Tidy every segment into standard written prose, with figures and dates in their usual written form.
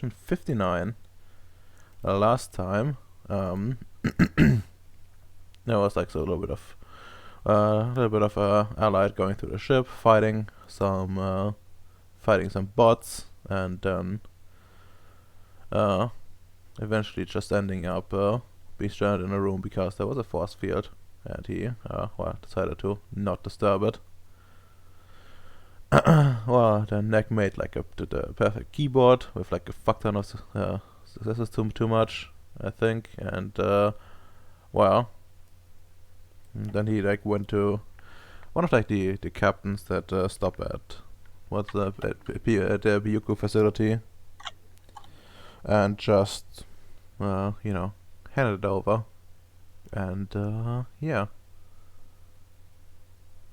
59. Last time, there was like a little bit of allied going through the ship, fighting some bots, and then uh, eventually just ending up being stranded in a room because there was a force field, and he decided to not disturb it. Well, then Neck made like the perfect keyboard with like a fuck ton of successes, too much, I think, and well, then he like went to one of like the captains that stop at the Byuku facility, and just handed it over, and yeah.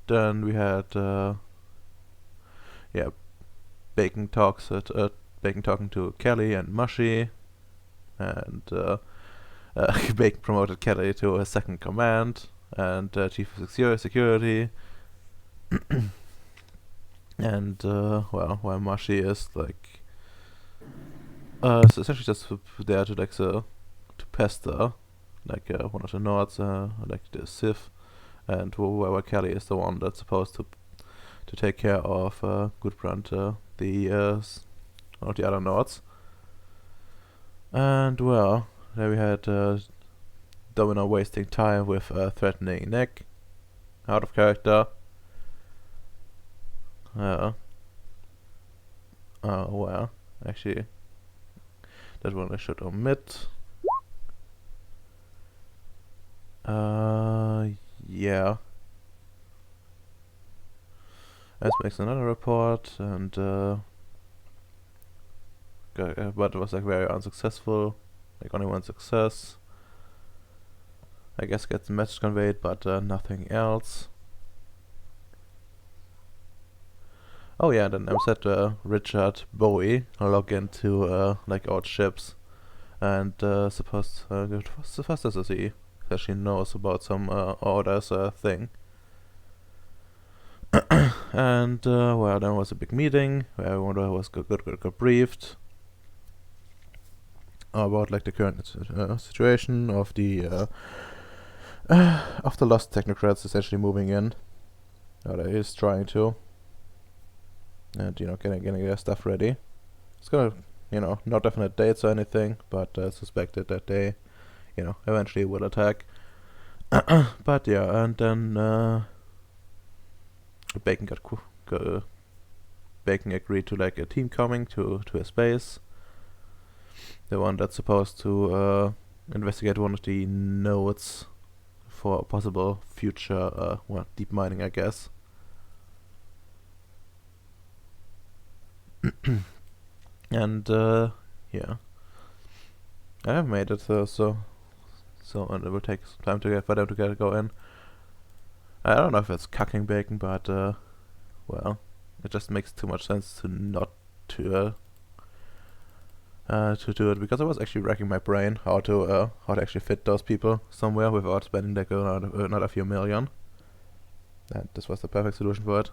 Then we had yeah, Bacon talking to Kelly and Mushy, and Bacon promoted Kelly to a second command and chief of security. And while Mushy is like essentially just there to to pester like one of the Nords, like the Sith, and while Kelly is the one that's supposed to take care of Gudbrand, one of the other Nords. And well, there we had Domino wasting time with threatening Nick, out of character. Well, actually, that one I should omit. Yeah. Let's make another report, and but it was like very unsuccessful, like only one success. I guess gets the message conveyed, but nothing else. Oh yeah, then I said Richard Bowie log into like old ships, and supposed first as he actually knows about some orders thing. And well, there was a big meeting where everyone was got briefed about like the current situation of the lost technocrats essentially moving in. Or he is trying to, and getting their stuff ready. It's gonna, not definite dates or anything, but suspected that they, eventually will attack. But yeah, and then Bacon Bacon agreed to like a team coming to his base. The one that's supposed to investigate one of the nodes for possible future deep mining, I guess. And yeah, I have made it, so and it will take some time for them to go in. I don't know if it's cucking Bacon, but well, it just makes too much sense to not to do it, because I was actually racking my brain how to actually fit those people somewhere without spending like another few million. And this was the perfect solution for it.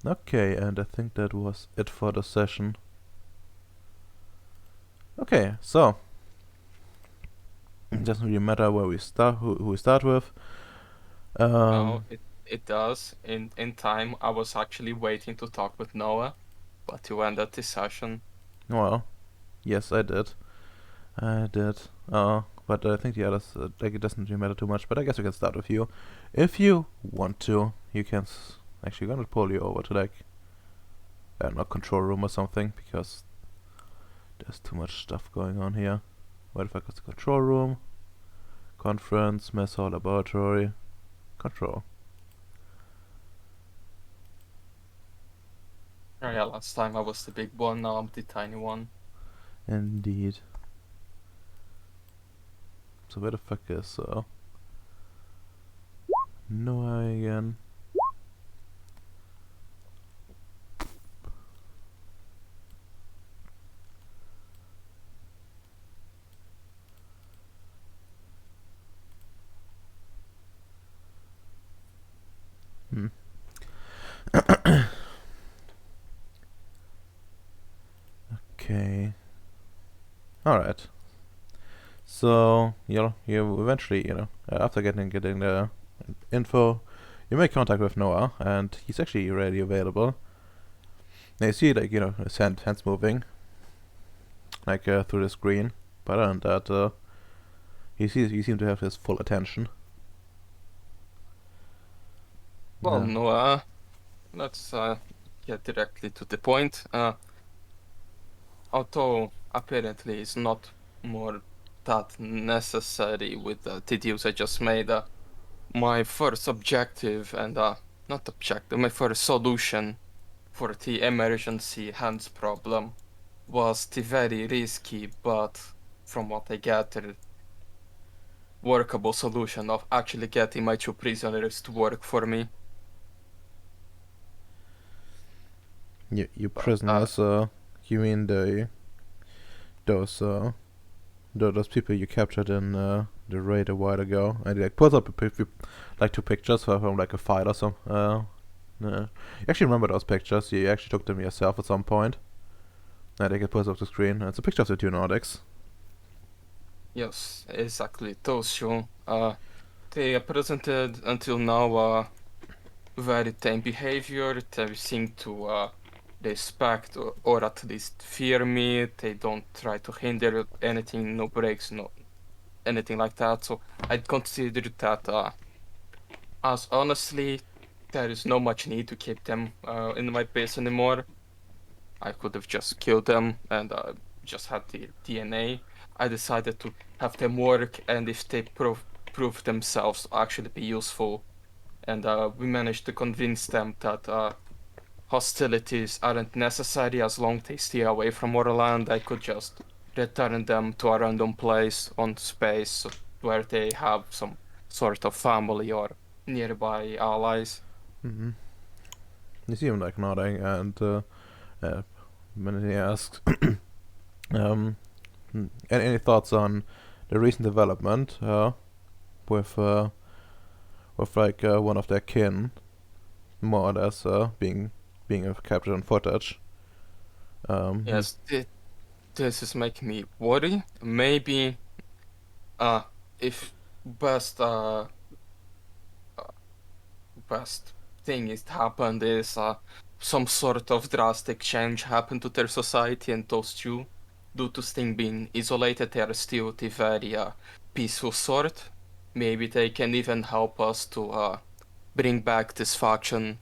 Okay, and I think that was it for the session. Okay, so it doesn't really matter where we start, who we start with. No, it does. In time, I was actually waiting to talk with Noah, but you ended the session. Well, yes, I did. But I think the others, like, it doesn't really matter too much. But I guess we can start with you. If you want to, you can actually gonna pull you over to like, I don't know, control room or something, because there's too much stuff going on here. Where the fuck is the control room? Conference, mess hall, laboratory, control. Oh, yeah, last time I was the big one, now I'm the tiny one. Indeed. So where the fuck is Noah again? Hmm. Okay. All right. So you eventually after getting the info, you make contact with Noah, and he's actually ready available. Now you see his hands moving through the screen, but other than that, you seem to have his full attention. Well, Yeah. Noah, let's get directly to the point. Although apparently it's not more that necessary with the deals I just made. My first objective and not objective, my first solution for the emergency hands problem was the very risky, but from what I gathered, workable solution of actually getting my two prisoners to work for me. You But prisoners, you mean those those people you captured in the raid a while ago? And he put up two pictures from like a fight or some. You actually remember those pictures? You actually took them yourself at some point. And they get put up the screen. It's a picture of the two Nordics. yes, exactly. Those two. They are presented until now very tame behavior. They seem to respect or at least fear me. They don't try to hinder anything, no breaks, no anything like that. So I'd consider that as honestly, there is no much need to keep them in my base anymore. I could have just killed them and just had the DNA. I decided to have them work, and if they prove themselves to actually be useful, and we managed to convince them that hostilities aren't necessary as long as they stay away from our land. I could just return them to a random place on space where they have some sort of family or nearby allies. Mm-hmm. You see him like nodding, and uh, when he asks, um, any thoughts on the recent development with one of their kin, more or less being captured on footage? He, Yes, this is making me worry. Maybe uh if best best thing is happened is some sort of drastic change happened to their society, and those two, due to Sting being isolated, they are still the very peaceful sort. Maybe they can even help us to bring back this faction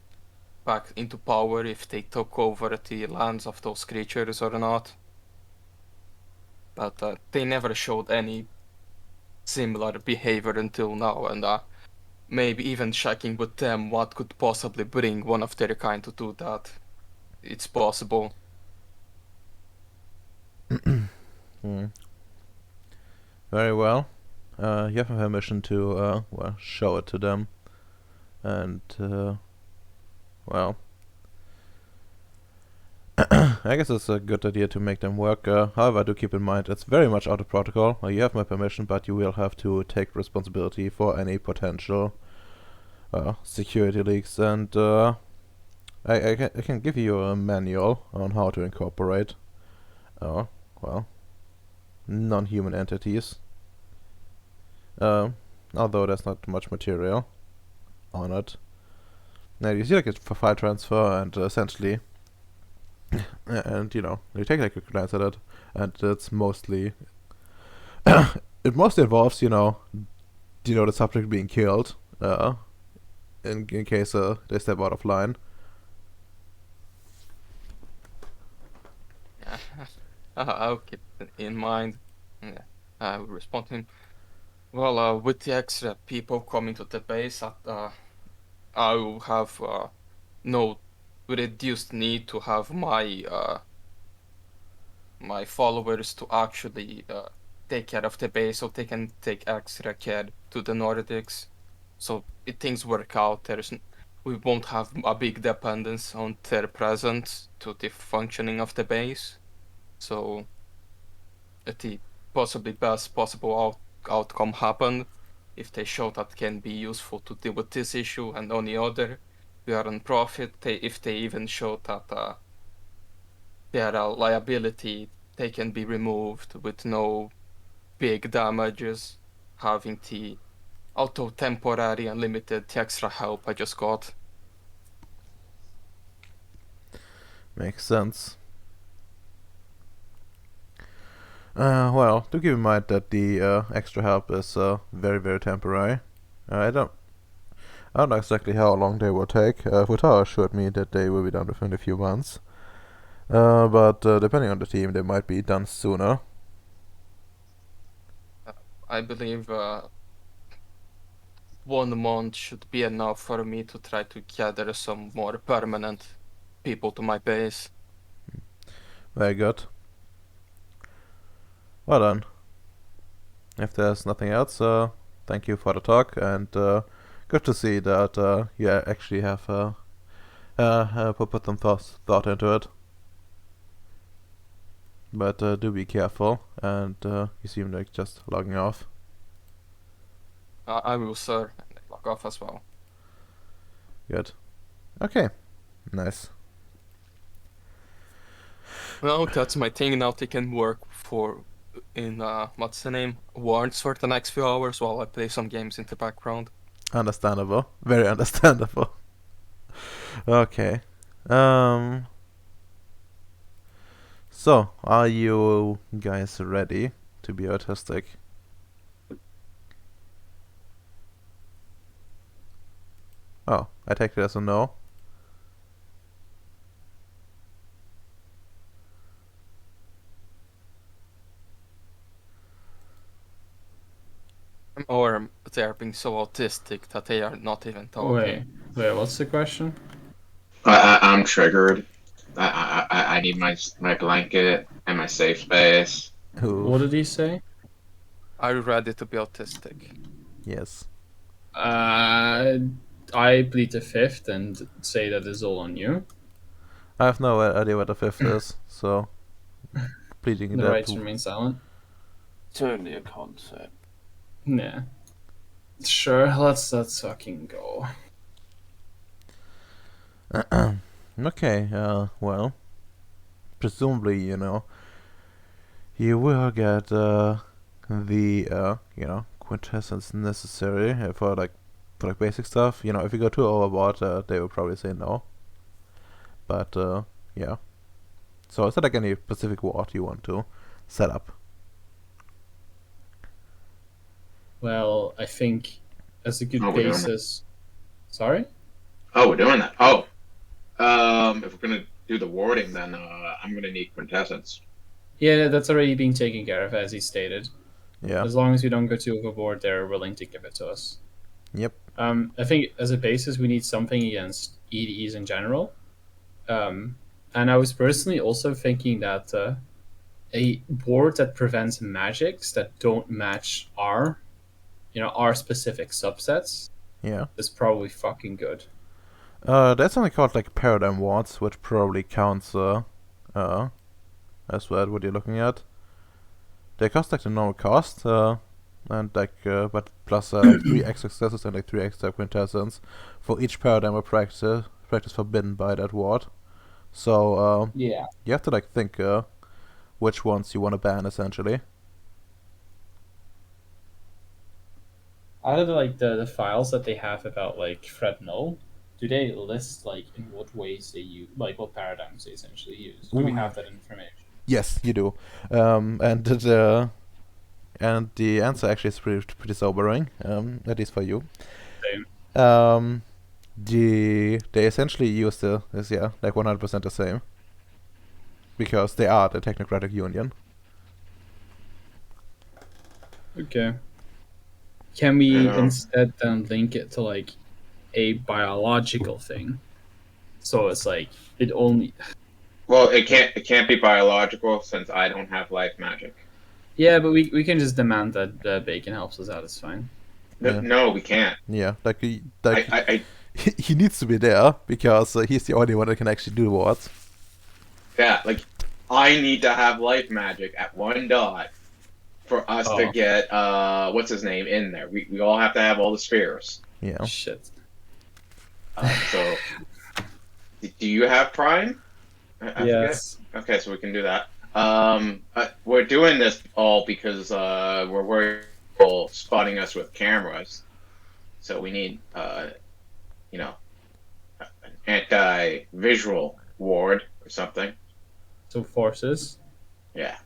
back into power if they took over the lands of those creatures or not. But they never showed any similar behavior until now, and maybe even checking with them what could possibly bring one of their kind to do that. It's possible. hmm. Very well. You have permission to show it to them, and well, I guess it's a good idea to make them work. However, do keep in mind it's very much out of protocol. You have my permission, but you will have to take responsibility for any potential security leaks. And I can give you a manual on how to incorporate, well, non-human entities. Uh, Although there's not much material on it. Now you see like it's for file transfer and essentially and you take like a glance at it, and it's mostly it mostly involves the subject being killed in case they step out of line. Yeah, I'll keep it in mind. Yeah, I will respond to him. Well, with the extra people coming to the base, I will have no reduced need to have my followers to actually take care of the base, so they can take extra care to the Nordics. So if things work out, we won't have a big dependence on their presence to the functioning of the base. So the possibly best possible outcome happened. If they show that can be useful to deal with this issue and any other, we are on profit. If they even show that they are a liability they can be removed with no big damages, having the auto temporary unlimited the extra help I just got. Makes sense. Well, do keep in mind that the extra help is very, very temporary. I don't know exactly how long they will take. Futara assured me that they will be done within a few months. But depending on the team, they might be done sooner. I believe 1 month should be enough for me to try to gather some more permanent people to my base. Very good. Well then, if there's nothing else, thank you for the talk, and good to see that you actually have put some thought into it. But do be careful, and you seem like just logging off. I will, sir, and log off as well. Good. Okay. Nice. Well, that's my thing now. They can work for in what's the name? Warrants for the next few hours while I play some games in the background. Understandable. Very understandable. Okay. Um. So, are you guys ready to be autistic? Oh, I take it as a no. Or they are being so autistic that they are not even talking. Wait, what's the question? I'm triggered. I need my blanket and my safe space. What did he say? Are you ready to be autistic? Yes. I plead the fifth and say that is all on you. I have no idea what the fifth is, so pleading The that. rights remain silent. It's only a concept. Yeah. Sure, let's fucking go. Okay, well, presumably, you will get the quintessence necessary for basic stuff. If you go too overboard, they will probably say no. But yeah. So is there any specific ward you want to set up? Well, I think as a good Oh, we're doing basis. Sorry? Oh, we're doing that. Oh, if we're gonna do the warding, then I'm gonna need quintessence. Yeah, that's already being taken care of, as he stated. Yeah. As long as we don't go too overboard, they're willing to give it to us. Yep. I think as a basis, we need something against EDEs in general. And I was personally also thinking that a board that prevents magics that don't match our specific subsets Yeah. is probably fucking good. That's something called paradigm wards, which probably counts as well what you're looking at. They cost the normal cost, and but plus 3 extra successes and 3 extra quintessence for each paradigm or practice forbidden by that ward. So Yeah. you have to think which ones you want to ban essentially. Out of the files that they have about Fred Null, do they list in what ways they use what paradigms they essentially use? Do we have that information? Yes, you do. And the answer actually is pretty sobering, at least for you. Same. They essentially use 100% the same, because they are the Technocratic Union. Okay. Can we instead then link it to a biological thing? So it's it only. Well, it can't be biological since I don't have life magic. Yeah, but we can just demand that Bacon helps us out. It's fine. Yeah. No, we can't. Yeah, I he needs to be there because he's the only one that can actually do wards. Yeah, I need to have life magic at 1 dot for us to get what's his name in there. We all have to have all the spheres. Yeah. Shit. So, do you have Prime? I Yes. forget. Okay, so we can do that. We're doing this all because we're worried people spotting us with cameras. So we need you know, an anti-visual ward or something. So forces. Yeah.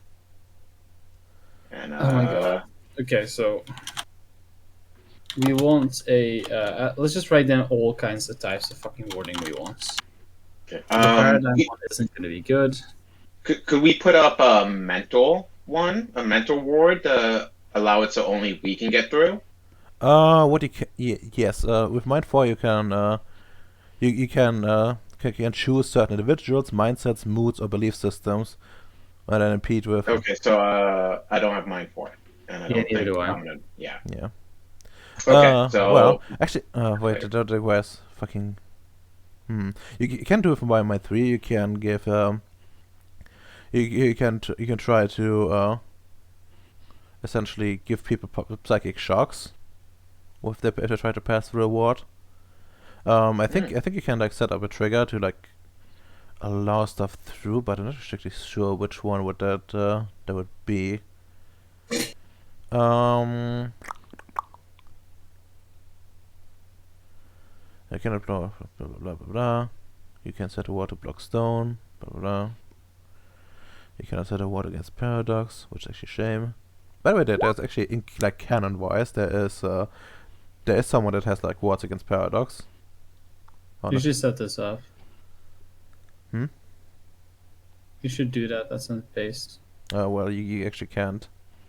And Oh my god. Okay, so we want a. Let's just write down all kinds of types of fucking wording we want. okay. The paradigm one isn't going to be good. Could we put up a mental one, a mental ward to allow it so only we can get through? What you can, yes, with Mind 4 you can, you can choose certain individuals, mindsets, moods, or belief systems, and then impede with. Okay, so I don't have mine for it, and I Yeah, don't neither think do I. I'm gonna. Yeah. Yeah. Okay, so Well, actually, wait, okay. that requires fucking. You can do it from by Mind 3. You can give you can try to essentially give people psychic shocks if they try to pass through a ward. I think you can like set up a trigger to like allow stuff through, but I'm not actually sure which one would that would be. I cannot blah blah blah blah blah. You can set a ward to block stone. Blah blah blah. You cannot set a ward against paradox, which is actually a shame. By the way, there's actually in like canon wise there is someone that has like wards against paradox. You should set this up. Hmm? You should do that. That's not based. Well, you actually can't.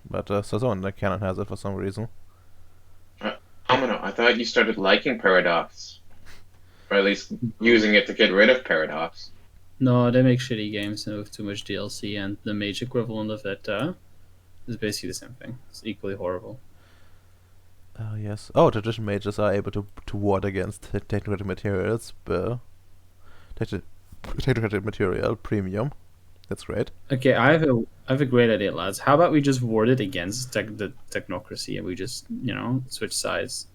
But so someone like canon has it for some reason. Amino, I thought you started liking Paradox, or at least using it to get rid of Paradox. No, they make shitty games with too much DLC, and the mage equivalent of it is basically the same thing. It's equally horrible. Oh yes. Oh, tradition mages are able to ward against technical materials, technical material premium. That's great. Okay, I have a great idea, lads. How about we just ward it against the technocracy, and we just switch sides?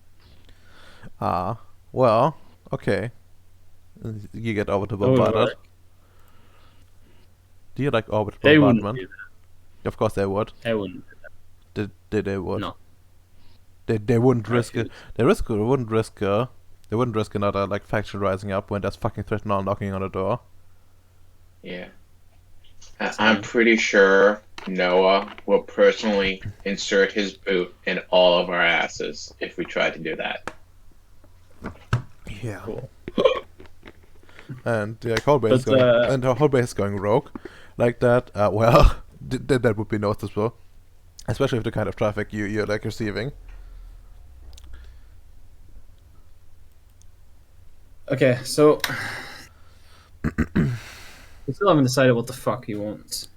Well, okay. You get orbital That would bombarded. work. Do you like orbital They wouldn't bombardment? do that. Of course they would. They wouldn't. They would. No. They wouldn't I risk it. refuse. They wouldn't risk another like faction rising up when there's fucking threat now knocking on the door. Yeah. I'm pretty sure Noah will personally insert his boot in all of our asses if we try to do that. Yeah. Cool. And the whole base But, going and the whole base going rogue, like that. Well, that would be noticeable, especially with the kind of traffic you're like receiving. Okay, so we still haven't decided what the fuck you want.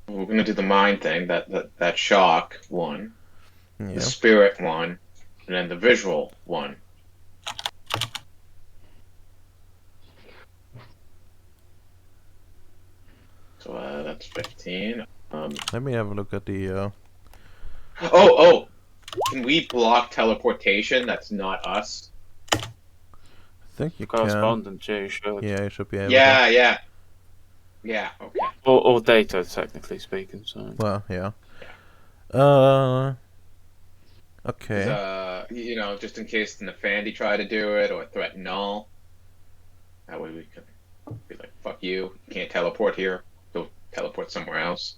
We're gonna do the mind thing, that shock one, Yeah. the spirit one, and then the visual one. So that's 15. Let me have a look at the. Oh! Can we block teleportation? That's not us. I think you can. Correspondent, yeah, you should. Yeah, you should be able. Yeah. Yeah. Okay. Or data, technically speaking. So. Well, yeah. Okay. Just in case the Nefandi try to do it or threaten null. That way we can be like, fuck you can't teleport here. Go teleport somewhere else.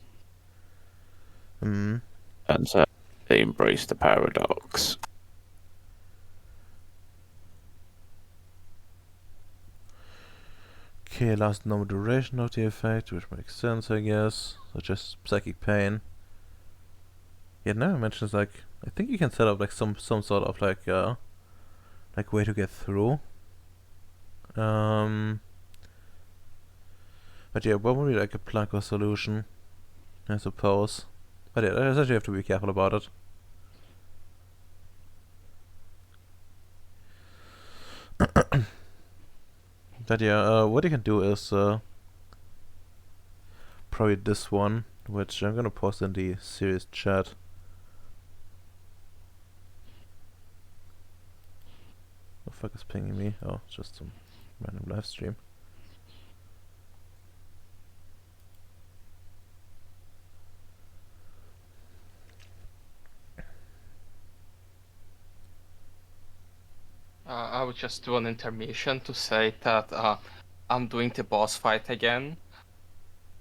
Hmm. And so they embrace the paradox. Okay, last normal duration of the effect, which makes sense, I guess. So just psychic pain. Yeah, now it mentions like I think you can set up like some sort of like way to get through. But yeah, what would be like a plug or solution? I suppose. But yeah, essentially you have to be careful about it. But yeah, what you can do is probably this one, which I'm gonna post in the Ceres chat. What the fuck is pinging me? Oh, it's just some random live stream. will just do an intermission to say that I'm doing the boss fight again,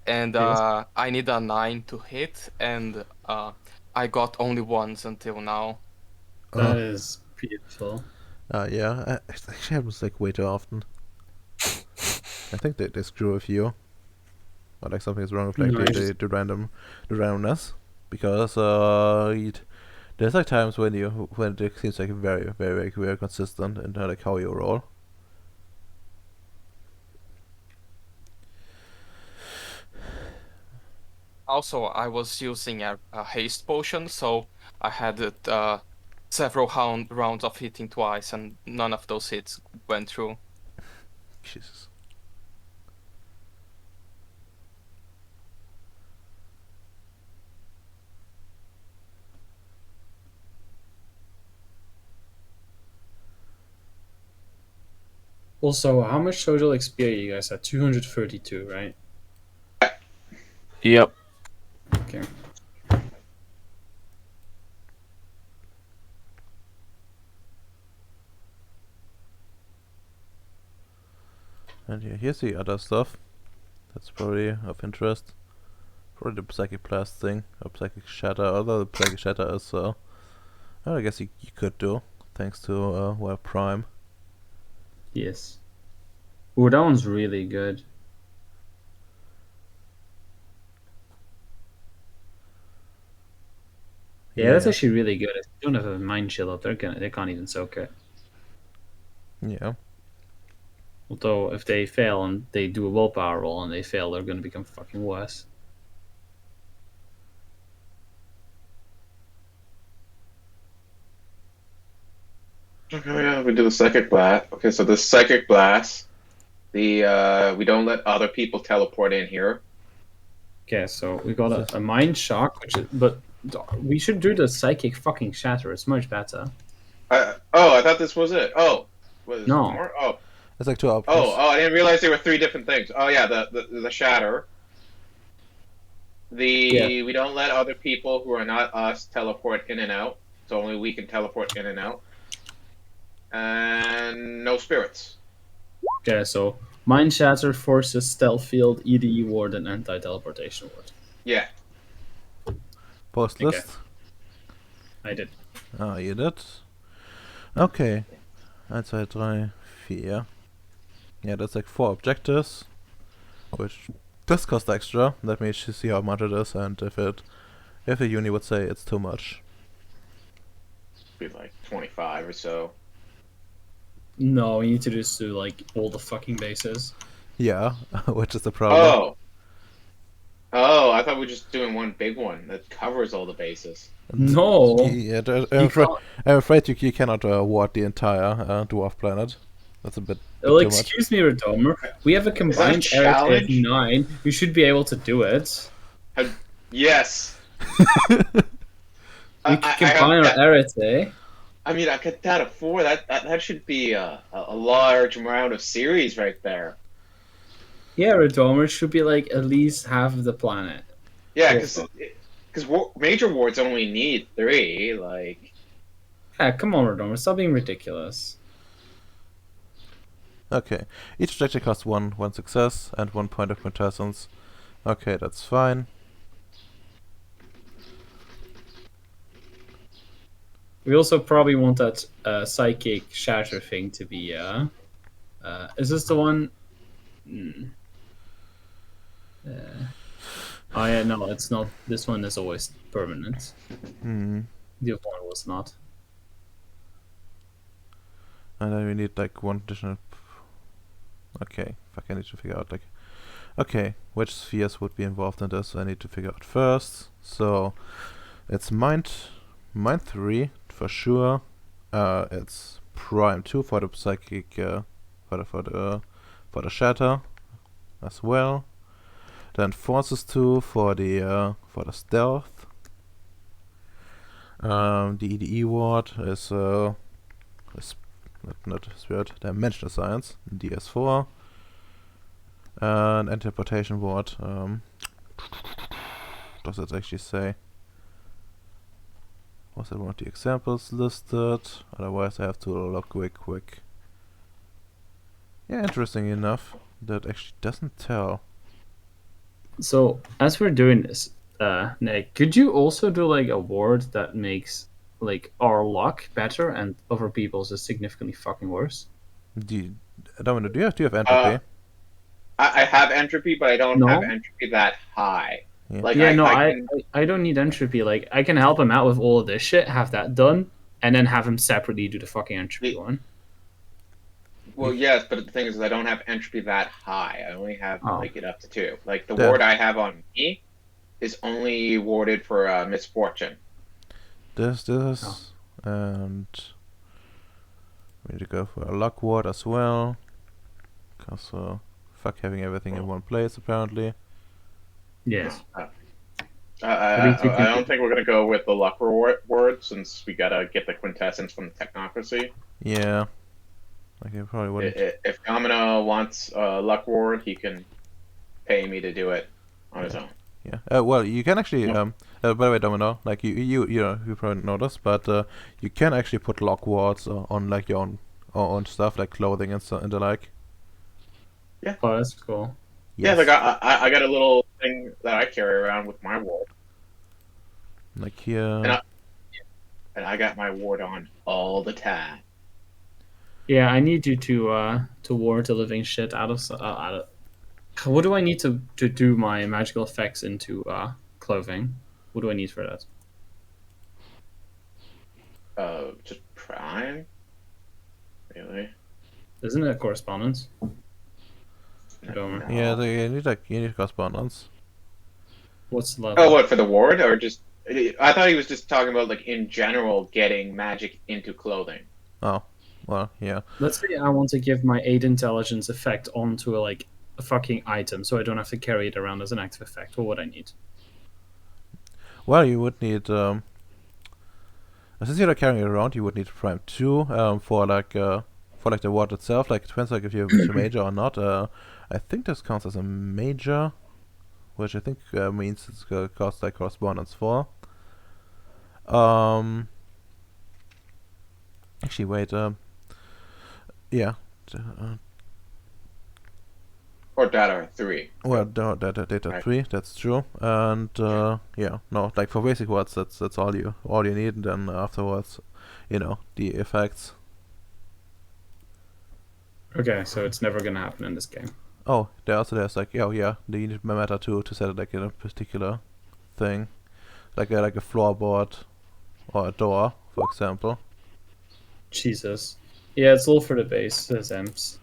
and Yes. I need a 9 to hit, and I got only ones until now. That is beautiful. Yeah, it actually happens like way too often. I think they screw with you. Or like something is wrong with like Nice. the randomness. Because there's like times when it seems like very consistent in like how you roll. Also, I was using a haste potion, so I had it, several rounds of hitting twice, and none of those hits went through. Jesus. Also, how much total XP you guys had? 232, right? Yep. Okay. And yeah, here's the other stuff. That's probably of interest. Probably the Psychic Blast thing, or Psychic Shatter, although the Psychic Shatter is, I guess you could do, thanks to, well, Prime. Yes. Ooh, that one's really good. Yeah, that's actually really good. If you don't have a mind shield up, they can't even soak it. Yeah. Although if they fail and they do a willpower roll and they fail, they're gonna become fucking worse. Okay, yeah, we do the psychic blast. Okay, so the psychic blast, we don't let other people teleport in here. Okay, so we got a mind shock, but we should do the psychic fucking shatter. It's much better. I thought this was it. Oh, was No. more? Oh, It's like 2 options. I didn't realize there were 3 different things. Oh yeah, the shatter. We don't let other people who are not us teleport in and out. So only we can teleport in and out. And no spirits. Okay, so mind shatter forces stealth field, EDE ward, and anti-teleportation ward. Yeah. Post Okay. list. I did. Ah, you did. Okay. 1, 2, 3, 4. Yeah, that's like 4 objectives, which does cost extra. Let me see how much it is, and if the uni would say it's too much. Be like 25 or so. No, we need to just do like all the fucking bases. Yeah, which is the problem. Oh, I thought we were just doing one big one that covers all the bases. No. Yeah, You can't- I'm afraid you cannot ward the entire dwarf planet. That's a bit Well, too much. excuse me, Redomer. We have a combined area of challenge? 9. You should be able to do it. Yes. We can combine our arete. I mean, I cut that at 4. That should be a large amount of series right there. Yeah, Redomer should be like at least half of the planet. Yeah, Cool. because major wards only need 3. Like, Yeah, come on, Redomer. Stop being ridiculous. Okay, each objective costs one success and 1 point of quintessence. Okay, that's fine. We also probably want that psychic shatter thing to be. Is this the one? Oh yeah, no, it's not. This one is always permanent. Hmm. The other one was not. And then we need like 1 additional. Okay, fuck, I need to figure out like. Okay, which spheres would be involved in this? I need to figure out first. So it's mind 3 for sure. It's prime 2 for the psychic, for the shatter as well. Then forces 2 for the stealth. The EDE ward is not spirit, dimensional science, DS4. And interpretation ward. Does it actually say? Was that one of the examples listed? Otherwise, I have to look quick. Yeah, interesting enough, that actually doesn't tell. So as we're doing this, Nick, could you also do like a ward that makes like our luck better and other people's is significantly fucking worse? Domino, do you have entropy? I have entropy, but I don't have No? entropy that high. Yeah. Like Yeah, no, I I, can. I don't need entropy. Like I can help him out with all of this shit, have that done, and then have him separately do the fucking entropy one. Well, yes, but the thing is, I don't have entropy that high. I only have Oh. like it up to 2. Like the That- ward I have on me is only warded for misfortune. This, and we need to go for a luck ward as well. Cause fuck having everything in one place apparently. Yes. I least you can don't think we're gonna go with the luck word since we gotta get the quintessence from the technocracy. Yeah. Like you probably wouldn't. If Domino wants luck ward, he can pay me to do it on his own. Yeah. Well, you can actually. By the way, Domino, like you know, you probably know this, but you can actually put lock wards on like your own stuff, like clothing and and the like. Oh, that's cool. Yeah, Yes. like I got a little thing that I carry around with my ward, Like here. and I got my ward on all the time. Yeah, I need you to ward the living shit out of. What do I need to do my magical effects into clothing? What do I need for that? Just prime, really. Isn't it correspondence? No. Yeah, you need correspondence. What's the level? Oh, what for the ward or just? I thought he was just talking about like in general getting magic into clothing. Oh, well, yeah. Let's say I want to give my 8 intelligence effect onto a fucking item, so I don't have to carry it around as an active effect. What would I need? Well, you would need since you're not carrying it around, you would need prime 2 for the ward itself. Like it depends like if you're a major or not. I think this counts as a major, which I think means it's gonna cost like correspondence 4. Actually, wait. Yeah. Or data 3. Well, data Right. 3. That's true. And yeah, no, like for basic words, that's all you need. And then afterwards, the effects. Okay, so it's never gonna happen in this game. Oh, there's like you need meta to set it like in a particular thing, like a floorboard or a door, for example. Jesus. Yeah, it's all for the base, says Emps.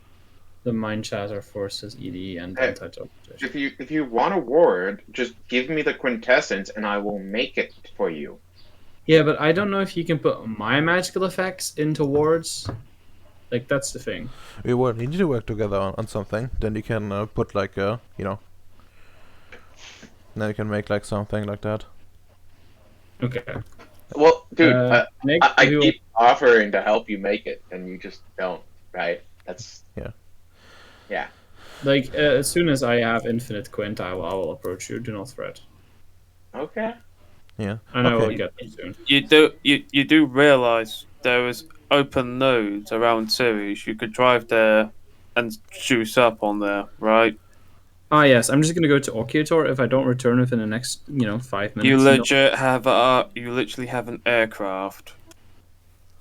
The Mind Chatter forces ED and Hey, anti-teleportation. If you want a ward, just give me the quintessence and I will make it for you. Yeah, but I don't know if you can put my magical effects into wards. Like, that's the thing. We need to work together on something. Then you can put like then you can make like something like that. Okay. Well, dude, Nick, I you- keep offering to help you make it, and you just don't, right? That's yeah. Like, as soon as I have infinite quint, I will approach you. Do not fret. Okay. Yeah. And I will Okay. get them soon. You do realize there is open nodes around Ceres. You could drive there and juice up on there, right? Ah, yes. I'm just gonna go to Occutor. If I don't return within the next, 5 minutes. You literally have an aircraft.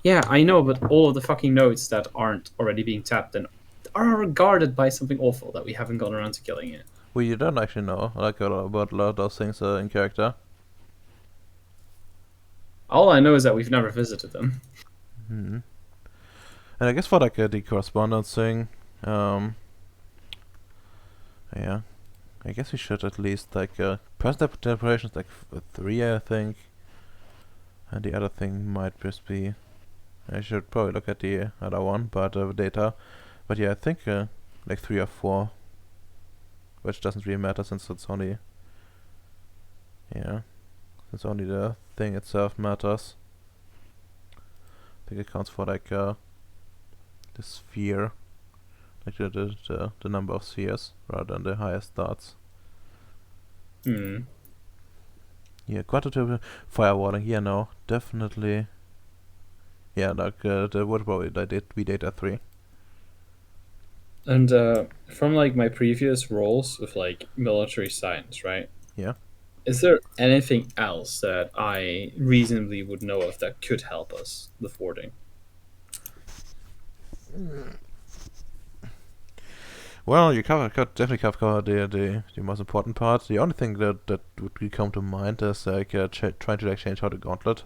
Yeah, I know, but all of the fucking nodes that aren't already being tapped and are guarded by something awful that we haven't gone around to killing yet. Well, you don't actually know like about a lot of those things in character. All I know is that we've never visited them. And I guess for like the correspondence thing, yeah, I guess we should at least like person teleportation is like 3, I think, and the other thing might just be. I should probably look at the other one, but data. But yeah, I think like 3 or 4, which doesn't really matter since it's only. Yeah, since only the thing itself matters. I think it counts for like the sphere, like the number of spheres rather than the highest dots. Hmm. Yeah, quantitative firewalling. Yeah, no, definitely. Yeah, like that would probably be data 3. And from like my previous roles with like military science, right? Yeah. Is there anything else that I reasonably would know of that could help us the fording? Well, you definitely cover the most important part. The only thing that would come to mind is like trying to like change how the gauntlet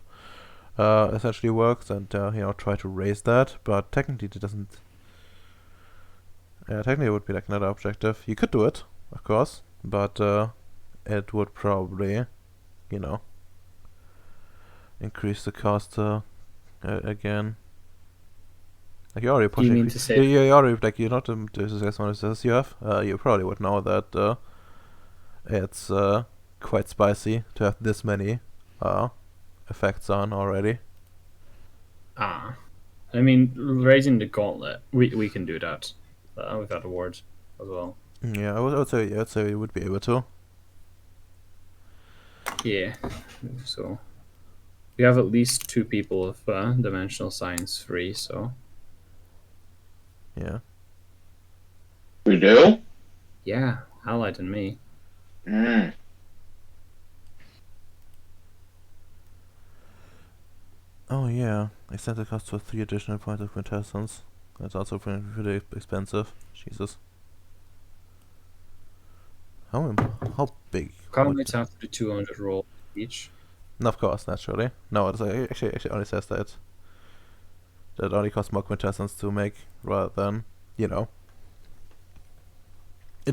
essentially works and try to raise that. But technically it doesn't. Yeah, technically it would be like another objective. You could do it, of course, but it would probably, you know, increase the cost again. Like you're already Do you pushing. mean to say You already like you're not the success bonuses you have. You probably would know that it's quite spicy to have this many effects on already. ah? I mean, raising the gauntlet, we can do that. We've got awards as well. Yeah, I would say you would be able to. Yeah. So we have at least 2 people of dimensional science free. So Yeah. We do? yeah, allied and me. Mm. Oh yeah, extend the cost to 3 additional points of quintessence. That's also pretty expensive. Jesus. How big? Can't would- we have to do 200 roll each? No, of course, naturally. No, it's actually only says that that only costs more quintessence to make rather than it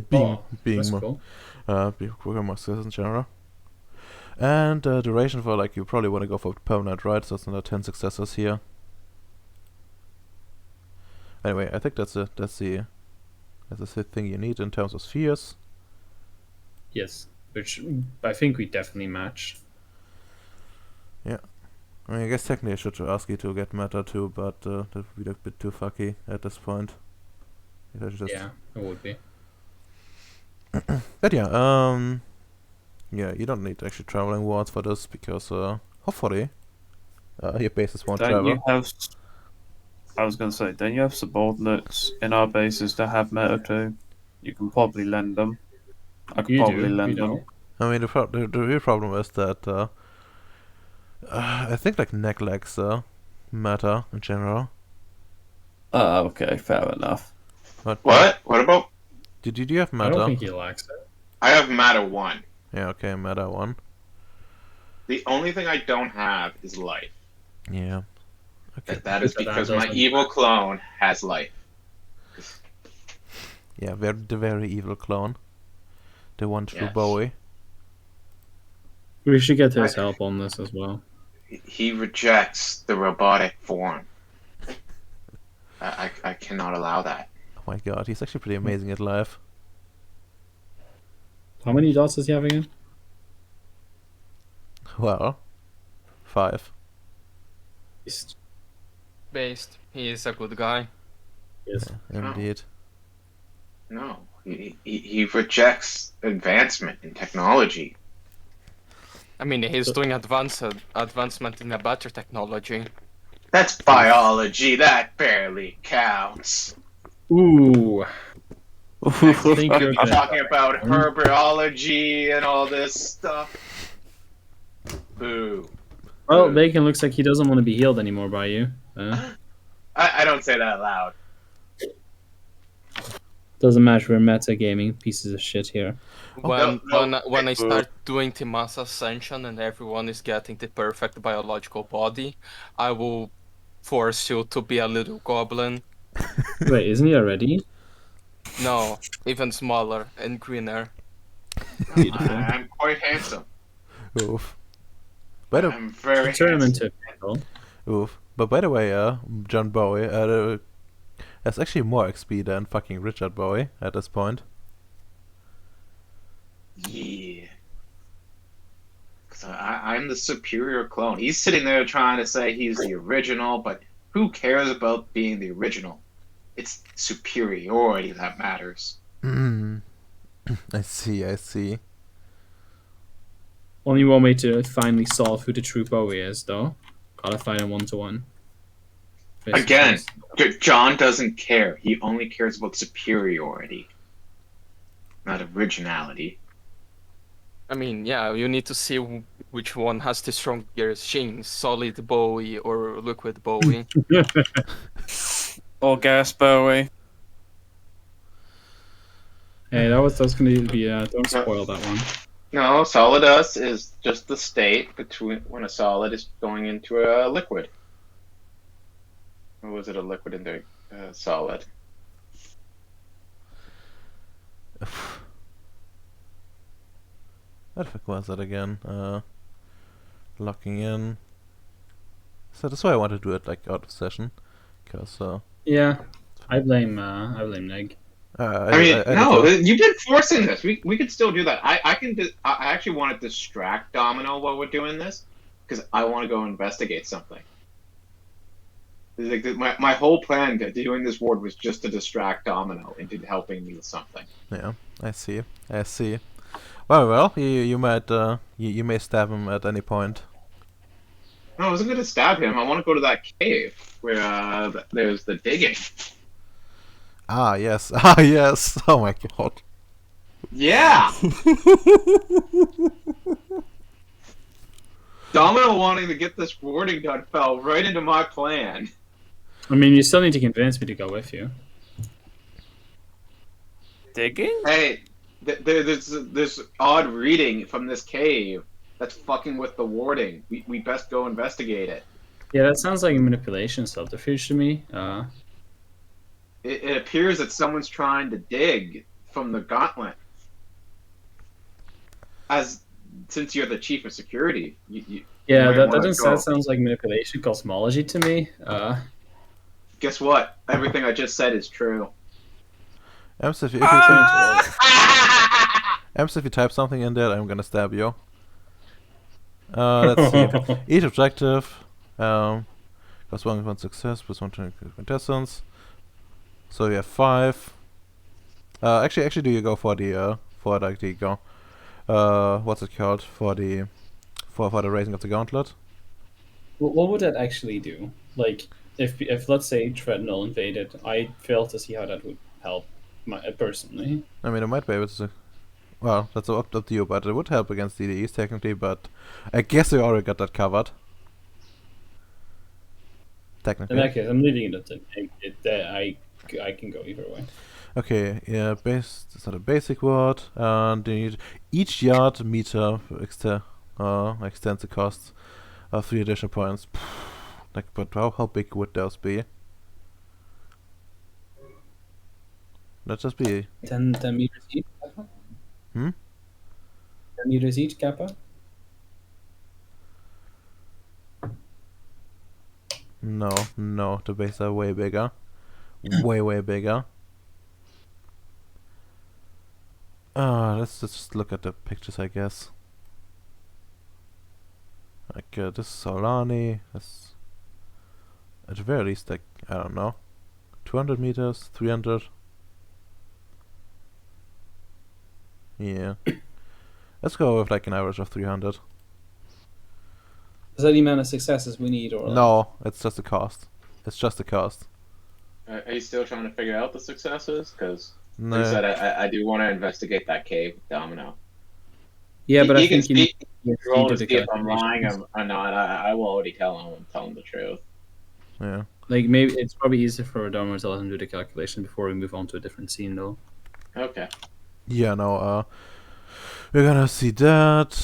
being That's more cool. being quicker, more success in general. And duration for like you probably want to go for permanent, right? So it's another 10 successes here. Anyway, I think that's the thing you need in terms of spheres. Yes, which I think we definitely match. I mean, I guess technically I should ask you to get meta too, but that would be a bit too fucky at this point. I should just Yeah, it would be. But yeah, you don't need actually traveling wards for this because hopefully your bases won't Don't travel. you have? I was going to say, don't you have subordinates in our bases that have meta too? You can probably lend them. I could You probably do. lend You them. know. I mean, the real problem is that I think like neck legs matter in general. Oh, okay, fair enough. But What? What about? Did you have I meta? don't think he lacks it. I have Matter 1. Yeah, okay, meta one. The only thing I don't have is life. Yeah. Okay. That is But that because my doesn't evil clone has life. Yeah, the very evil clone. The one true Yes. Bowie. We should get his help on this as well. He rejects the robotic form. I cannot allow that. Oh my god, he's actually pretty amazing at life. How many dots does he have again? Well, 5. Based. He is a good guy. Yes. Indeed. No, he rejects advancement in technology. I mean, he's doing advancement in a better technology. That's biology. That barely counts. Ooh. I think you're You're good. talking about herbiology and all this stuff. Boo. Well, Bacon looks like he doesn't want to be healed anymore by you. I don't say that loud. Doesn't matter. We're metagaming pieces of shit here. When I start doing the mass ascension and everyone is getting the perfect biological body, I will force you to be a little goblin. Wait, isn't he already? No, even smaller and greener. Beautiful. I'm quite handsome. Oof. By the I'm very Turn him handsome. into a pickle. Oof. But by the way, John Bowie has actually more XP than fucking Richard Bowie at this point. Yeah. 'Cause I'm the superior clone. He's sitting there trying to say he's the original, but who cares about being the original? It's superiority that matters. I see. Only one way to finally solve who the true Bowie is, though. Gotta find a 1-to-1. Again, John doesn't care. He only cares about superiority, not originality. I mean, yeah, you need to see which one has the stronger genes, solid Bowie or liquid Bowie. Or gas Bowie. Hey, that's going to be. Don't spoil that one. No, solidus is just the state between when a solid is going into a liquid. Or was it a liquid into a solid? What the fuck was that again? Locking in. So that's why I want to do it like out of session, because Yeah, I blame Neg. I mean, no, you've been forcing this. We could still do that. I actually want to distract Domino while we're doing this because I want to go investigate something. Like my whole plan to doing this ward was just to distract Domino into helping me with something. Yeah, I see. Well, you might you may stab him at any point. No, I wasn't gonna stab him. I want to go to that cave where there's the digging. Ah yes, ah yes. Oh my god. Yeah. Domino wanting to get this warding done fell right into my plan. I mean, you still need to convince me to go with you. Digging? Hey, there's this odd reading from this cave that's fucking with the warding. We best go investigate it. Yeah, that sounds like a manipulation subterfuge to me. It appears that someone's trying to dig from the gauntlet. Since you're the chief of security, yeah, that that sounds like manipulation cosmology to me. Guess what? Everything I just said is true. Ems, if you type something in there, I'm gonna stab you. Let's see. Each objective plus one success, plus one contestants. So you have 5. Actually, do you go for the what's it called, for the raising of the gauntlet? What would that actually do? Like, if let's say Treadmill invaded, I fail to see how that would help personally. I mean, I might be able to. Well, that's up to you, but it would help against DDEs technically. But I guess we already got that covered. Technically. In that case, I'm leaving it at I can go either way. Okay, yeah, it's not a basic word, and you need each yard meter extends the cost of 3 additional points. Like, but how big would those be? Let's just be 10 meters each. Kappa? 10 meters each, Kappa? No, the bases are way bigger. way bigger. Let's just look at the pictures, I guess. Like, this is Solani. That's at the very least, like, I don't know, 200 meters, 300. Yeah. Let's go with like an average of 300. Is that the amount of successes we need, or no? It's just the cost. It's just the cost. Are you still trying to figure out the successes? Because No. like I said, I do want to investigate that cave with Domino. Yeah, but I can think you need roll to to see if I'm lying or not. I will already tell him I'm telling the truth. Yeah. Like, maybe it's probably easier for Domino to let him do the calculation before we move on to a different scene, though. Okay. Yeah. No. We're gonna see that.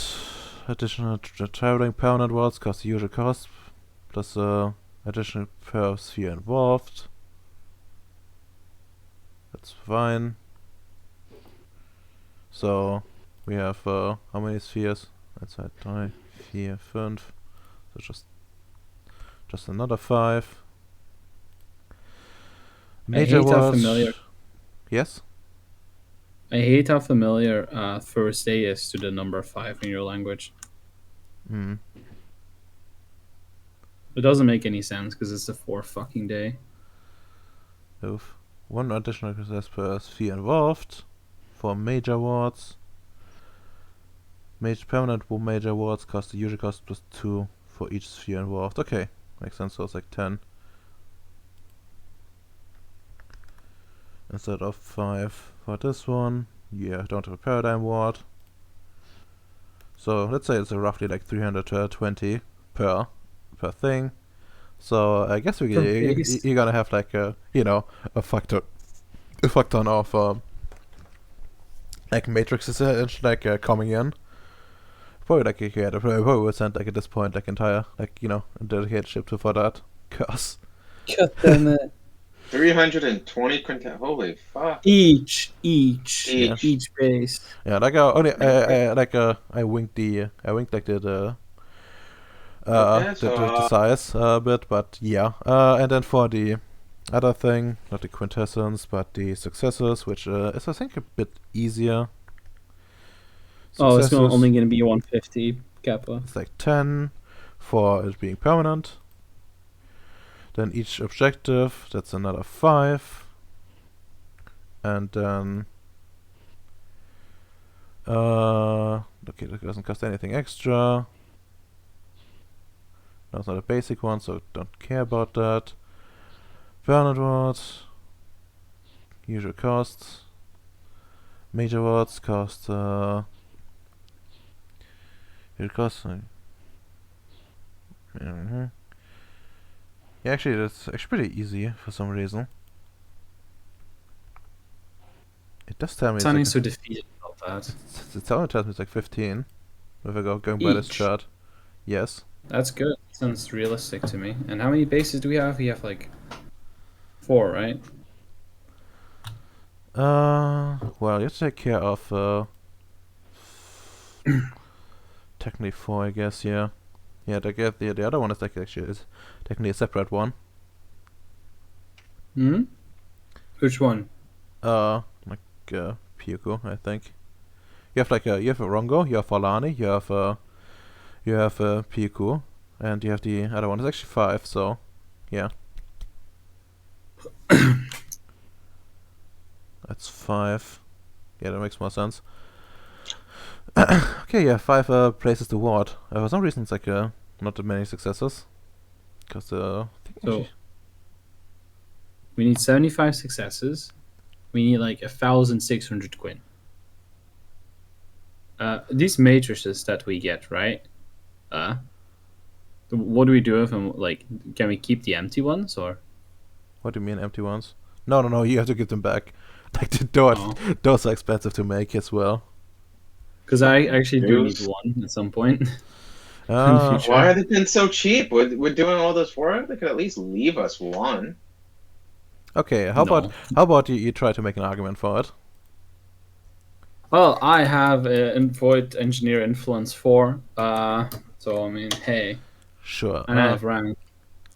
Additional traveling permanent worlds cost the usual cost, plus additional per sphere involved. That's fine. So we have how many spheres? That's right, 3, 4, 5. So just another 5. Major I hate how worlds. familiar. Yes. I hate how familiar first day is to the number 5 in your language. Hmm. It doesn't make any sense because it's the 4th fucking day. Oof. 1 additional success per sphere involved for major wards. Permanent major wards cost the usual cost plus 2 for each sphere involved. Okay, makes sense. So it's like 10. instead of 5 for this one. Yeah, don't have a paradigm ward. So let's say it's roughly like 320 per thing. So I guess Per base. you're gonna have like a a fuck ton of like matrices like coming in. Probably like probably would send like at this point like entire like a dedicated ship for that. Cause God damn it. 320 quintet. Holy fuck. Each Yeah. base. yeah, like I winked like the Okay, so, the size a bit, but yeah. And then for the other thing, not the quintessence, but the successors, which is I think a bit easier. Oh, it's Successors, only going to be 150 Kappa. it's like 10 for it being permanent. Then each objective, that's another 5. And then okay, that doesn't cost anything extra. That's not a basic one, so don't care about that. Permanent wards, usual costs. Major wards cost it costs yeah, actually that's actually pretty easy for some reason. It does tell me Sounding it's so defeated about that. it tells me it's like 15 if I go going by this Each? chart. Yes. That's good. Sounds realistic to me. And how many bases do we have? We have like 4, right? Well, you have to take care of technically 4, I guess. Yeah, the other one is like actually is technically a separate one. Hmm? Which one? Like Pyuko, I think. You have like you have a Rongo, you have Falani, you have Pyuko, and you have the other one. It's actually 5, so yeah. That's 5. Yeah, that makes more sense. Okay, yeah, 5 places to ward. For some reason, it's like not that many successes. Because So we need 75 successes. We need like 1,600 quin. These matrices that we get, right? What do we do with them? Like, can we keep the empty ones or? what do you mean empty ones? No, you have to give them back. Like those are expensive to make as well. Because I actually do need Dudes. one at some point. Uh, Future. Why are they been so cheap? We're doing all this work. They could at least leave us one. okay, how No. about you try to make an argument for it? Well, I have Void Engineer Influence 4. So I mean, hey, Sure. and I have rank.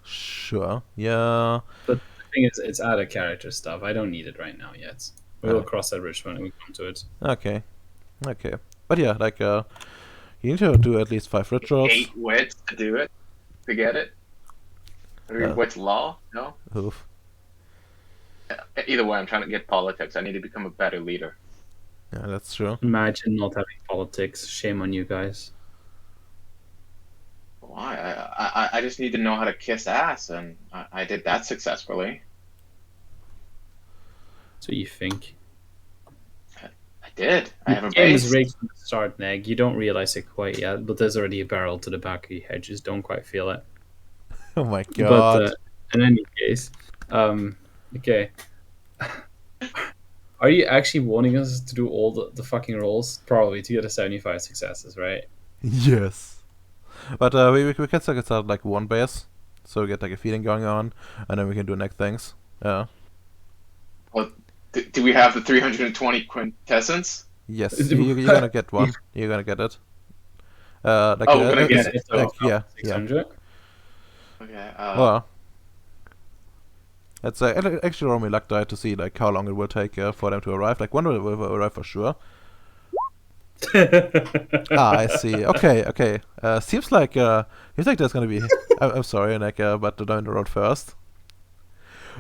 Sure. Yeah. The thing is, it's out of character stuff. I don't need it right now yet. We will Oh. cross that bridge when we come to it. Okay. But yeah, like you need to do at least 5 rituals. 8 wits to do it, to get it. What's law? No. Oof. Either way, I'm trying to get politics. I need to become a better leader. Yeah, that's true. Imagine not having politics. Shame on you guys. Why? I just need to know how to kiss ass, and I did that successfully. So you think? I did. I have a The game is base. rigged from the start, Neg. You don't realize it quite yet, but there's already a barrel to the back of your head. Just don't quite feel it. Oh my god. But in any case, okay. Are you actually wanting us to do all the fucking rolls? Probably to get a 75 successes, right? Yes. But we can start like one base, so we get like a feeding going on, and then we can do next things. Yeah. Well, do we have the 320 quintessence? Yes. You're gonna get one. You're gonna get it. Like Oh, we're gonna get it's- it. like, yeah. 600? Okay. Well, it's actually roll me luck die to see like how long it will take for them to arrive. Like one will arrive for sure. I see. Okay. Seems like there's gonna be. I'm sorry, like but down the road first.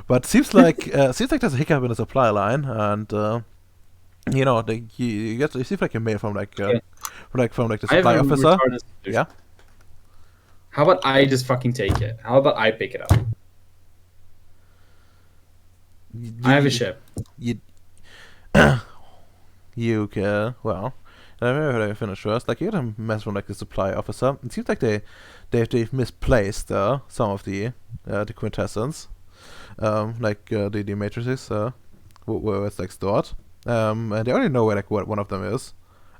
But seems like there's a hiccup in the supply line, and you receive like a mail from like Okay. from like the I have supply a officer. retarded solution. Yeah. How about I just fucking take it? How about I pick it up? I have a ship. You well, I never finished first. Like you gotta mess with like the supply officer. It seems like they've misplaced some of the quintessence, the matrices where it's like stored. And they already know where like what one of them is,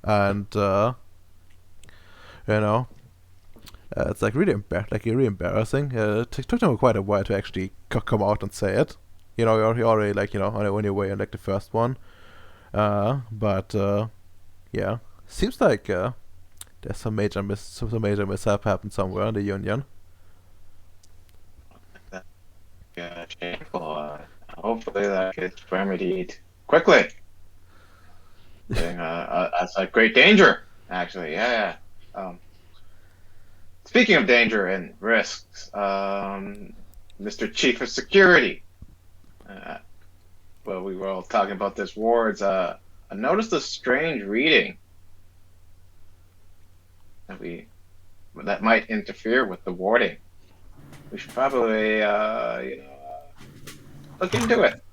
and you know. It's like really really embarrassing. It took them quite a while to actually come out and say it. You know, you're already like on your way in like the first one. But yeah, seems like there's some major mishap happened somewhere in the Union. Yeah, shameful. Hopefully that gets remedied quickly. That's a great danger, actually. Yeah. Speaking of danger and risks, Mr. Chief of Security. Well, we were all talking about this wards. I noticed a strange reading that might interfere with the warding. We should probably, look into it.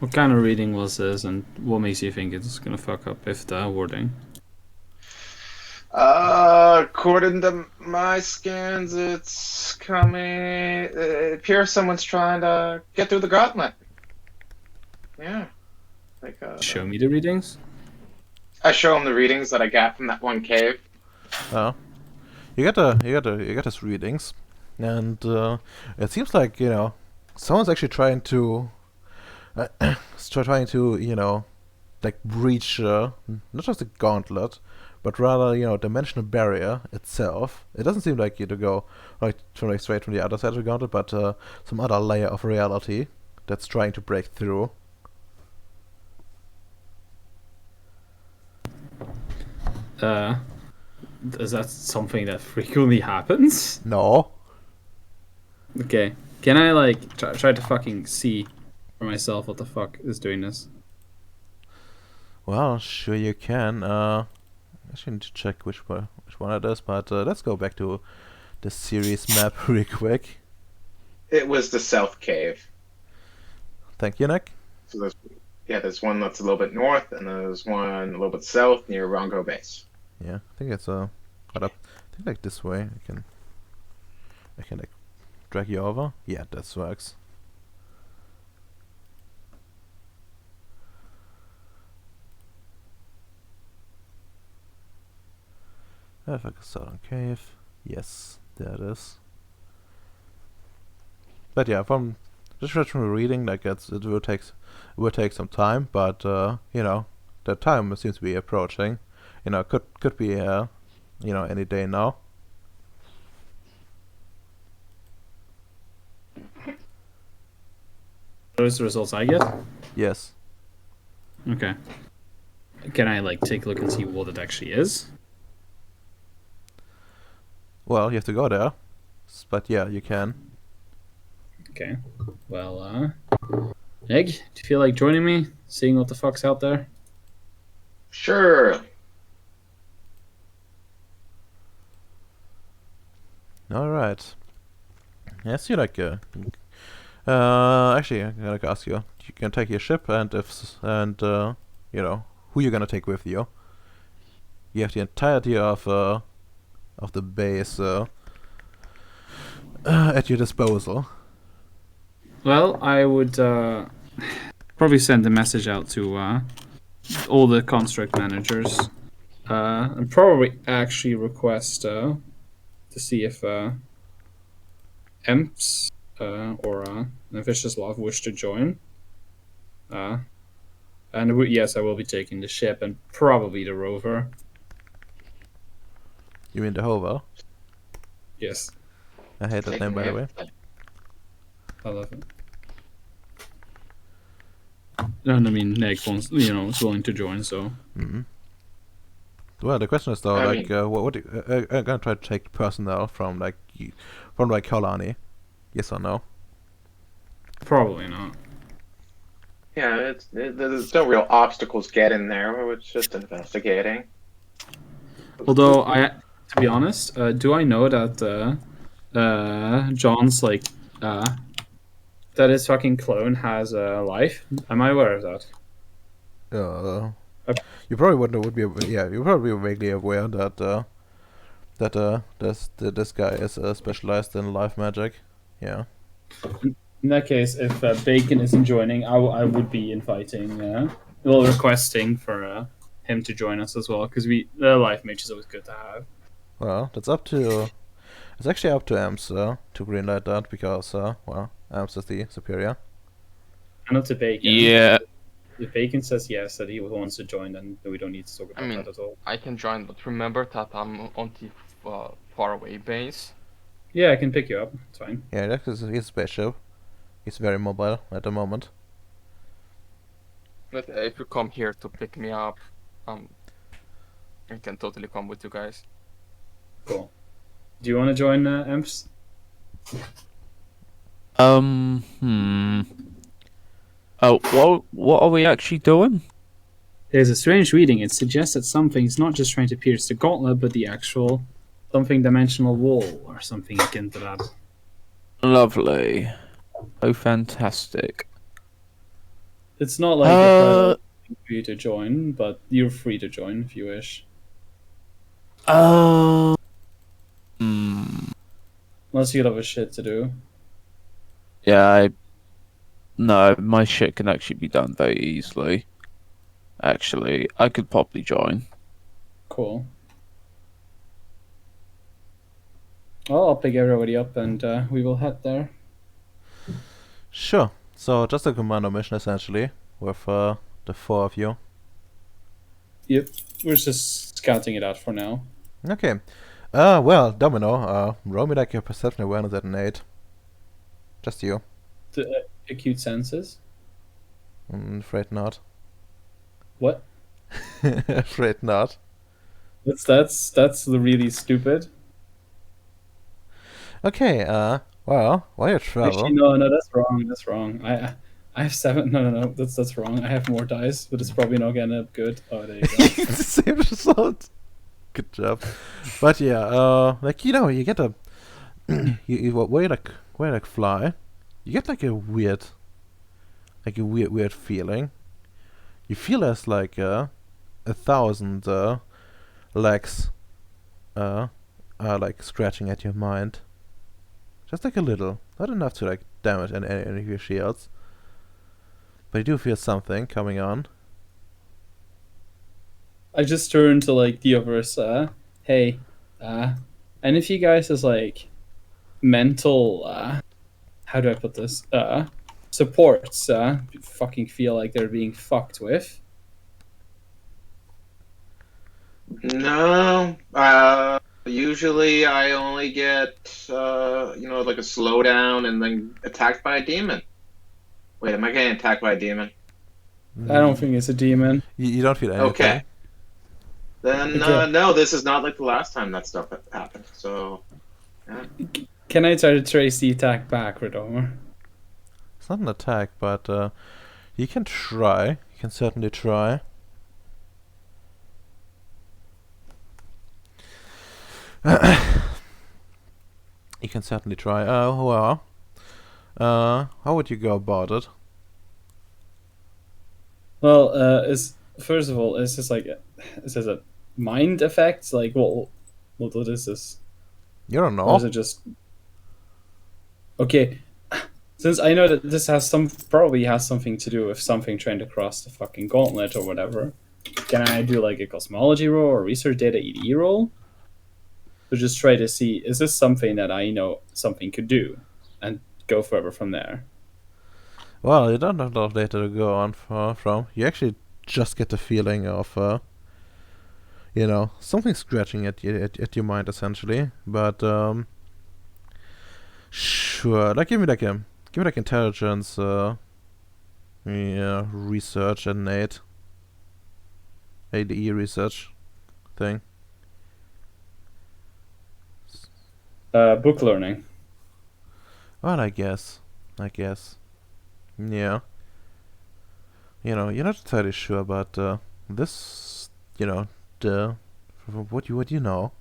What kind of reading was this, and what makes you think it's gonna fuck up if the wording? According to my scans, it's coming. It appears someone's trying to get through the gauntlet. Yeah. Like, Show me the readings. I show him the readings that I got from that one cave. Oh, you got his readings, and it seems like someone's actually trying to like breach not just the gauntlet, but rather dimensional barrier itself. It doesn't seem like you to go straight from the other side of the gauntlet, but some other layer of reality that's trying to break through. Is that something that frequently happens? No. Okay. Can I like try to fucking see for myself what the fuck is doing this? Well, sure you can. I actually need to check which one it is, but let's go back to the Ceres map real quick. It was the South Cave. Thank you, Nick. So there's one that's a little bit north, and there's one a little bit south near Rongo Base. Yeah, I think it's right up. I think like this way. I can like drag you over. Yeah, that works. If I go southern cave. Yes, there it is. But yeah, from the reading, like it will take some time, but the time seems to be approaching. Could be any day now. Those the results I get? Yes. Okay. Can I like take a look and see what it actually is? Well, you have to go there. But yeah, you can. Okay. Well, Egg, do you feel like joining me? Seeing what the fuck's out there? Sure. All right. Yes, you like actually, I'm gonna ask you. You can take your ship, and who you're gonna take with you. You have the entirety of the base at your disposal. Well, I would probably send a message out to all the construct managers, and probably actually request to see if EMPS or Viciouslav wish to join. And yes, I will be taking the ship and probably the rover. You mean the hover? Yes, I hate that name, by the way. I love it. And I mean, Neg wants, is willing to join, so. Mm-hmm. Well, the question is though, I'm gonna try to take personnel from Kalani. Yes or no? Probably not. Yeah, there's no real obstacles getting there. It's just investigating. Although to be honest, do I know that John's that his fucking clone has a life? Am I aware of that? Uh, Okay. you probably would be you probably vaguely aware that this guy is specialized in life magic. Yeah. In that case, if Bacon isn't joining, I would be inviting, requesting for him to join us as well, because the life mage is always good to have. Well, that's up to. It's actually up to Amps to greenlight that because well, Amps is the superior. And not to Bacon. Yeah. If Bacon says yes, that he wants to join, then we don't need to talk about I mean, that at all. I can join, but remember that I'm on the faraway base. Yeah, I can pick you up. It's fine. Yeah, he's a spaceship. He's very mobile at the moment. But if you come here to pick me up, I can totally come with you guys. Cool. Do you want to join Amps? Oh, what are we actually doing? There's a strange reading. It suggests that something's not just trying to pierce the gauntlet, but the actual something dimensional wall or something akin to that. Lovely. Oh, fantastic. It's not like a thing for you to join, but you're free to join if you wish. Hmm. Unless you have a shit to do. Yeah, no, my shit can actually be done very easily. Actually, I could probably join. Cool. Well, I'll pick everybody up and we will head there. Sure. So just a commando mission essentially with the 4 of you. Yep. We're just scouting it out for now. Okay. Well, Domino, roll me like your perception awareness at an 8. Just you. The acute senses. Afraid not. What? Afraid not. That's really stupid. Okay, well, while you travel... Actually, no, that's wrong. That's wrong. I have 7. No, that's wrong. I have more dice, but it's probably not gonna end up good. Oh, there you go. It's the same result. Good job. But yeah, like, you know, you get a... where you like fly, you get like a weird feeling. You feel as like 1,000 legs are like scratching at your mind. Just like a little. Not enough to like damage any of your shields. But you do feel something coming on. I just turned to like the others. Hey, and if you guys is like mental, how do I put this? Supports, fucking feel like they're being fucked with. No. Usually I only get like a slowdown and then attacked by a demon. Wait, am I getting attacked by a demon? I don't think it's a demon. You don't feel anything. Okay. Then Okay. no, this is not like the last time that stuff happened. So, yeah. Can I try to trace the attack back, Redomer? It's not an attack, but you can try. You can certainly try. You can certainly try. Well, how would you go about it? Well, first of all, is this a mind effect? Like, what is this? You don't Or is know. it just okay? Since I know that this probably has something to do with something trying to cross the fucking gauntlet or whatever, can I do like a cosmology roll or research data ED roll? To just try to see, is this something that I know something could do, and go further from there. Well, you don't have a lot of data to go on from. You actually just get the feeling of, something scratching at your mind essentially. But sure, like give me like intelligence, research and ADE research thing. Book learning. Well, I guess. Yeah. You're not entirely sure, but this, from what you know,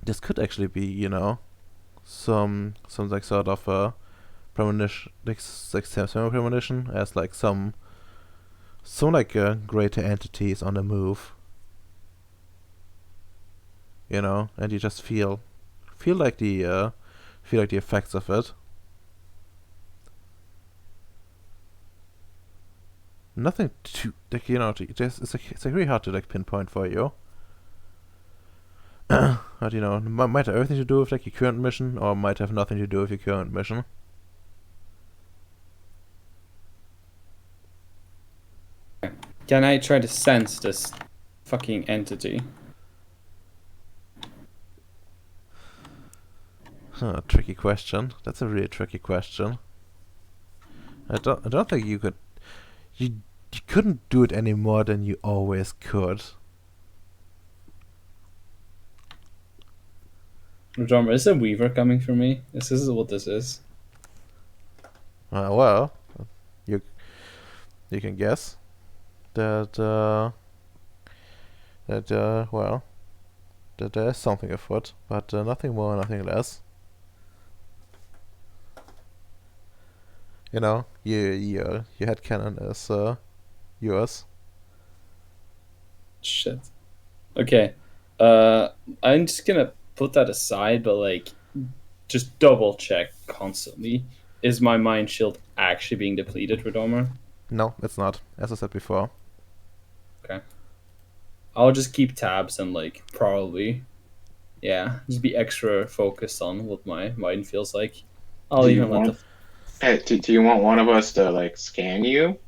this could actually be, some like sort of premonition, like semi premonition, as like some like greater entities on the move. You know, and you just feel like the effects of it. Nothing too like, you know, it's like really hard to like pinpoint for you. But you know, might have everything to do with like your current mission, or might have nothing to do with your current mission. Can I try to sense this fucking entity? Tricky question. That's a really tricky question. I don't think you could. You couldn't do it any more than you always could. Drummer, is a weaver coming for me? This is what this is. Well, you can guess that well, that there is something afoot, but nothing more, nothing less. You know, your headcanon is yours. Shit. Okay. I'm just gonna put that aside, but like, just double check constantly. Is my mind shield actually being depleted, Redomer? No, it's not. As I said before. I'll just keep tabs and like probably, yeah, just be extra focused on what my mind feels like. I'll Do even you let want- Hey, do you want one of us to like scan you?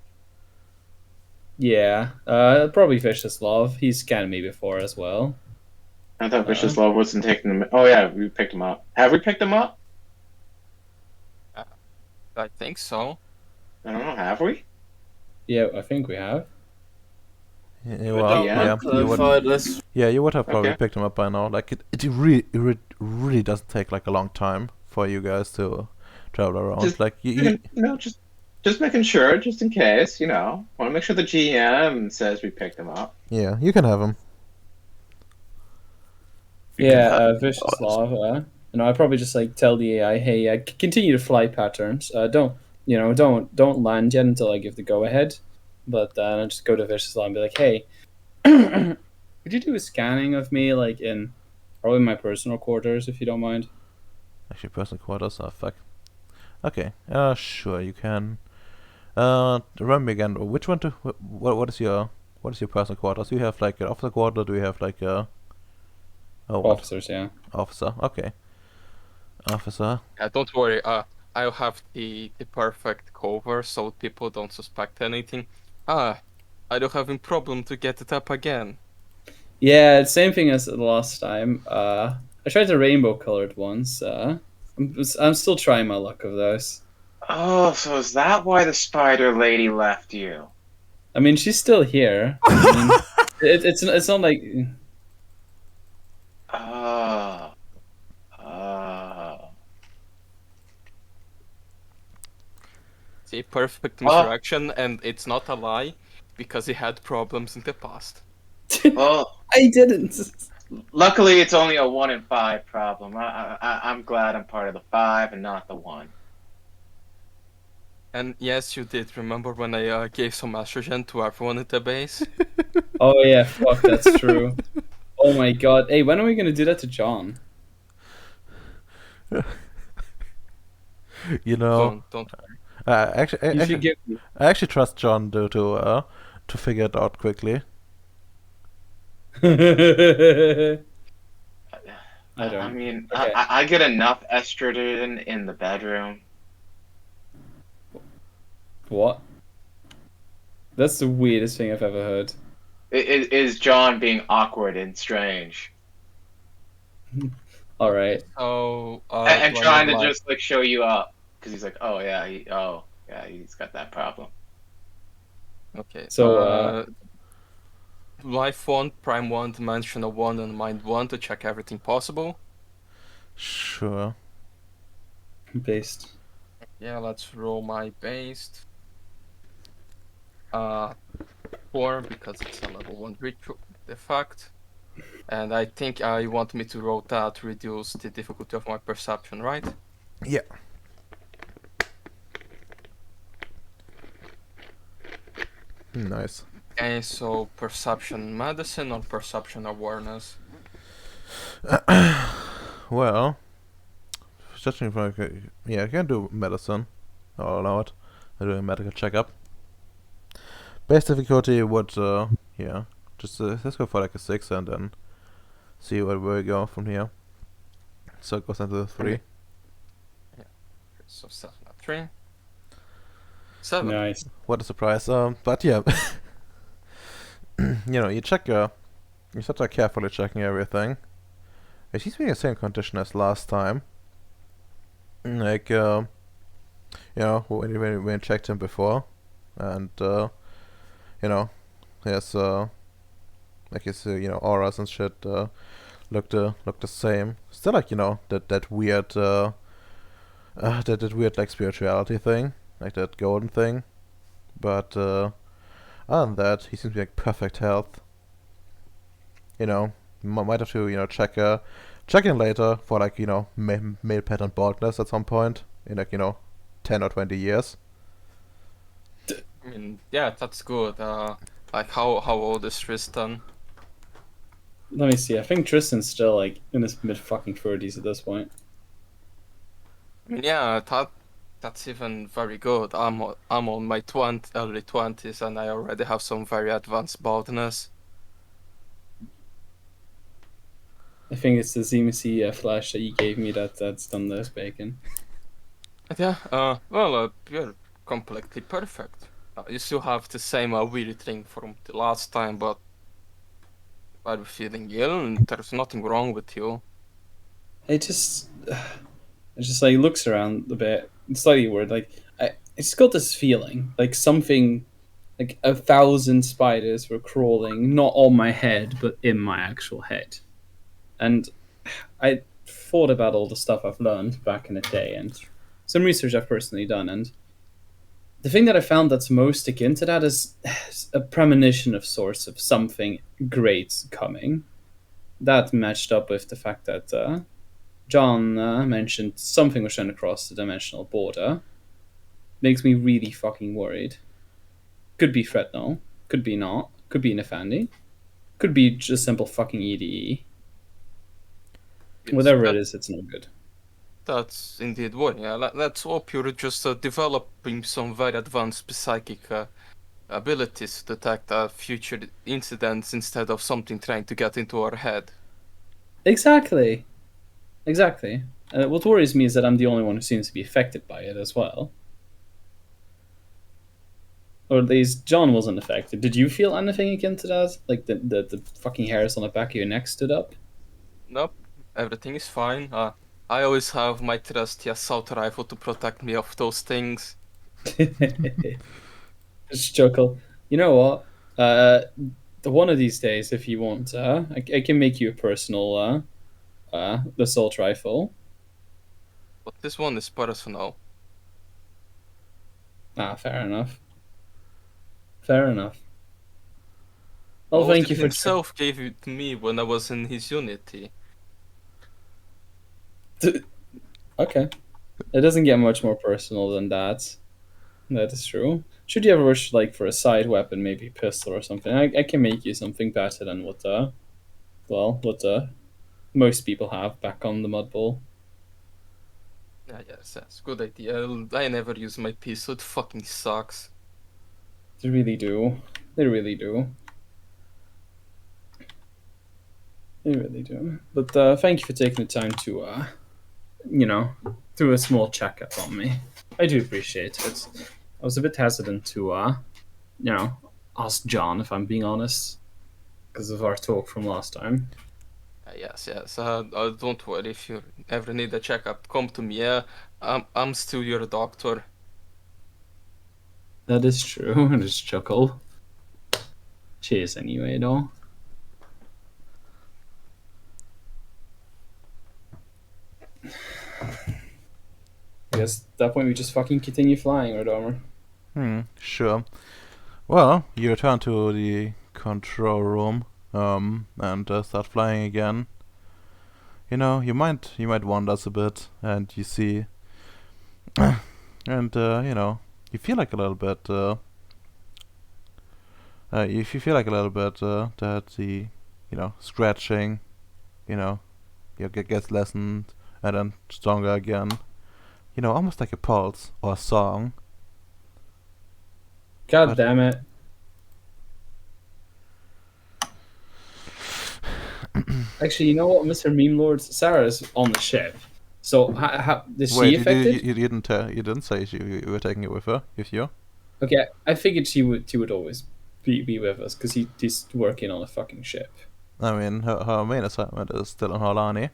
Yeah, probably Vicious Love. He's scanned me before as well. I thought Vicious Love wasn't taking them. Oh yeah, we picked him up. Have we picked him up? I think so. I don't know. Have we? Yeah, I think we have. Yeah, We well, don't yeah, yeah, you would, clarify this. yeah, you would have probably Okay. picked him up by now. Like it really doesn't take like a long time for you guys to travel around. Just- Like you Just making sure, just in case. You know, want to make sure the GM says we picked him up. yeah, you can have him. Yeah, Vicious Love. I probably just like tell the AI, hey, continue to fly patterns. Don't land yet until I give the go ahead. But then I just go to Vicious Love and be like, hey, could you do a scanning of me, like in probably my personal quarters, if you don't mind? Actually, personal quarters. Oh fuck. Okay. Sure, you can. Remind me again. Which one to? What is your personal quarters? Do you have like an officer quarter? Do you have like a? Oh, what? Officers, yeah. Officer. Okay. Officer. Don't worry. I'll have the perfect cover so people don't suspect anything. I don't have a problem to get it up again. Yeah, it's same thing as the last time. I tried the rainbow colored ones. I'm still trying my luck of those. Oh, so is that why the spider lady left you? I mean, she's still here. I mean, it's not like Oh. Oh. See, perfect Oh. misdirection, and it's not a lie because he had problems in the past. Well, I didn't. luckily it's only a 1 in 5 problem. I'm glad I'm part of the 5 and not the 1. And yes, you did. Remember when I gave some estrogen to everyone at the base? Oh yeah, fuck, that's true. Oh my god. Hey, when are we gonna do that to John? You know, Don't. actually, You should give me. I actually trust John to figure it out quickly. I I don't. mean, Okay. I get enough estrogen in the bedroom. What? That's the weirdest thing I've ever heard. It is John being awkward and strange. All right. So, And do I trying need, to like- just like show you up because he's like, oh yeah, he's got that problem. Okay. So, Life 1, Prime 1, Dimensional 1, and Mind 1 to check everything possible. Sure. Based. Yeah, let's roll my based. 4 because it's a level 1 ritual. The fact. And I think you want me to roll that to reduce the difficulty of my perception, right? Yeah. Nice. Okay, so perception medicine or perception awareness? Well, judging from yeah, I can do medicine. I'll allow it. I'm doing a medical checkup. Base difficulty would yeah, just let's go for like a 6 and then see where we go from here. So it goes into the 3. So 7 at 3. 7. Nice. What a surprise. But yeah, you know, you start carefully checking everything. It seems to be in the same condition as last time. Like, you know, when we checked him before, and you know, his like his you know, auras and shit looked the same. Still, like, you know, that weird that weird like spirituality thing, like that golden thing. But other than that, he seems to be like perfect health. You know, might have to, you know, check in later for like, you know, male pattern baldness at some point in like, you know, 10 or 20 years. I mean, yeah, that's good. Like how old is Tristan? Let me see. I think Tristan's still like in his mid fucking 30s at this point. I mean, yeah, that's even very good. I'm on my early 20s and I already have some very advanced baldness. I think it's the ZMC flash that you gave me that's done this, Bacon. But yeah, well, you're completely perfect. You still have the same weird thing from the last time, but are you feeling ill? And there's nothing wrong with you. It just like looks around a bit. It's slightly weird. Like I just got this feeling like something, like 1,000 spiders were crawling not on my head but in my actual head, and I thought about all the stuff I've learned back in the day and some research I've personally done, and the thing that I found that's most akin to that is a premonition of sorts of something great coming. That matched up with the fact that John mentioned something was trying to cross the dimensional border. Makes me really fucking worried. Could be Fretno, could be not, could be Nefandi, could be just simple fucking EDE. Whatever it is, it's no good. That's indeed worrying. Let's hope you're just developing some very advanced psychic abilities to detect future incidents instead of something trying to get into our head. Exactly. What worries me is that I'm the only one who seems to be affected by it as well. Or at least John wasn't affected. Did you feel anything akin to that? Like the fucking hairs on the back of your neck stood up? Nope, everything is fine. I always have my trusty assault rifle to protect me of those things. Just chuckle. You know what? One of these days, if you want, I can make you a personal assault rifle. But this one is personal. Fair enough. Well, thank you for himself gave it to me when I was in his unity. Okay. It doesn't get much more personal than that. That is true. Should you ever wish, like, for a side weapon, maybe a pistol or something, I can make you something better than what most people have back on the Mud Bowl. Yeah, yes, that's a good idea. I never use my pistol, it fucking sucks. They really do. They really do. But thank you for taking the time to, do a small checkup on me. I do appreciate it. I was a bit hesitant to, ask John, if I'm being honest, because of our talk from last time. Yes. Don't worry, if you ever need a checkup, come to me. I'm still your doctor. That is true. I just chuckle. Cheers, anyway, though. I guess at that point we just fucking continue flying, Rodomer. Sure. Well, you return to the control room. and start flying again. You know, you might wander a bit, and you see, and you know, you feel like a little bit. If you feel like a little bit that the, you know, scratching, you know, gets lessened and then stronger again. You know, almost like a pulse or a song. God But- damn it. Actually, you know what, Mr. Meme Lord? Sarah's on the ship. So, how is she Wait, you affected? you didn't say you were taking it with her, with you? Okay, I figured she would always be with us because he's working on a fucking ship. I mean, her main assignment is still on Harlani.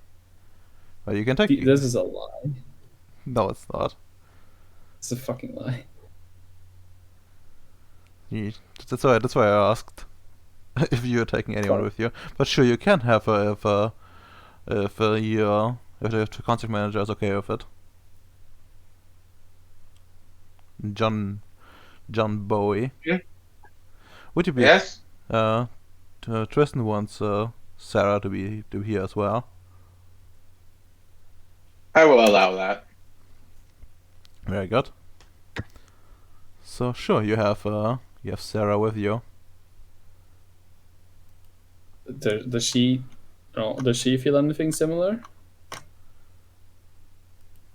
But you can take... This is a lie. No, it's not. It's a fucking lie. That's why I asked if you were taking anyone Sorry. with you. But sure, you can have her if the contact manager is okay with it. John Bowie. Yeah. Would you be... Yes. Tristan wants Sarah to be here as well. I will allow that. Very good. So sure, you have Sarah with you. Does she feel anything similar?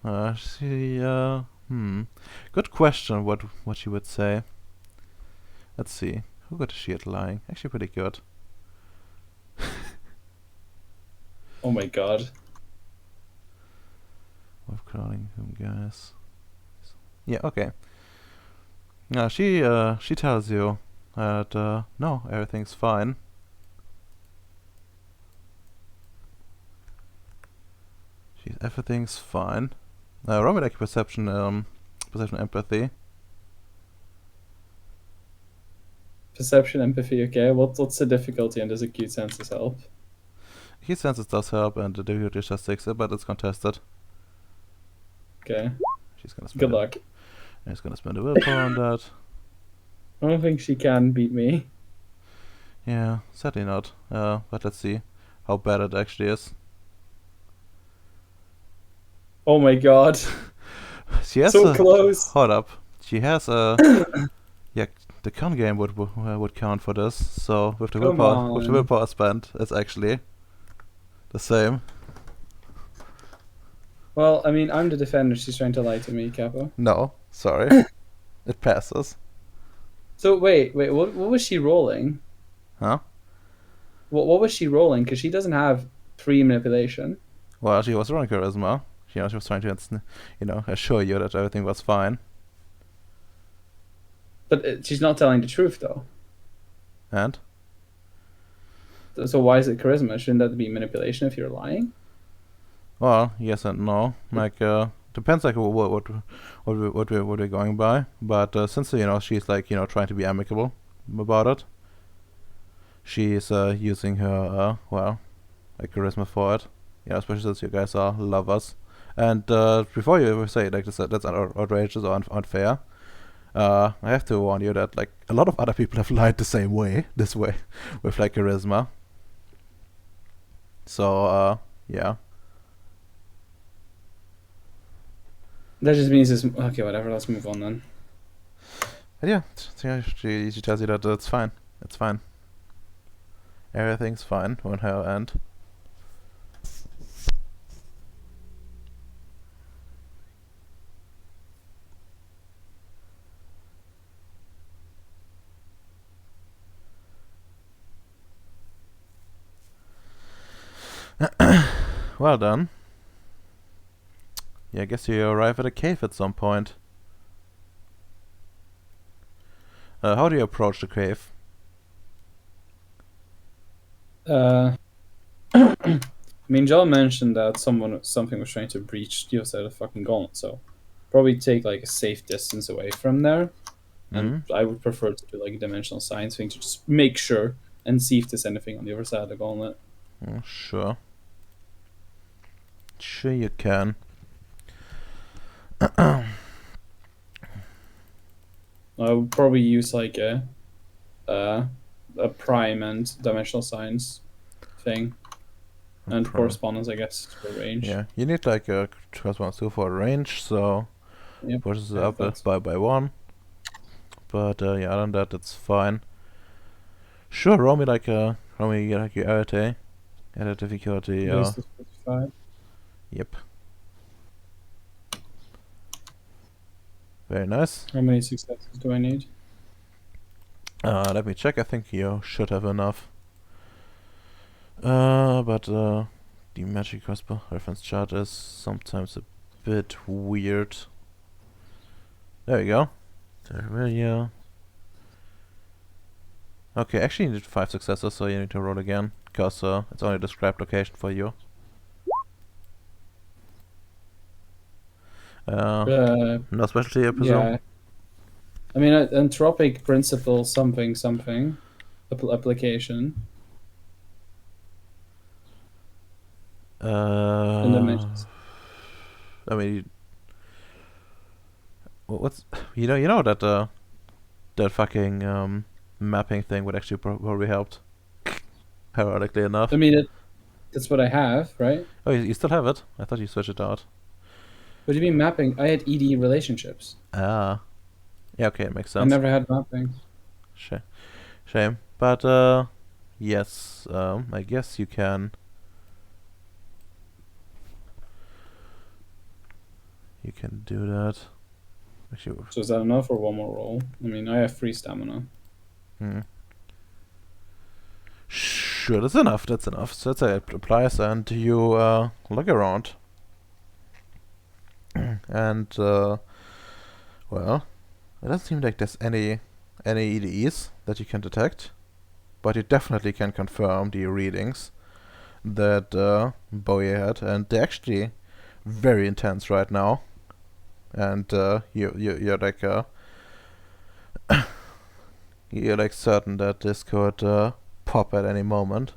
Good question. What she would say. Let's see. Who got she at lying? Actually, pretty good. Oh my god. With crawling him, guys. Yeah. Okay. She tells you that no, everything's fine. Everything's fine. Roll me like perception, empathy. Perception, empathy, okay. What's the difficulty and does acute senses help? Acute senses does help, and the difficulty is just 6, but it's contested. Okay. She's gonna spend Good luck. She's gonna spend a willpower on that. I don't think she can beat me. Yeah, sadly not. But let's see how bad it actually is. Oh my god. She has So close. Hold up. She has a... yeah, the con game would count for this. So with the Come willpower on. spent, it's actually the same. Well, I mean, I'm the defender. She's trying to lie to me, Capo. No, sorry. It passes. So wait. What was she rolling? Huh? What was she rolling? Because she doesn't have 3 manipulation. Well, she was running charisma. She was trying to, assure you that everything was fine. But she's not telling the truth, though. And? So why is it charisma? Shouldn't that be manipulation if you're lying? Well, yes and no. Like, depends like what we're going by. But since she's like trying to be amicable about it, she's using her like charisma for it. Especially since you guys are lovers. And before you ever say like that's outrageous or unfair, I have to warn you that like a lot of other people have lied this way, with like charisma. So yeah. That just means it's... Okay, whatever. Let's move on then. And yeah, she tells you that it's fine. It's fine. Everything's fine on her end. Well done. Yeah, I guess you arrive at a cave at some point. How do you approach the cave? I mean, John mentioned that something was trying to breach the other side of the fucking gauntlet, so probably take like a safe distance away from there. And I would prefer to do like a dimensional science thing to just make sure and see if there's anything on the other side of the gauntlet. Sure. Sure you can. I would probably use like a a prime and dimensional science thing, and Prime. correspondence, I guess, for range. Yeah, you need like a correspondence 2 for range, so Yep, pushes it I have up that. by 1. But yeah, other than that, it's fine. Sure, roll me like your arete. Edit difficulty. Base is 55. Yep. Very nice. How many successes do I need? Let me check. I think you should have enough. But the magic crossbow reference chart is sometimes a bit weird. There you go. There we go. Okay, actually you need 5 successes, so you need to roll again, because it's only a described location for you. No specialty, I presume? Yeah. I mean, entropic principle something something application. And dimensions. I mean, what's you know that that fucking mapping thing would actually probably helped. Ironically enough. I mean, that's what I have, right? Oh, you still have it? I thought you switched it out. What do you mean mapping? I had ED relationships. Ah. Yeah, okay, it makes sense. I never had mapping. Shame. But, yes, I guess you can... You can do that. Actually, So is that enough or one more roll? I mean, I have 3 stamina. Sure, that's enough, So that's it applies, and you, look around. And, well, it doesn't seem like there's any EDEs that you can detect, but you definitely can confirm the readings that Bowie had, and they're actually very intense right now. And you're like you're like certain that this could pop at any moment.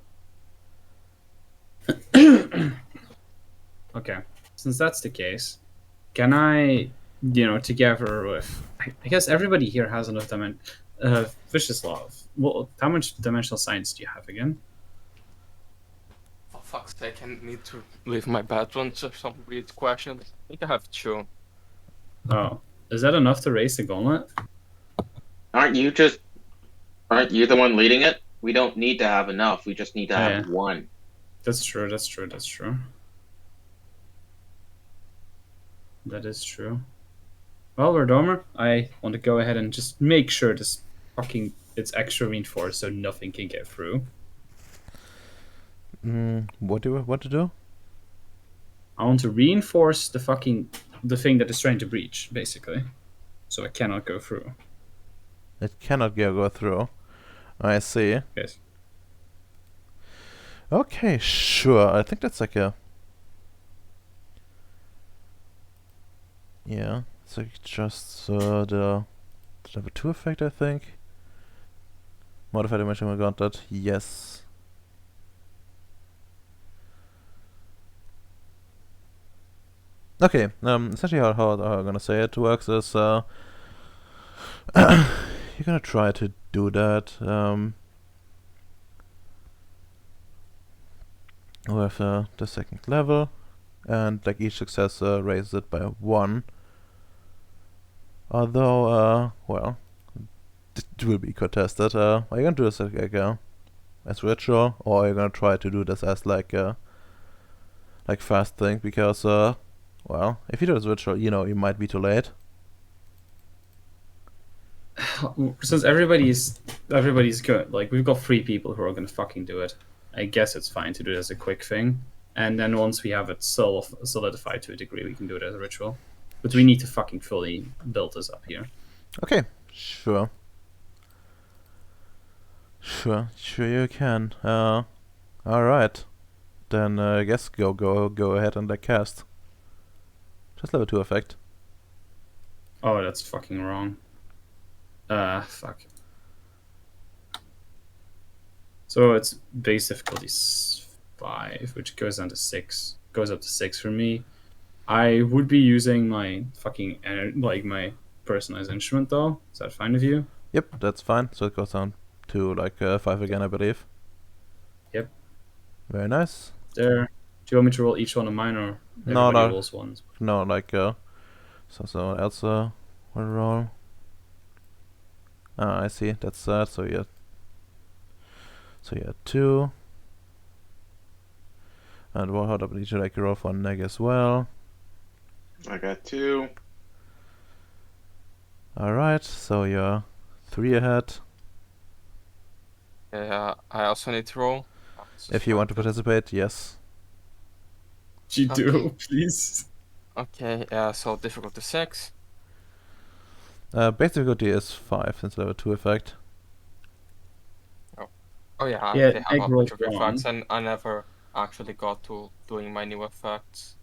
Okay, since that's the case, can I, together with, I guess everybody here has enough vicious love. Well, how much dimensional science do you have again? For fuck's sake, I need to leave my bedroom to some weird questions. I think I have 2. Oh, is that enough to raise the gauntlet? Aren't you the one leading it? We don't need to have enough. We just need to have Yeah. 1. That's true. That is true. Well, Verdomer, I want to go ahead and just make sure it's extra reinforced so nothing can get through. What to do? I want to reinforce the thing that is trying to breach, basically, so it cannot go through. It cannot go through. I see. Yes. Okay, sure. I think that's like a... Yeah, it's like just the level 2 effect, I think. Modified dimensional gauntlet, yes. Okay, essentially how I'm gonna say it works is you're gonna try to do that with the second level, and like each success raises it by 1. Although, well, it will be contested. Are you gonna do this like as ritual, or are you gonna try to do this as like fast thing? Because well, if you do this ritual, you might be too late. Since everybody's good, like we've got 3 people who are gonna fucking do it. I guess it's fine to do it as a quick thing, and then once we have it solidified to a degree, we can do it as a ritual. But we need to fucking fully build this up here. Okay, sure you can. All right, then I guess go ahead and like cast. Just level 2 effect. Oh, that's fucking wrong. Fuck. So it's base difficulty 5, which goes down to 6. Goes up to 6 for me. I would be using my fucking my personalized instrument though. Is that fine with you? Yep, that's fine. So it goes down to like 5 again, I believe. Yep. Very nice. There. Do you want me to roll each one of mine, or No, everybody no. rolls ones? No, like so someone else will roll. Ah, I see. That's that. So you had 2. And what hold up, need to like roll for neg as well. I got 2. Alright, so you're 3 ahead. Yeah, I also need to roll. If you want to participate, yes. You do, Okay. please. Okay, so difficulty 6. Base difficulty is 5 since level 2 effect. Oh yeah, Yeah, they have egg a roll bunch of effects, one. and I never actually got to doing my new effects.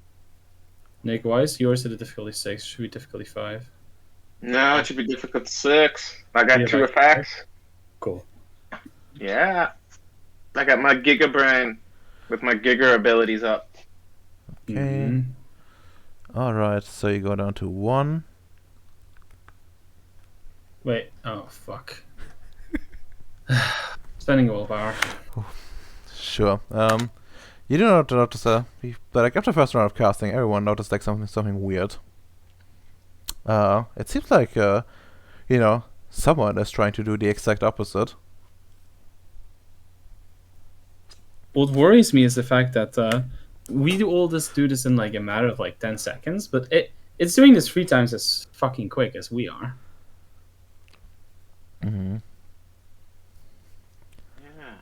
Nick, why is yours at a difficulty 6? Should be difficulty 5. No, it should be difficult 6. I got Yeah, 2 right. effects. Cool. Yeah. I got my Giga Brain with my Giga abilities up. Okay. Mhm. Alright, so you go down to 1. Wait. Oh, fuck. Spending willpower. Sure. You do not notice but like after the first round of casting, everyone noticed like something weird. It seems like someone is trying to do the exact opposite. What worries me is the fact that we do this in like a matter of like 10 seconds, but it's doing this 3 times as fucking quick as we are. Mm-hmm. Yeah.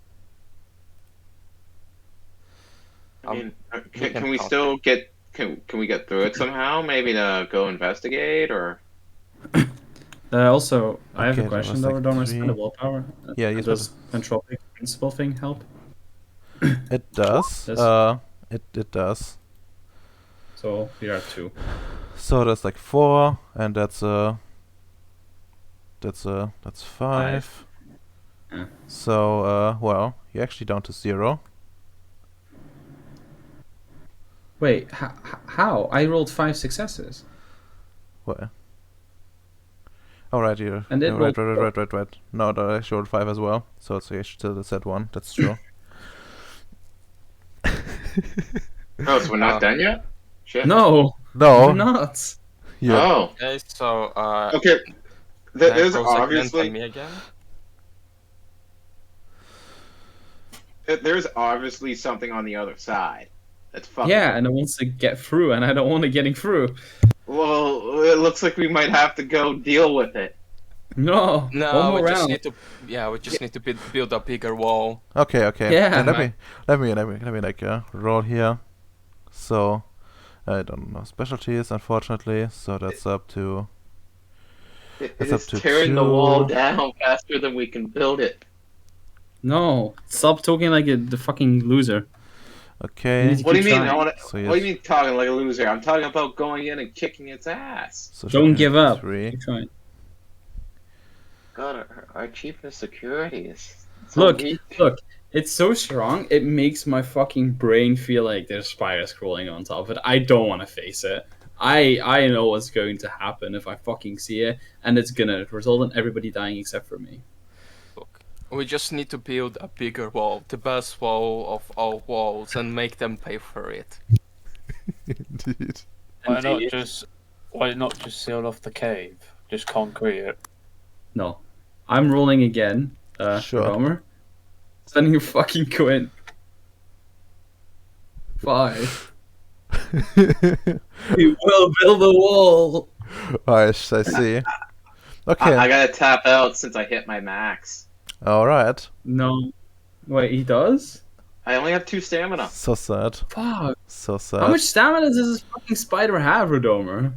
I Um, mean, we can can we count still get can we get through it somehow? Maybe to go investigate or Also, I have Okay, a that question was, though. like, Don't I 3. spend a willpower? Yeah, you Does entropic principle thing help? It does. Yes. It does. So we are at 2. So that's like 4, and that's 5. Yeah. So well, you're actually down to 0. Wait, how? I rolled 5 successes. Where? Oh right, you. And it Oh, rolled right. No, I showed 5 as well. So it's still set 1. That's true. oh, so we're not done yet? Shit. No, No. we're not. Yeah. Oh. Okay, so Okay. There's Necros again, obviously then me again. there's obviously something on the other side. That's fucking. Yeah, and it wants to get through, and I don't want it getting through. Well, it looks like we might have to go deal with it. No, one No, more we just round. need to. Yeah, we just need to build a bigger wall. Okay. Yeah. Then let me like roll here. So I don't know specialties, unfortunately. So that's up to. It That's is up to tearing the 2. wall down faster than we can build it. No, stop talking like the fucking loser. Okay. You What do you keep mean? trying. So What do you mean talking like a loser? I'm talking about going in and kicking its ass. So Don't should be give up. 3. Keep trying. God, our chief of security is so Look, weak. look, it's so strong. It makes my fucking brain feel like there's spiders crawling on top of it. I don't want to face it. I know what's going to happen if I fucking see it, and it's gonna result in everybody dying except for me. Look, we just need to build a bigger wall, the best wall of all walls, and make them pay for it. Indeed. Why not just seal off the cave? Just concrete it. No, I'm rolling again. Sure. Homer. Spending your fucking coin. 5. We will build a wall. I see. Okay. I gotta tap out since I hit my max. All right. No, wait, he does. I only have 2 stamina. So sad. Fuck. So sad. How much stamina does this fucking spider have, Rodomer?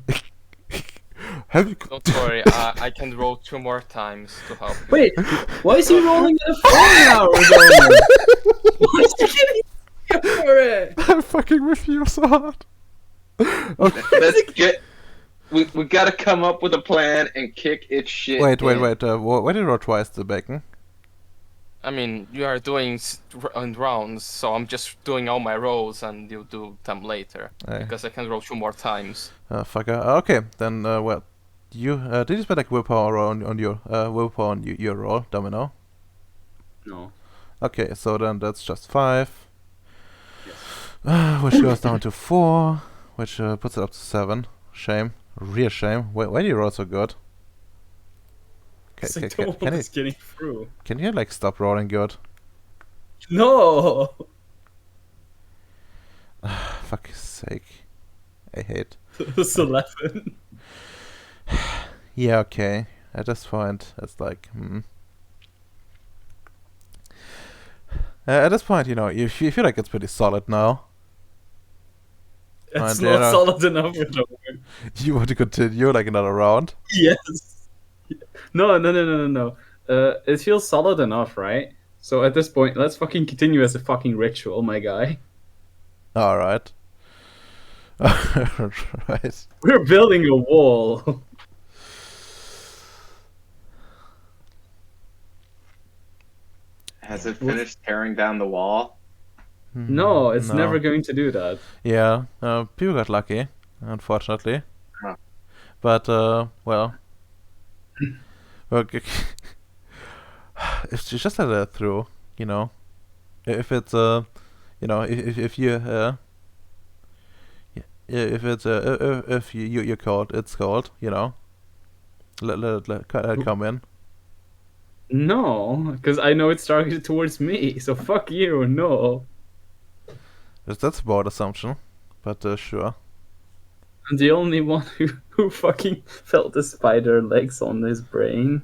Have you? Don't worry, I can roll 2 more times to help you. Wait, why is he rolling at a 4 now, Rodomer? Why is he getting for it? I'm fucking with you so hard. Okay. Let's get. We gotta come up with a plan and kick its shit. Wait. in. Why did you roll twice the bacon? I mean, you are doing rounds, so I'm just doing all my rolls, and you do them later Aye. because I can roll 2 more times. Fucker. Okay, then you did you spend like willpower on your willpower on your roll, Domino? No. Okay, so then that's just 5. Yes. Which goes down to 4, which puts it up to 7. Shame. Real shame. Why do you roll so good? Because I don't want Can you this getting through. like stop rolling good? No! Fuck's sake. I hate. It was 11. Yeah, okay. At this point, it's like, at this point, you feel like it's pretty solid now. It's And, not solid enough for the word. You want to continue like another round? Yes. No. It feels solid enough, right? So at this point, let's fucking continue as a fucking ritual, my guy. Alright. Right. We're building a wall. Has it finished tearing down the wall? No, it's No. never going to do that. Yeah, people got lucky, unfortunately. Huh. But, well, okay. If you just let it through, if it's, if you, if it's, if you're cold, it's cold, let it come in. No, because I know it's targeted towards me, so fuck you, no. That's a bold assumption, but sure. I'm the only one who fucking felt the spider legs on his brain.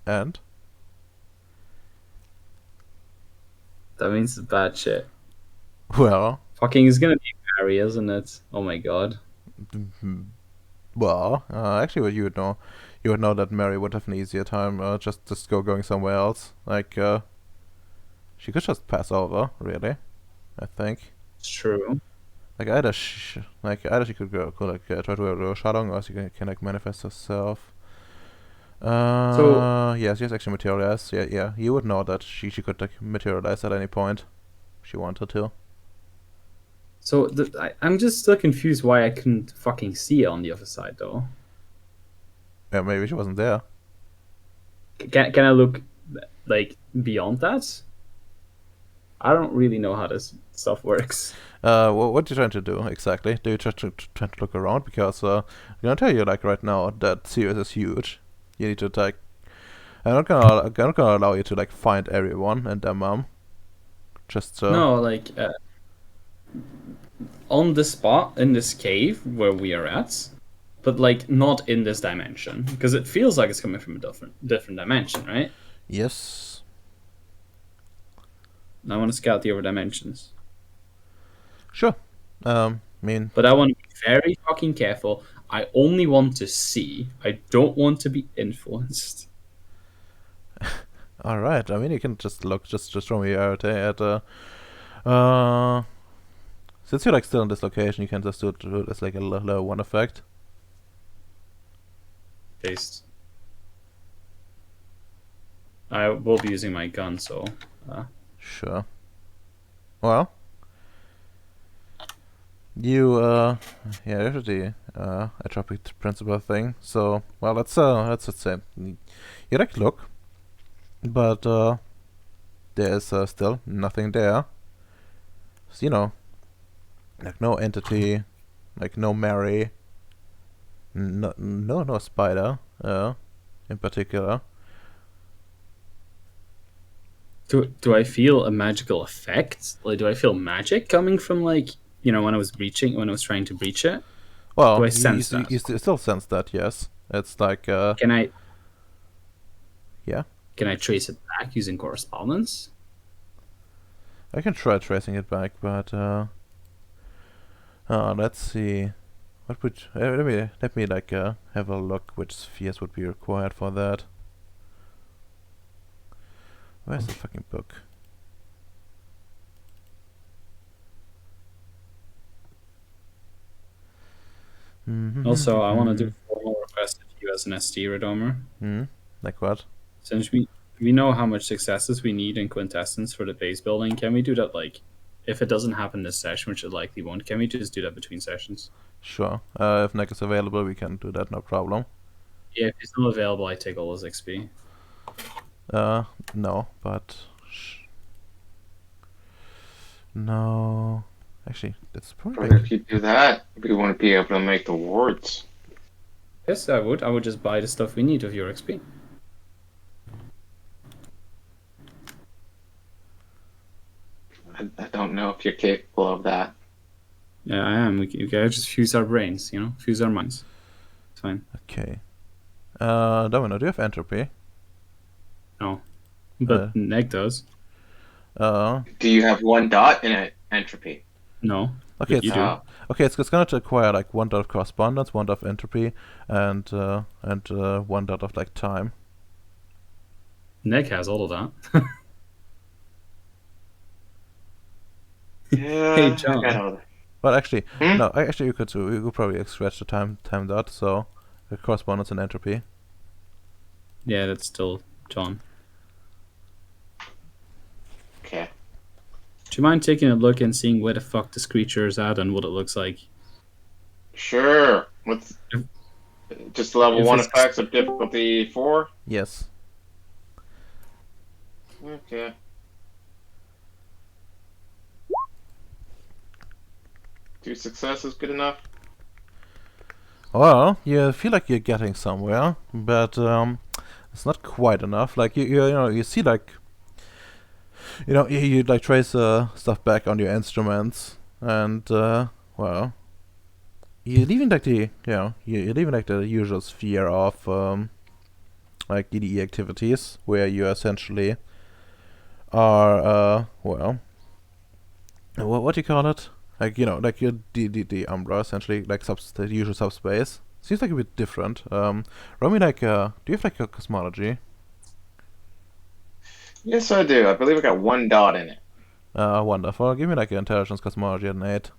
And? That means it's bad shit. Well, Fucking is gonna be Barry, isn't it? Oh my god. well, actually, what you would know that Mary would have an easier time just going somewhere else. Like, she could just pass over, really. I think. It's true. Like either she could try to go Shadong, or she can like manifest herself. Yes, yes, actually materialize. Yeah. You would know that she could like materialize at any point if she wanted to. So I'm just still confused why I couldn't fucking see it on the other side, though. Yeah, maybe she wasn't there. Can I look like beyond that? I don't really know how this stuff works. What are you trying to do exactly? Do you try to look around? Because I'm gonna tell you like right now that Ceres is huge. You need to like. I'm not gonna allow you to like find everyone and their mom. Just No, like on the spot in this cave where we are at, but like not in this dimension because it feels like it's coming from a different dimension, right? Yes. I want to scout the other dimensions. Sure. But I want to be very fucking careful. I only want to see. I don't want to be influenced. All right. I mean, you can just look, just throw me out at since you're like still in this location, you can just do it as like a level 1 effect. Paste. I will be using my gun, so. Sure. Well, you yeah, there's the atropic principle thing. So well, let's just say you like look, but there's still nothing there. So, like no entity, like no Mary, no spider, in particular. Do I feel a magical effect? Like, do I feel magic coming from like when I was trying to breach it? Well, Do I sense that? You still sense that, yes. It's like Can I? Yeah. Can I trace it back using correspondence? I can try tracing it back, but let's see. What would let me like have a look which spheres would be required for that. Where's the fucking book? Also, I want to do a formal request of you as an ST redomer. Like what? Since we know how much successes we need in quintessence for the base building, can we do that like if it doesn't happen this session, which it likely won't, can we just do that between sessions? Sure. If Nick is available, we can do that, no problem. Yeah, if he's not available, I take all his XP. No, but no. Actually, that's probably. But if you do that, we wouldn't be able to make the wards. Yes, I would. I would just buy the stuff we need of your XP. I don't know if you're capable of that. Yeah, I am. We gotta just fuse our brains, you know, fuse our minds. It's fine. Okay. Domino, do you have entropy? No, but Uh. Neg does. Do you have 1 dot in it? Entropy. No. Okay, But you it's, do. okay, it's gonna require like 1 dot of correspondence, 1 dot of entropy, and 1 dot of like time. Neg has all of that. Yeah, Hey, John. I got But actually, Hmm? no, actually you could probably scratch the time dot, so the correspondence and entropy. Yeah, that's still John. Okay. Do you mind taking a look and seeing where the fuck this creature is at and what it looks like? Sure. What's just level If 1 it's- effects of difficulty 4? Yes. Okay. Two successes good enough? Well, you feel like you're getting somewhere, but it's not quite enough. Like you see like you like trace stuff back on your instruments, and well, you're leaving like the you're leaving like the usual sphere of like EDE activities where you essentially are what do you call it? Like like your the Umbra essentially, like the usual subspace. Seems like a bit different. Roll me like do you have like a cosmology? Yes, I do. I believe I got 1 dot in it. Wonderful. Give me like an intelligence cosmology at an 8.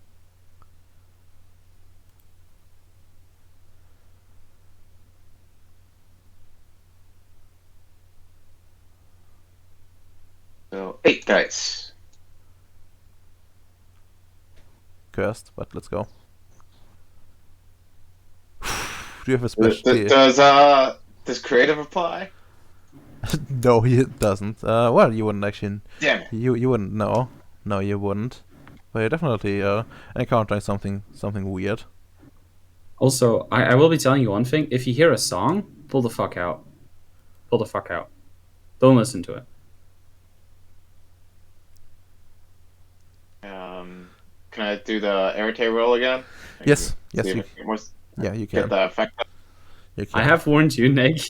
So 8 dice. Cursed, but let's go. Do you have a special? Does creative apply? No, he doesn't. Well, you wouldn't actually. Damn it. You wouldn't know. No, you wouldn't. But you're definitely encountering something weird. Also, I will be telling you one thing. If you hear a song, pull the fuck out. Pull the fuck out. Don't listen to it. Can I do the Arete roll again? Yes, yes, See if you, I can get more- yeah, you get can. the effect. You can. I have warned you, Neg.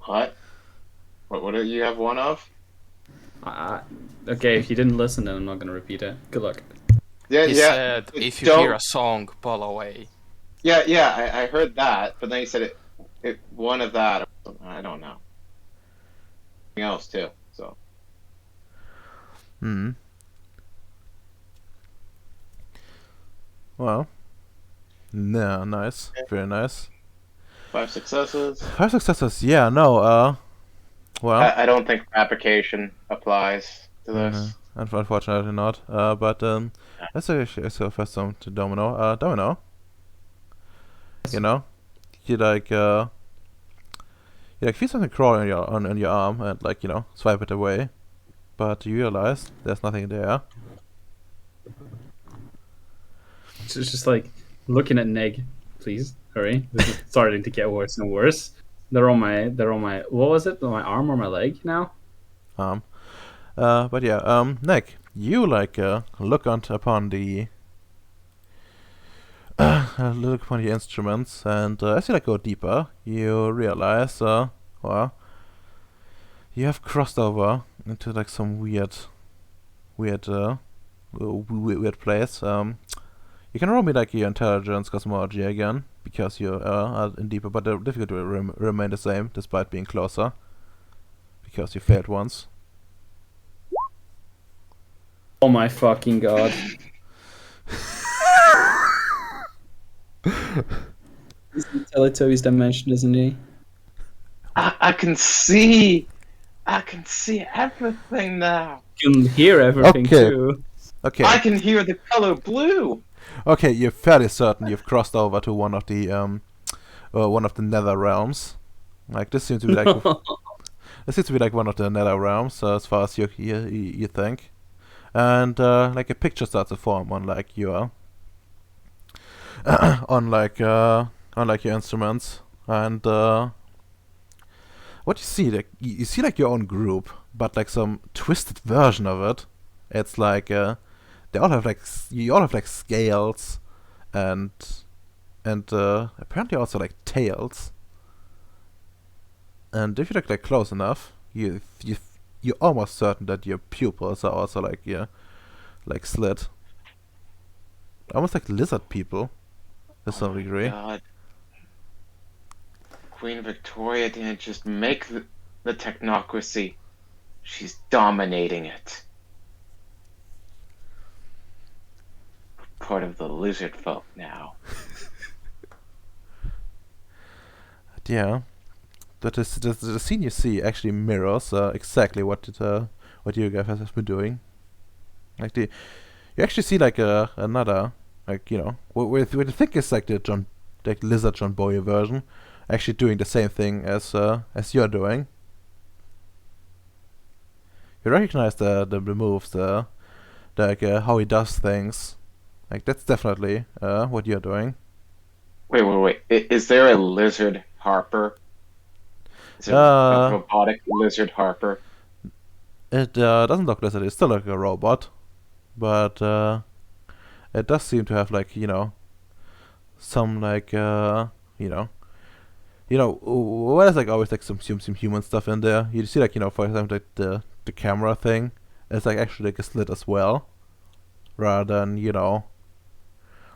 What? What do you have 1 of? Okay, if you didn't listen, then I'm not gonna repeat it. Good luck. Yeah, He yeah. said, if you Don't- hear a song, pull away. Yeah, I heard that, but then you said it 1 of that. Or something. I don't know. Something else too. So Hmm. Well. Yeah, nice. Very nice. 5 successes. 5 successes. Yeah, no. Well. I don't think application applies to this. Unfortunately not. But let's actually so first some to Domino. Domino. You know, you feel something crawling on your arm and like swipe it away, but you realize there's nothing there. It's just like looking at Neg. Please hurry. This is starting to get worse and worse. They're on my. What was it? My arm or my leg now? But yeah. Nick, you look upon the. Look upon the instruments, and as you go deeper, you realize, well, you have crossed over into like some weird place. You can roll me like your intelligence cosmology again because you are in deeper, but the difficulty will remain the same despite being closer because you failed once. Oh my fucking god! He's in Teletubbies dimension, isn't he? I can see everything now. You can hear everything Okay. too. Okay. I can hear the color blue. Okay, you're fairly certain you've crossed over to one of the nether realms, Like this seems to be like this seems to be like one of the nether realms, as far as you think. And like a picture starts to form on like your on like your instruments. And what you see, like you see like your own group, but like some twisted version of it. It's like they all have like you all have like scales, and apparently also like tails. And if you look like close enough, you're almost certain that your pupils are also like like slit, almost like lizard people to some degree. God, Queen Victoria didn't just make the technocracy; she's dominating it. Part of the lizard folk now. Yeah, but the scene you see actually mirrors exactly what you guys have been doing. Like you actually see like another, like with you think it's like the lizard John Boy version, actually doing the same thing as you're doing. You recognize the moves, like how he does things. Like that's definitely what you're doing. Wait. Is there a lizard harper? Is there a Uh, robotic lizard harper? it doesn't look lizard. It's still like a robot, but it does seem to have like some like well, there's like always like some human stuff in there. You see like for example like the camera thing. It's like actually like a slit as well, rather than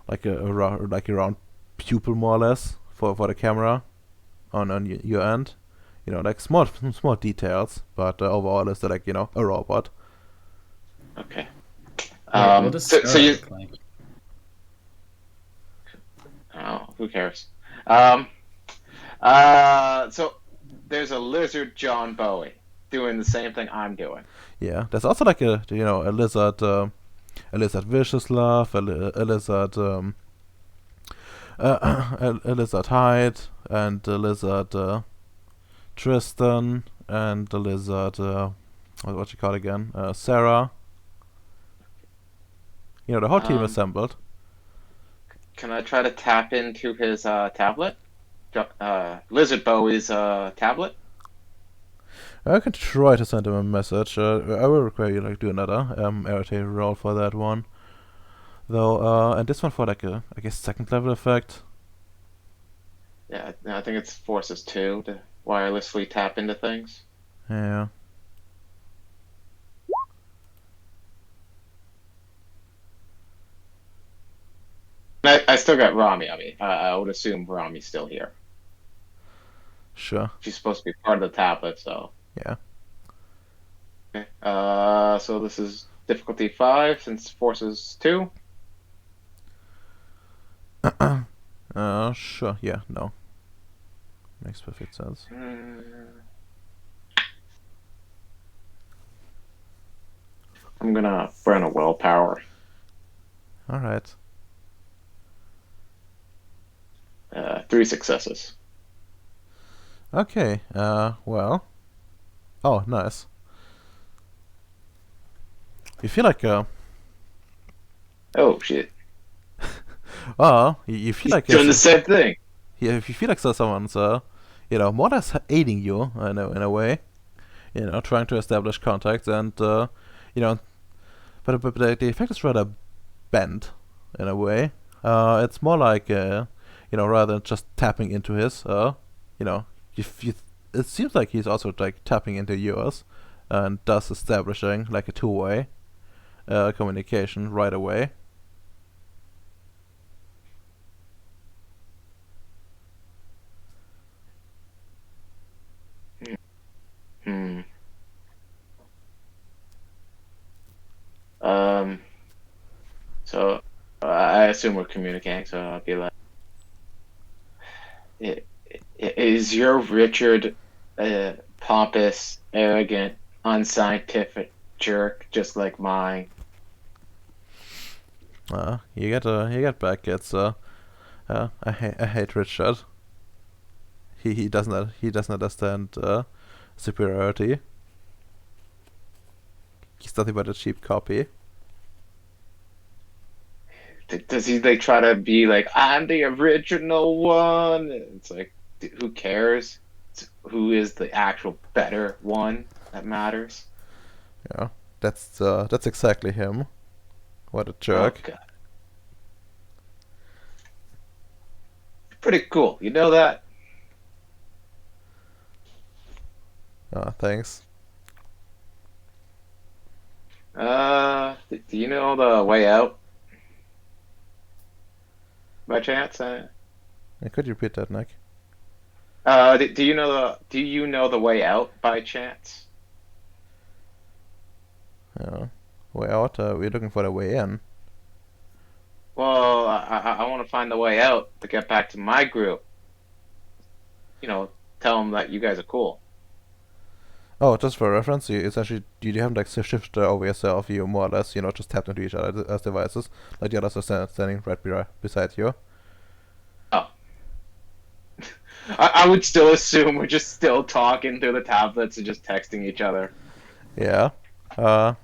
like like a round pupil more or less for the camera on your end. Like small details, but overall it's like a robot. Okay. What does So Sarah you. look like? Oh, who cares? So there's a lizard John Bowie doing the same thing I'm doing. Yeah, there's also like a a lizard vicious love, a lizard a lizard Hyde, and a lizard Tristan, and the lizard what you call it again, Sarah. The whole team Um, assembled. can I try to tap into his tablet? Lizard Bowie's tablet? I can try to send him a message. I will require you like do another irritating roll for that one, though. And this one for like a I guess second level effect. Yeah, I think it's forces 2 to wirelessly tap into things. Yeah. I still got Rami. I mean, I would assume Rami's still here. Sure. She's supposed to be part of the tablet, so. Yeah. Okay. So this is difficulty 5 since forces 2. Sure. Yeah. No. Makes perfect sense. I'm gonna burn a willpower. All right. 3 successes. Okay. Well. Oh, nice. You feel like Oh shit! you feel like Doing the same thing. yeah, if you feel like someone's more or less aiding you in a way, trying to establish contacts, and but the effect is rather bent in a way. It's more like rather than just tapping into his it seems like he's also like tapping into yours, and thus establishing like a two-way communication right away. Hmm. Um. So I assume we're communicating. So I'll be like, Is your Richard pompous, arrogant, unscientific jerk just like mine?" You get back. It's I hate Richard. he doesn't understand superiority. He's nothing but a cheap copy. Does he like try to be like I'm the original one? It's like who cares? Who is the actual better one that matters? Yeah, that's exactly him. What a Oh jerk. God, pretty cool. You know that? Thanks. Do you know the way out by chance? Could you repeat that, Nick? Do you know the way out by chance? Yeah. Way out. We're looking for the way in. Well, I want to find the way out to get back to my group. You know, tell them that you guys are cool. Oh, just for reference, you haven't like shifted over yourself. You more or less, just tapped into each other as devices. Like the others are standing right beside you. Oh, I would still assume we're just still talking through the tablets and just texting each other. Yeah. Uh,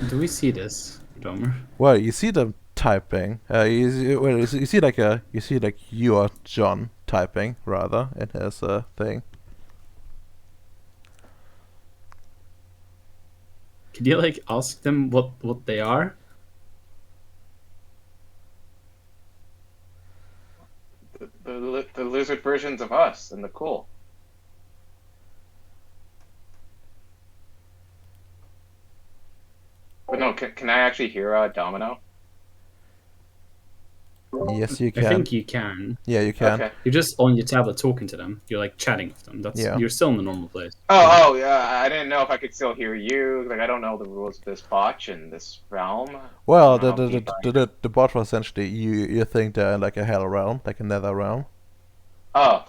Do we see this, Domer? well, you see them typing. You see like you are John typing rather in his thing. Could you like ask them what they are? The lizard versions of us and the cool. But no, can I actually hear Domino? Yes, you I can. think you can. Yeah, you can. Okay. You're just on your tablet talking to them. You're like chatting with them. Yeah. You're still in the normal place. Oh, yeah. I didn't know if I could still hear you. Like, I don't know the rules of this botch in this realm. Well, I don't know if the bot was essentially you think they're in like a hell realm, like a nether realm. Oh.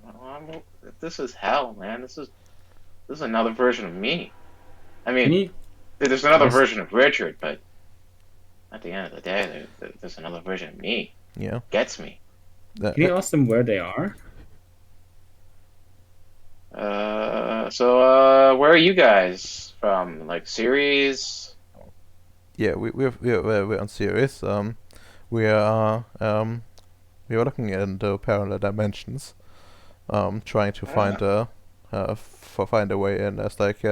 Well, this is hell, man. This is another version of me. I Can mean, you there's another Yes. version of Richard, but at the end of the day, there's another version of me. Yeah. Gets me. can you ask them where they are? So where are you guys from? Like Ceres? Yeah, we're on Ceres. We are we were looking into parallel dimensions, trying to find a way in as like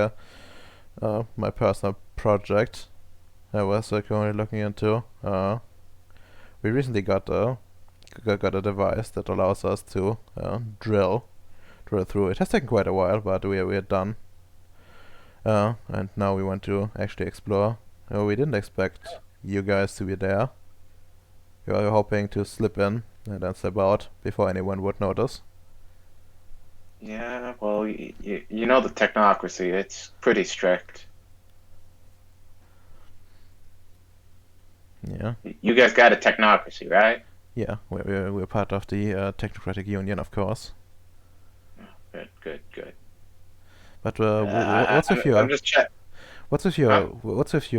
my personal project. I was currently looking into. We recently got a device that allows us to drill through. It has taken quite a while, but we're done. And now we want to actually explore. We didn't expect you guys to be there. We were hoping to slip in and then slip out before anyone would notice. Yeah, well, you know the technocracy. It's pretty strict. Yeah, You guys got a technocracy, right? yeah. We're part of the Technocratic Union, of course. Good. But what's with I'm your just check. what's with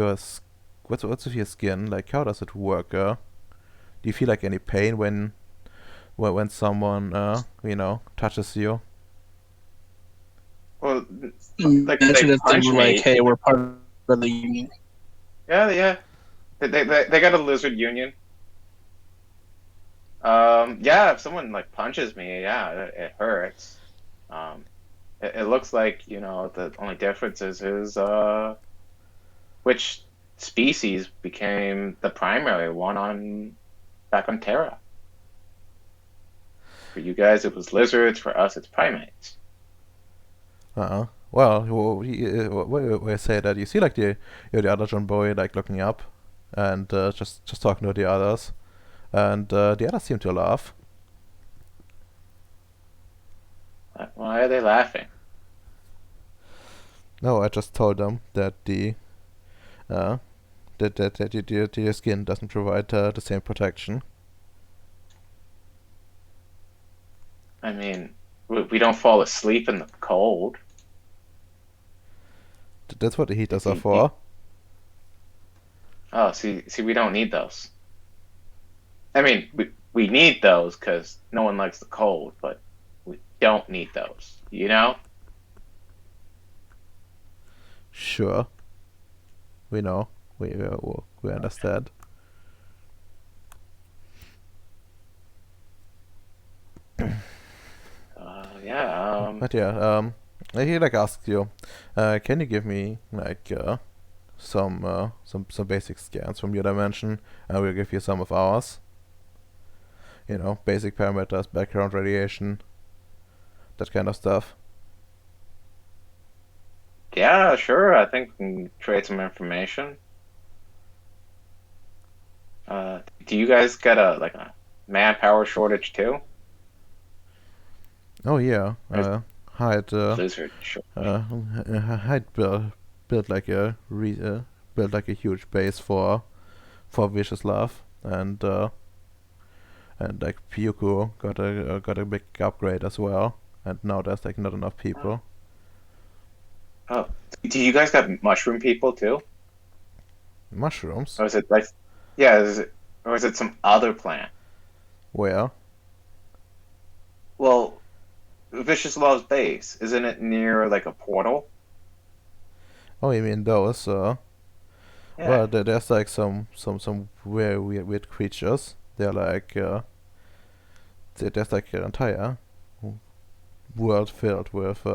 your skin? Like, how does it work? Do you feel like any pain when someone touches you? Well, You like mentioned they if they punch were me. like, "Hey, we're part of the union." Yeah. They got a lizard union. Yeah, if someone like punches me, yeah, it hurts. It looks like, the only difference is which species became the primary one back on Terra. For you guys, it was lizards. For us, it's primates. Well, we say that you see like you're the other John Boy like looking up, and just talking to the others, and the others seem to laugh. Why are they laughing? No, I just told them that your skin doesn't provide the same protection. I mean, we don't fall asleep in the cold. That's what the heaters are Y- for. Oh, see, we don't need those. I mean, we need those because no one likes the cold, but we don't need those. You know? Sure. We know. We understand. Yeah. But yeah, he like asked you, can you give me like some basic scans from your dimension, and we'll give you some of ours. You know, basic parameters, background radiation, that kind of stuff. Yeah, sure. I think we can trade some information. Do you guys get a manpower shortage too? Oh yeah, Or Hyde lizard shortage? Hyde built like built like a huge base for Vicious Love, and like Pyuku got a big upgrade as well, and now there's like not enough people. Oh, do you guys got mushroom people too? Mushrooms? Or is it like, yeah, or is it some other plant? Where? Well, Vicious Love's base, isn't it near like a portal? Oh, you mean those? Yeah. Well, there's like some very weird creatures. They're like there's like an entire world filled with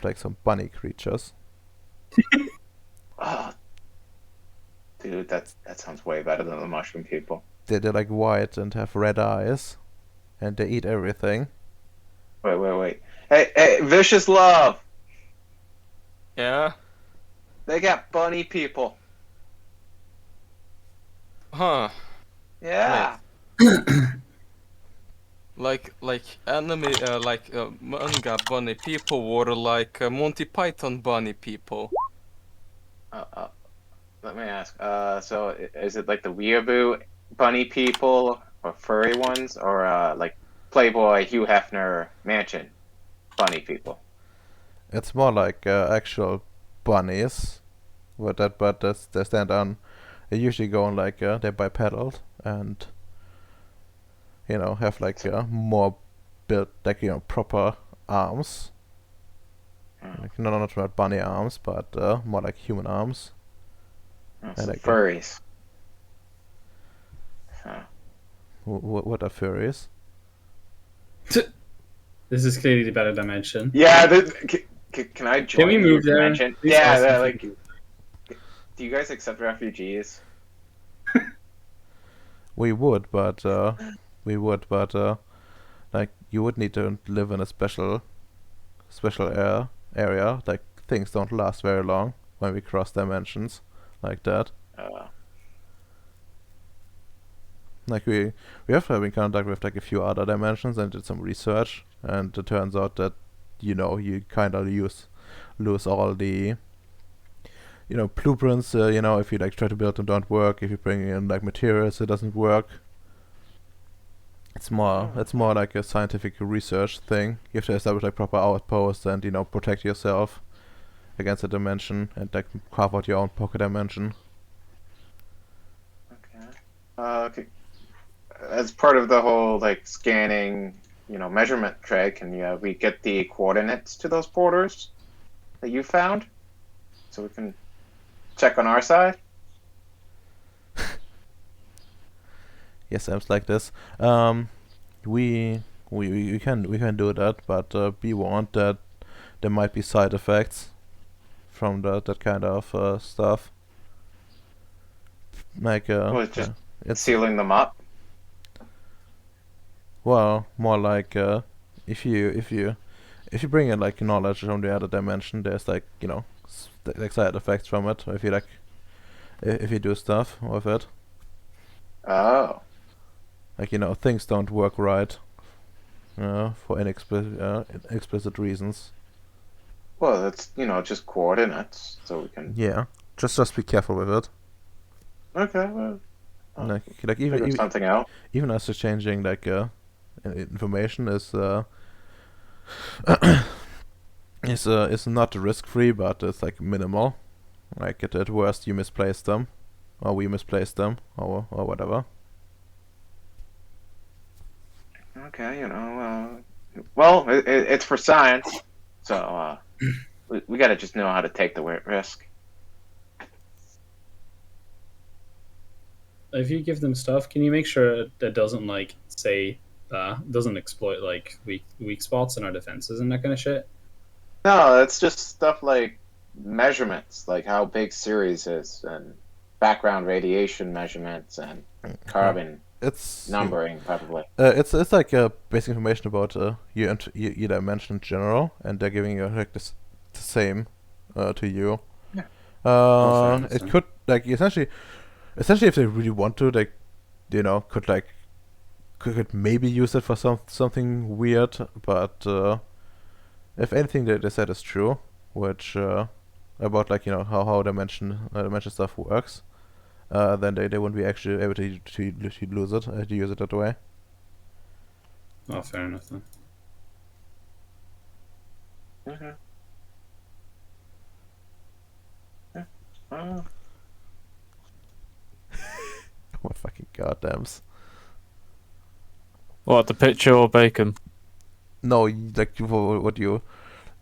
like some bunny creatures. Oh, dude, that sounds way better than the mushroom people. They're like white and have red eyes, and they eat everything. Wait. Hey, Vicious Love! Yeah? They got bunny people. Huh. Yeah. Like anime, manga bunny people or like Monty Python bunny people? Uh, let me ask. So is it like the weeaboo bunny people or furry ones, or like Playboy Hugh Hefner mansion bunny people? It's more like actual bunnies, but they stand on. They usually go on like they're bipedal and have like more built like proper arms. Like not bunny arms, but more like human arms. So like furries. Huh. What are furries? This is clearly the better dimension. Yeah. Can I join we your move there? dimension? Please Yeah. ask Like, if do you guys accept refugees? We would, but like you would need to live in a special area. Like things don't last very long when we cross dimensions like that. Like we have been in contact with like a few other dimensions and did some research, and it turns out that you kind of lose all the blueprints. If you like try to build them, don't work. If you bring in like materials, it doesn't work. It's more like a scientific research thing. You have to establish like proper outposts and protect yourself against a dimension and like carve out your own pocket dimension. Okay. As part of the whole like scanning, measurement trade, can we get the coordinates to those porters that you found, so we can check on our side? Yes, seems like this. We can do that, but be warned that there might be side effects from that kind of stuff. Like It's sealing them up. Well, more like if you bring in like knowledge from the other dimension, there's like like side effects from it. If you if you do stuff with it. Oh. Like things don't work right. For explicit reasons. Well, that's just coordinates, so we can. Yeah, just be careful with it. Okay. Well. Like even something out. Even us changing like information is is not risk free, but it's like minimal. Like at worst you misplace them, or we misplace them, or whatever. Okay, well, it's for science, so we got to just know how to take the risk. If you give them stuff, can you make sure that doesn't doesn't exploit like weak spots in our defenses and that kind of shit? No, it's just stuff like measurements, like how big Ceres is, and background radiation measurements, and carbon It's numbering, probably. it's like basic information about your dimension in general, and they're giving you like the same to you. Yeah. Fair It enough. could like essentially if they really want to, like, could maybe use it for something weird, but if anything they said is true, which about like how dimension stuff works, then they wouldn't be actually able to lose it to use it that way. Oh, fair enough then. Mm-hmm. Yeah. Oh. Oh my fucking goddams. What, the picture or bacon? No, like the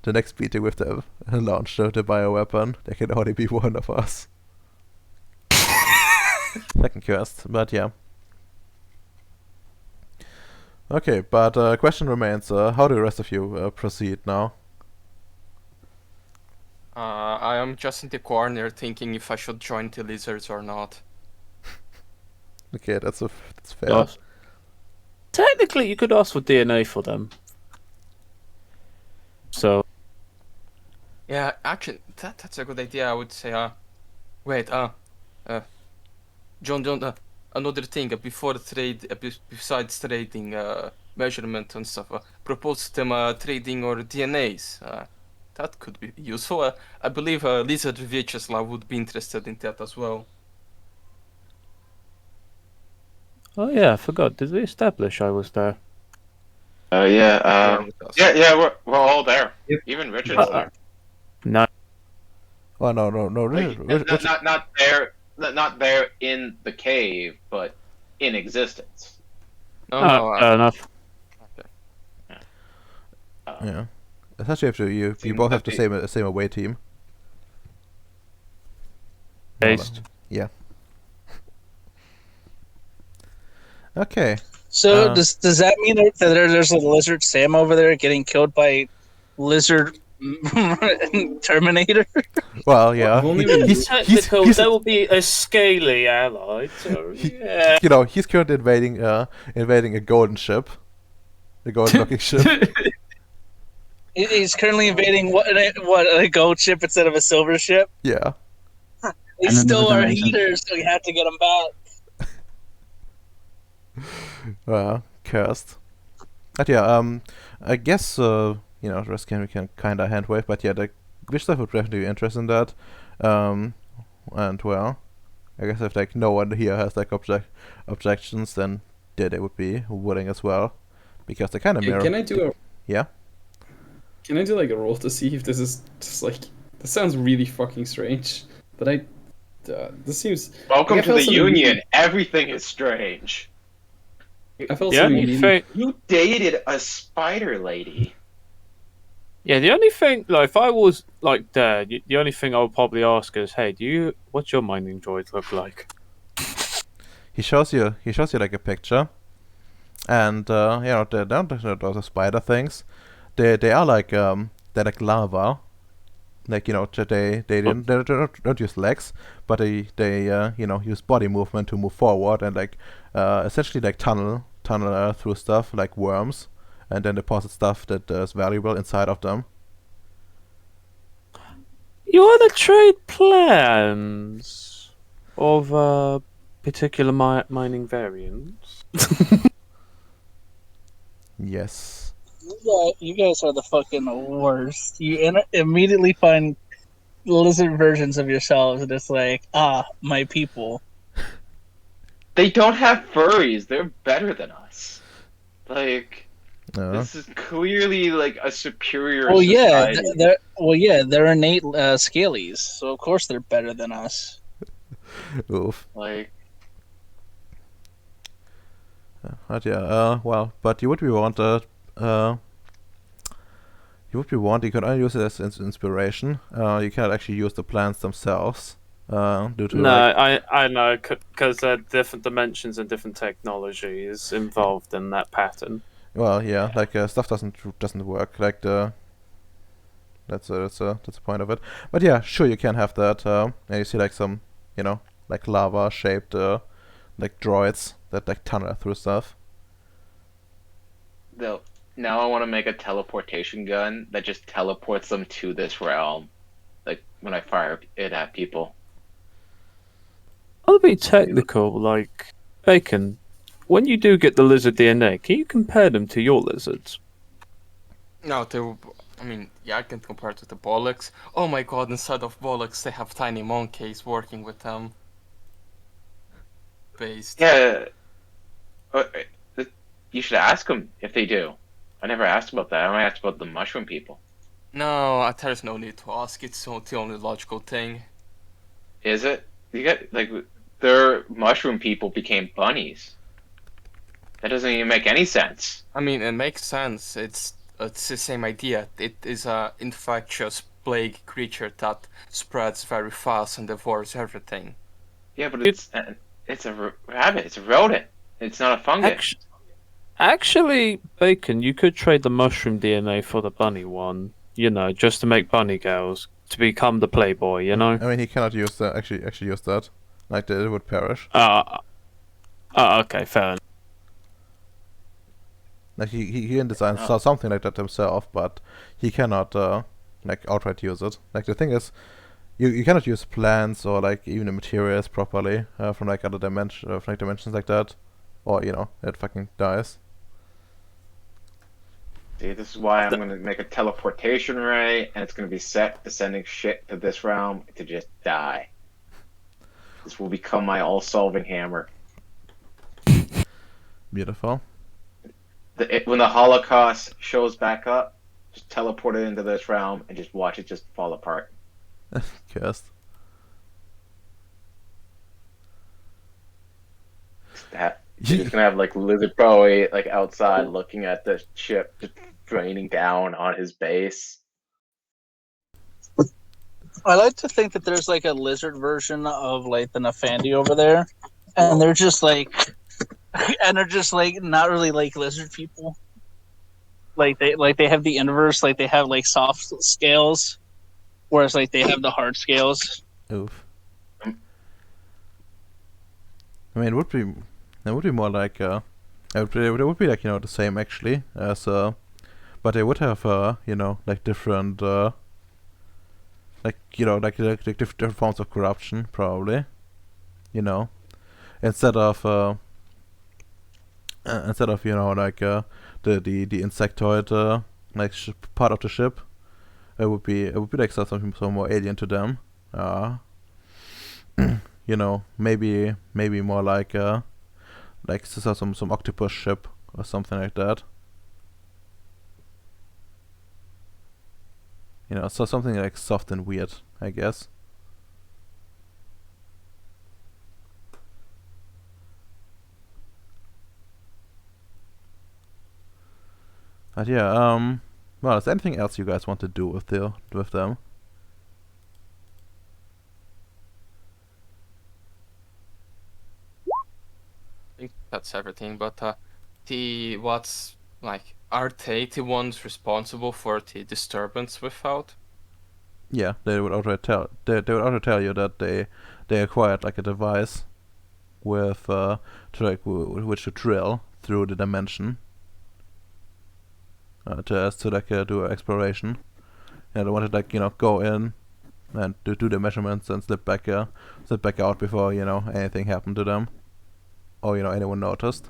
next meeting with them launch the bioweapon. There can only be one of us. Second quest, but yeah. Okay, but question remains: how do the rest of you proceed now? I am just in the corner thinking if I should join the lizards or not. Okay, that's fair. Yes. Technically, you could ask for DNA for them. So, Yeah, actually, that's a good idea. I would say. Wait. John. Another thing before trade, besides trading, measurement and stuff. Propose them trading or DNAs. That could be useful. I believe Lizard Vyacheslav would be interested in that as well. oh yeah, I forgot. Did we establish I was there? Yeah. with us. Yeah. We're all there. Yep. Even Richard's there. No. Oh no. Like, not there in the cave, but in existence. No, Fair enough. Yeah. Especially if you Seems both have that the same away team. Based. Yeah. Okay. So does that mean that there's a lizard Sam over there getting killed by lizard Terminator? Well, yeah. I've only been- Technical, he's- there will be a scaly ally. So, yeah. He's currently invading a golden ship, a golden looking ship. He's currently invading what a gold ship instead of a silver ship. Yeah. They And stole another our dimension. heaters, so we have to get them back. Cursed. But yeah, I guess the rest we can kinda hand wave, but yeah, the glitch stuff would definitely be interested in that. And well, I guess if like no one here has like objections, then they would be willing as well, because they kind of mirror. Can I do a Yeah. Can I do like a roll to see if this is just like this sounds really fucking strange, but this seems. Welcome I to felt the something Union. Everything is strange. I felt The something only really- thing, You dated a spider lady. yeah, the only thing, like, if I was like there, the only thing I would probably ask is, hey, what's your mining droid look like? He shows you like a picture, and those spider things. They are like they're like lava. Like they don't use legs, but they use body movement to move forward and like essentially like tunnel through stuff like worms, and then deposit stuff that is valuable inside of them. You want to trade plans of particular mining variants? Yes. You guys are the fucking worst. You immediately find lizard versions of yourselves, and it's like, my people. They don't have furries. They're better than us. Like, this is clearly like a superior Well, yeah, society. they're innate scalies, so of course they're better than us. Oof. Like, But yeah, well, but you would be wanted. You can only use it as inspiration. You cannot actually use the plants themselves. Due to No, like, I know, because there are different dimensions and different technologies involved in that pattern. well, yeah, like stuff doesn't work. Like that's the point of it. But yeah, sure, you can have that. And you see like some, like lava shaped like droids that like tunnel through stuff. Though now I want to make a teleportation gun that just teleports them to this realm. Like when I fire it at people. I'll be technical, like Bacon. When you do get the lizard DNA, can you compare them to your lizards? No, I mean, yeah, I can compare it to the Bollocks. Oh my god, instead of Bollocks, they have tiny monkeys working with them. Based. Yeah, uh, you should ask them if they do. I never asked about that. I only asked about the mushroom people. No, there's no need to ask. It's the only logical thing. Is it? You get like their mushroom people became bunnies. That doesn't even make any sense. I mean, it makes sense. It's the same idea. It is a infectious plague creature that spreads very fast and devours everything. Yeah, but it's a rabbit. It's a rodent. It's not a fungus. Actually, Bacon, you could trade the mushroom DNA for the bunny one. Just to make bunny girls to become the playboy. I mean, he cannot use that. Actually use that. Like it would perish. Okay, fair enough. Like he can design Oh. something like that himself, but he cannot like outright use it. Like the thing is, you cannot use plants or like even the materials properly from like other dimensions like that, or it fucking dies. See, this is why I'm gonna make a teleportation ray, and it's gonna be set to sending shit to this realm to just die. This will become my all-solving hammer. Beautiful. When the Holocaust shows back up, just teleport it into this realm and just watch it just fall apart. Cursed. You're just gonna have like Lizard Bowie like outside looking at the ship just draining down on his base. I like to think that there's like a lizard version of like the Nefandi over there, and they're just like, not really like lizard people. Like they have the inverse, like they have like soft scales, whereas like they have the hard scales. Oof. I mean, it would be more like it would be like the same actually as but they would have like different like different forms of corruption probably, instead of like the insectoid like part of the ship. It would be like something more alien to them. Maybe more like some octopus ship or something like that. So something like soft and weird, I guess. But yeah, well, is there anything else you guys want to do with them? I think that's everything. But are they the ones responsible for the disturbance without? Yeah, they would already tell you that they acquired like a device with which to drill through the dimension to do exploration. Yeah, they wanted go in and do the measurements and slip back out before anything happened to them or anyone noticed.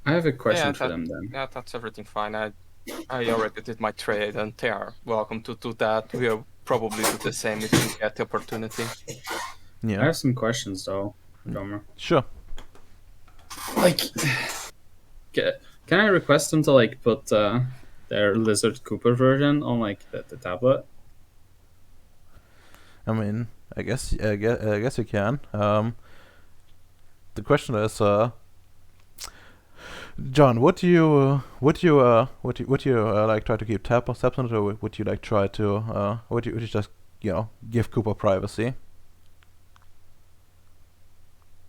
I have a question Yeah, for them then. Yeah, that's everything fine. I already did my trade, and they are welcome to do that. We'll probably do the same if we get the opportunity. I Yeah, have some questions though, Domer. sure. Like, can I request them to like put their Lizard Cooper version on like the tablet? I mean, I guess you can. the question is, John, would you like try to keep tabs on it, or would you like try to would you just give Cooper privacy?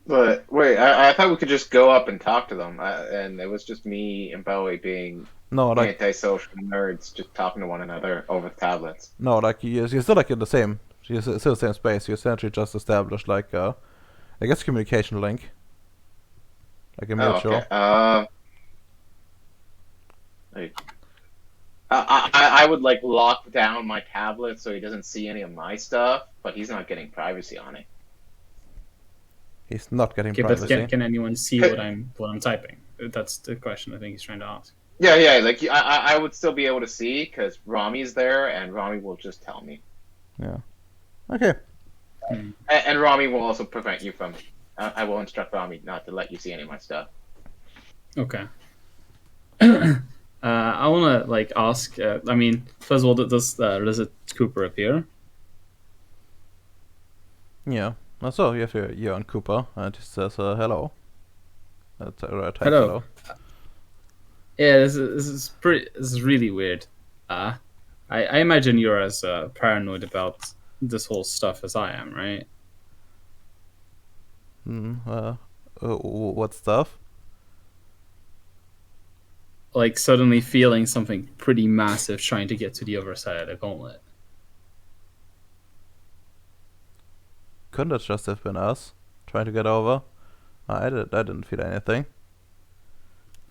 But wait, I thought we could just go up and talk to them, and it was just me and Bowie being No, like antisocial nerds, just talking to one another over tablets. no, like you're still like in the same, you're still the same space. You essentially just established like I guess communication link, like a Oh, mutual. okay. Like, I would like lock down my tablet so he doesn't see any of my stuff, but he's not getting privacy on it. He's not getting Okay, privacy. but can anyone see what I'm typing? That's the question I think he's trying to ask. Yeah. Like I would still be able to see because Rami's there, and Rami will just tell me. Yeah. Okay. And Rami will also prevent you from. I will instruct Rami not to let you see any of my stuff. Okay. I want to like ask. I mean, first of all, does Lizard Cooper appear? Yeah. So you have your on Cooper, and he says hello. That's right. Hello. Yeah, this is pretty. This is really weird. I imagine you're as paranoid about this whole stuff as I am, right? What stuff? Like suddenly feeling something pretty massive trying to get to the other side of the gauntlet. Couldn't it just have been us trying to get over? I didn't feel anything.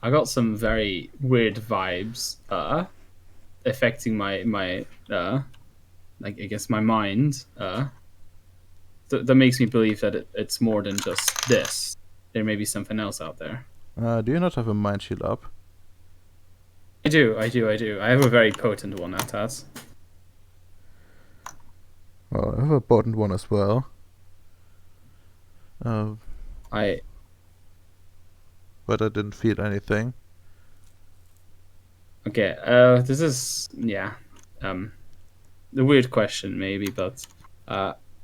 I got some very weird vibes affecting my like I guess my mind that makes me believe that it's more than just this. There may be something else out there. Do you not have a mind shield up? I do. I have a very potent one at that. Well, I have a potent one as well. But I didn't feel anything. Okay, this is the weird question maybe, but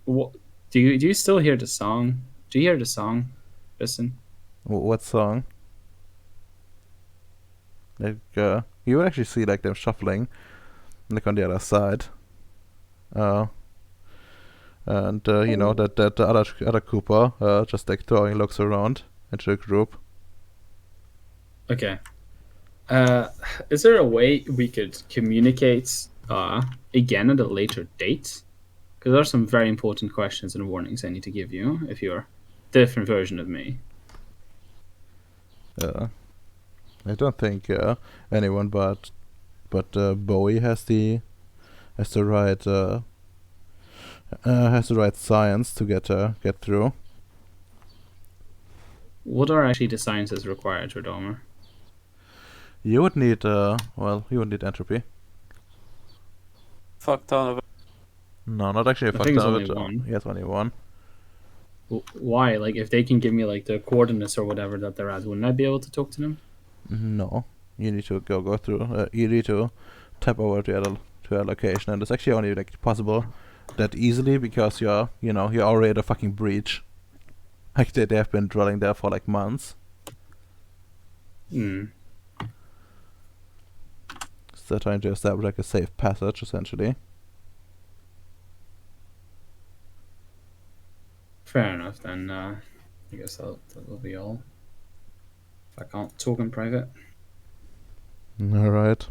what do you still hear the song? Do you hear the song? Listen. What song? Like you would actually see like them shuffling, like on the other side. And you know that the other Cooper just like throwing looks around into the group. Okay. Is there a way we could communicate again at a later date? Because there are some very important questions and warnings I need to give you if you're a different version of me. I don't think anyone but Bowie has the right science to get through. What are actually the sciences required, Redomer? You would need entropy. Fuck ton of it. No, not actually a I fuck think it's ton of only it. one. Yes, only one. Why? Like, if they can give me like the coordinates or whatever that they're at, wouldn't I be able to talk to them? No, you need to go through. You need to tap over to a location, and it's actually only like possible that easily because you're already at a fucking breach. Like they have been dwelling there for like months. Hmm. So they're trying to establish like a safe passage essentially. Fair enough, then I guess that will be all. If I can't talk in private. Alright.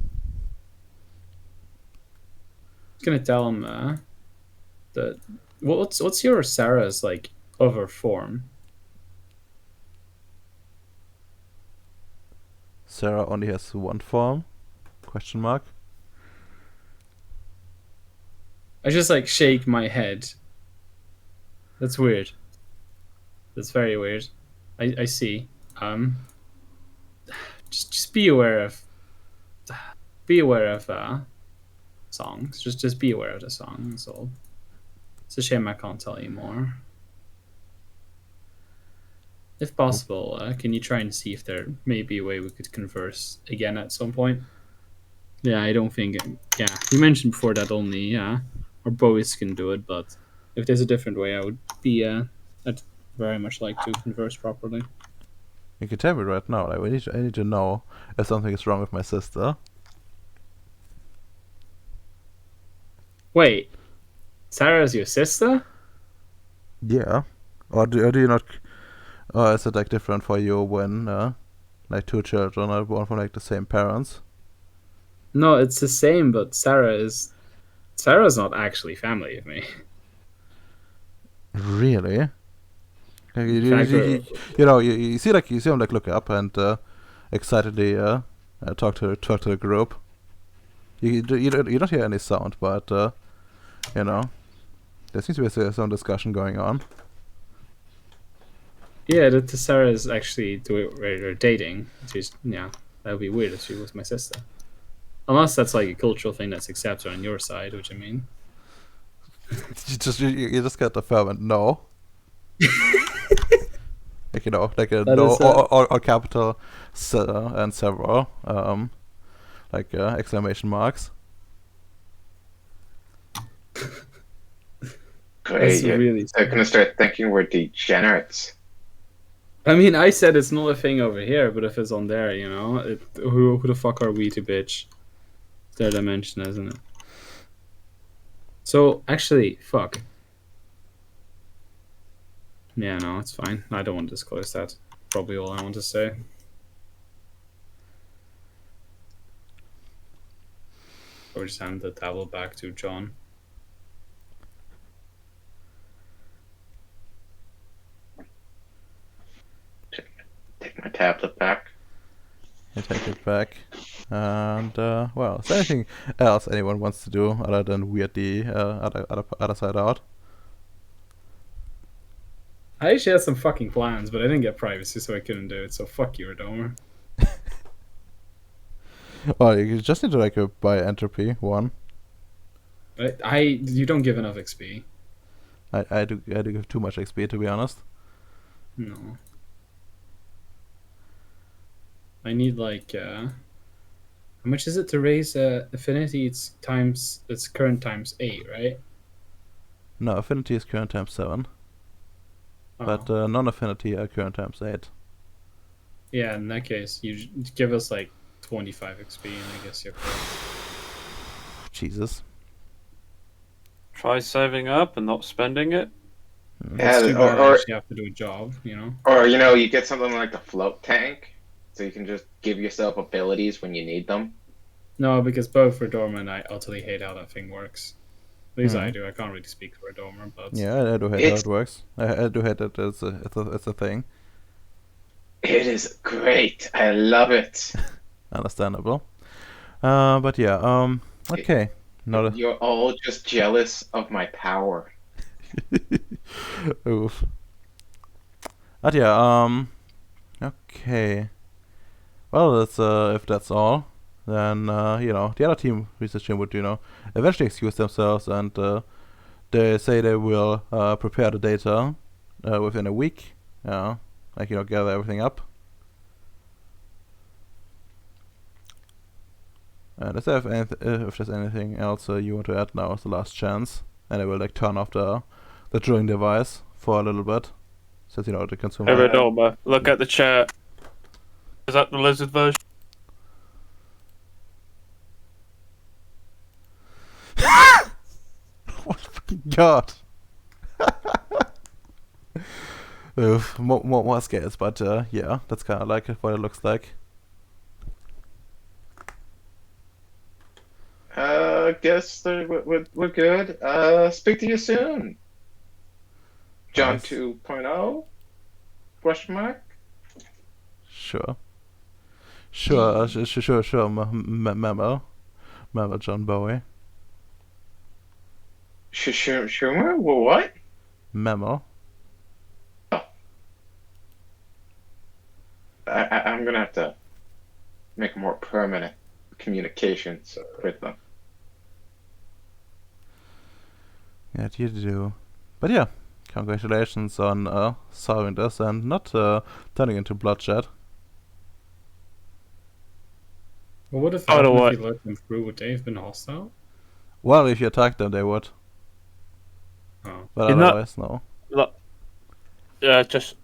I'm gonna tell him that what's your Sarah's like other form? Sarah only has one form? Question mark. I just like shake my head. That's weird. That's very weird. I see. Just be aware of songs. Just be aware of the song. That's all. It's a shame I can't tell you more. If possible, can you try and see if there may be a way we could converse again at some point? Yeah, I don't think. Yeah, you mentioned before that only our boys can do it, but if there's a different way, I'd very much like to converse properly. You can tell me right now. Like, I need to know if something is wrong with my sister. Wait, Sarah's your sister? Yeah. Or do you not? Or is it like different for you when like two children are born from like the same parents? No, it's the same, but Sarah's not actually family of me. Really? Like, In fact, you see him like look up and excitedly talk to the group. You don't hear any sound, but you know, there seems to be some discussion going on. yeah, the Sarah is actually they're dating. She's that would be weird if she was my sister. Unless that's like a cultural thing that's accepted on your side, which I mean. You just get the fervent no. Like like a That no is, or capital and several like exclamation marks. Great. That's really They're gonna start thinking we're degenerates. I mean, I said it's not a thing over here, but if it's on there, who the fuck are we to bitch? It's their dimension, isn't it? So, actually, fuck. Yeah, no, it's fine. I don't want to disclose that. Probably all I want to say. Or just hand the tablet back to John. Take my tablet back. You take it back. And well, is there anything else anyone wants to do other than weird the other side out? I actually had some fucking plans, but I didn't get privacy, so I couldn't do it. So fuck you, Redomer. Well, you just need to like buy entropy one. You don't give enough XP. I do give too much XP, to be honest. No. I need like how much is it to raise affinity? It's current times 8, right? No, affinity is current times 7, but non-affinity are current times 8. Yeah, in that case, you give us like 25 XP, and I guess you're correct. Jesus. Try saving up and not spending it. It's too bad I actually have to do a job, Or you get something like the float tank, so you can just give yourself abilities when you need them. No, because both Redorma and I utterly hate how that thing works. At least I do. I can't really speak for Redorma, but Yeah, I do hate how it works. I do hate that it's a thing. It is great. I love it. Understandable. But yeah, okay. You're all just jealous of my power. Oof. But yeah, okay. Well, that's if that's all, then the other research team would eventually excuse themselves, and they say they will prepare the data within a week. Gather everything up. And if there's anything else you want to add, now is the last chance, and I will turn off the drilling device for a little bit, since the consumer. Hey, Redorma, look at the chat. Is that the lizard version? Oh my fucking god! Oof, more scares, but yeah, that's kind of like what it looks like. Guess we're good. Speak to you soon. John Nice. 2.0? Question mark? Sure, Memo, John Bowie. Schumer? What? Memo. I'm gonna have to make more permanent communications with them. Yeah, you do. But yeah, congratulations on solving this and not turning into bloodshed. Well, what if Oh, no, if you let them through? Would they have been hostile? Well, if you attacked them, they would. Oh. But You're not- otherwise, no. Look, Just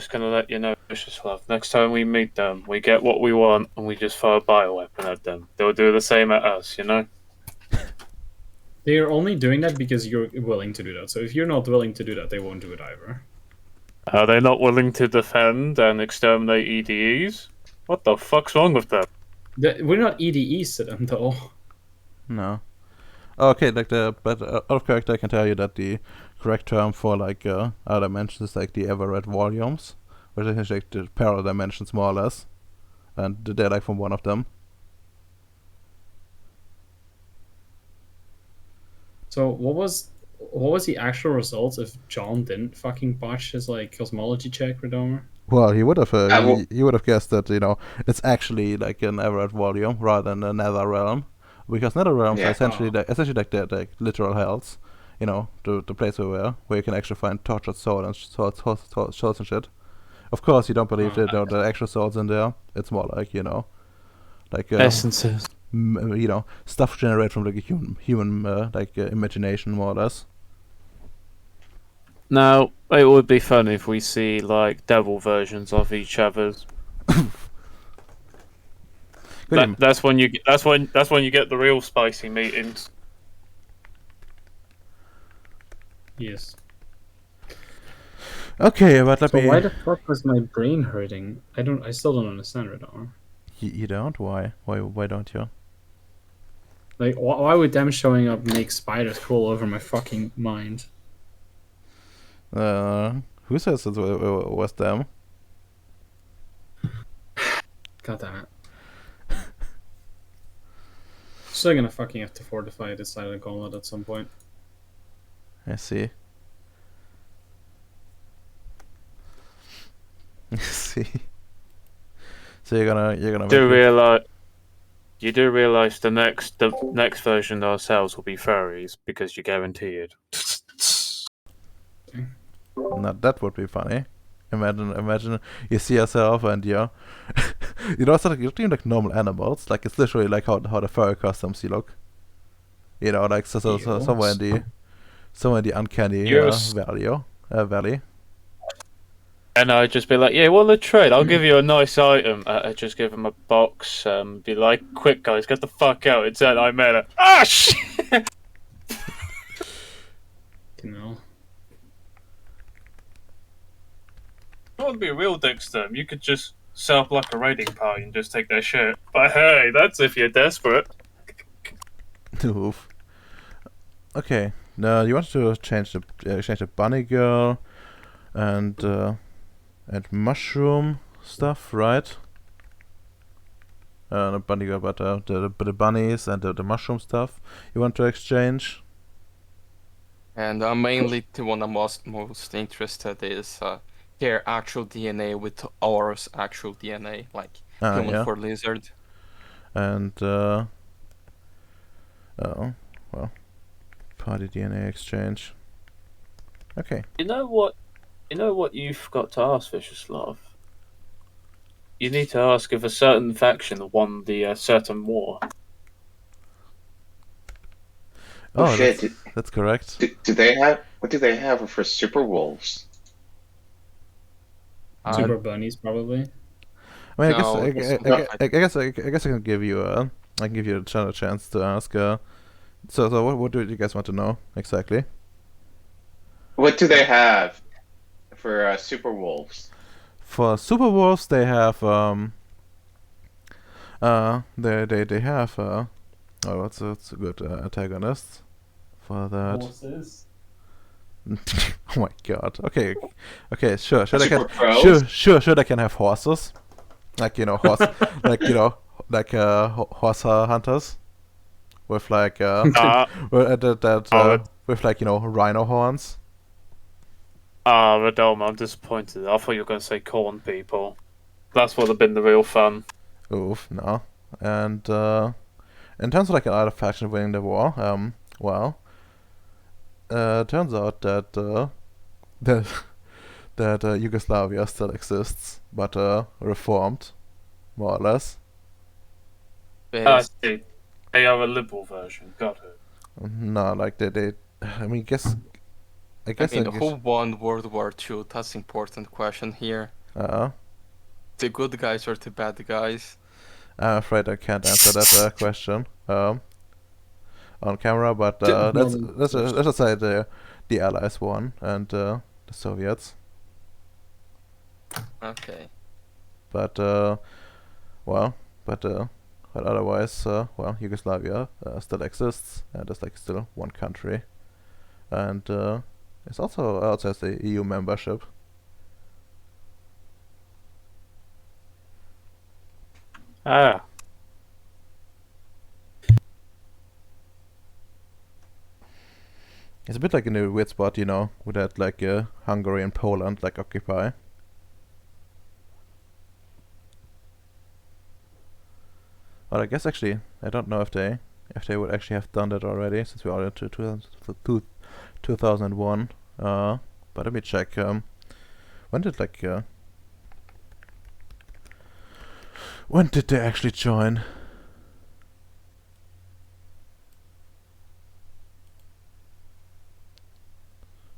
gonna let you know, Vicious Love. Next time we meet them, we get what we want, and we just throw a bioweapon at them. They'll do the same at us, you know. They're only doing that because you're willing to do that. So if you're not willing to do that, they won't do it either. Are they not willing to defend and exterminate EDEs? What the fuck's wrong with them? We're not EDEs to them, though. No. Okay, like but out of character, I can tell you that the correct term for like other dimensions is like the ever-read volumes, which is like the parallel dimensions more or less, and they're like from one of them. So what was the actual result if John didn't fucking botch his like cosmology check, Redomer? Well, he would have well- he would have guessed that it's actually like an ever-read volume rather than a nether realm, because nether realms are Yeah. essentially like they're like literal hells, the place where you can actually find tortured souls and shit. Of course, you don't believe that there are actual souls in there. It's more like Essences. stuff generated from like a human imagination, more or less. Now, it would be fun if we see like devil versions of each other's. That's when you get the real spicy meetings. Yes. Okay, but let So me. why the fuck was my brain hurting? I still don't understand, Redomer. You don't? Why? Why don't you? Like, why would them showing up make spiders crawl over my fucking mind? Who says it was them? God damn it. Still gonna fucking have to fortify this side of the gauntlet at some point. I see. See. So you're gonna You do realize the next version of ourselves will be furries because you guarantee it. Now that would be funny. Imagine you see yourself and you're it's not like, you're like normal animals. Like it's literally like how the furry customs you look. Like so somewhere in the uncanny valley. And I'd just be like, yeah, well, the trade. I'll give you a nice item. I'd just give him a box. Be like, quick, guys, get the fuck out. It's that I met it. Ah, shit! No. It wouldn't be a real dicks, then. You could just set up like a raiding party and just take their shit. But hey, that's if you're desperate. Oof. Okay. Now you want to change the bunny girl and mushroom stuff, right? Not bunny girl, but the bunnies and the mushroom stuff you want to exchange. And mainly the one I'm most interested is their actual DNA with ours actual DNA, like human Yeah. for lizard. And party DNA exchange. Okay. You know what you forgot to ask, Vicious Love? You need to ask if a certain faction won the certain war. Oh, shit. That's correct. Do they have? What do they have for super wolves? Super bunnies, probably. I mean, No, I guess I can give you a chance to ask. So what do you guys want to know exactly? What do they have for super wolves? For super wolves, they have they have what's a good antagonist for that? What's this? Oh my god. Okay, sure. Sure, they can have horses. Like horse, like horse hunters with like with like rhino horns. Radom, I'm disappointed. I thought you were going to say corn people. That's what would have been the real fun. Oof, no. And in terms of like another faction winning the war, turns out that that Yugoslavia still exists, but reformed, more or less. See. They are a liberal version. Got it. No, like they I mean, guess I I guess mean, who won World War II? That's important question here. The good guys or the bad guys? I'm afraid I can't answer that question on camera, but More let's than let's question. let's just say the Allies won and the Soviets. Okay. But well, but otherwise, well, Yugoslavia still exists and is like still one country, and it's also has the EU membership. Ah, It's a bit like in a weird spot, you know, with that like Hungary and Poland like occupy. But I guess actually, I don't know if they would actually have done that already, since we are into 2001. But let me check. When did like when did they actually join?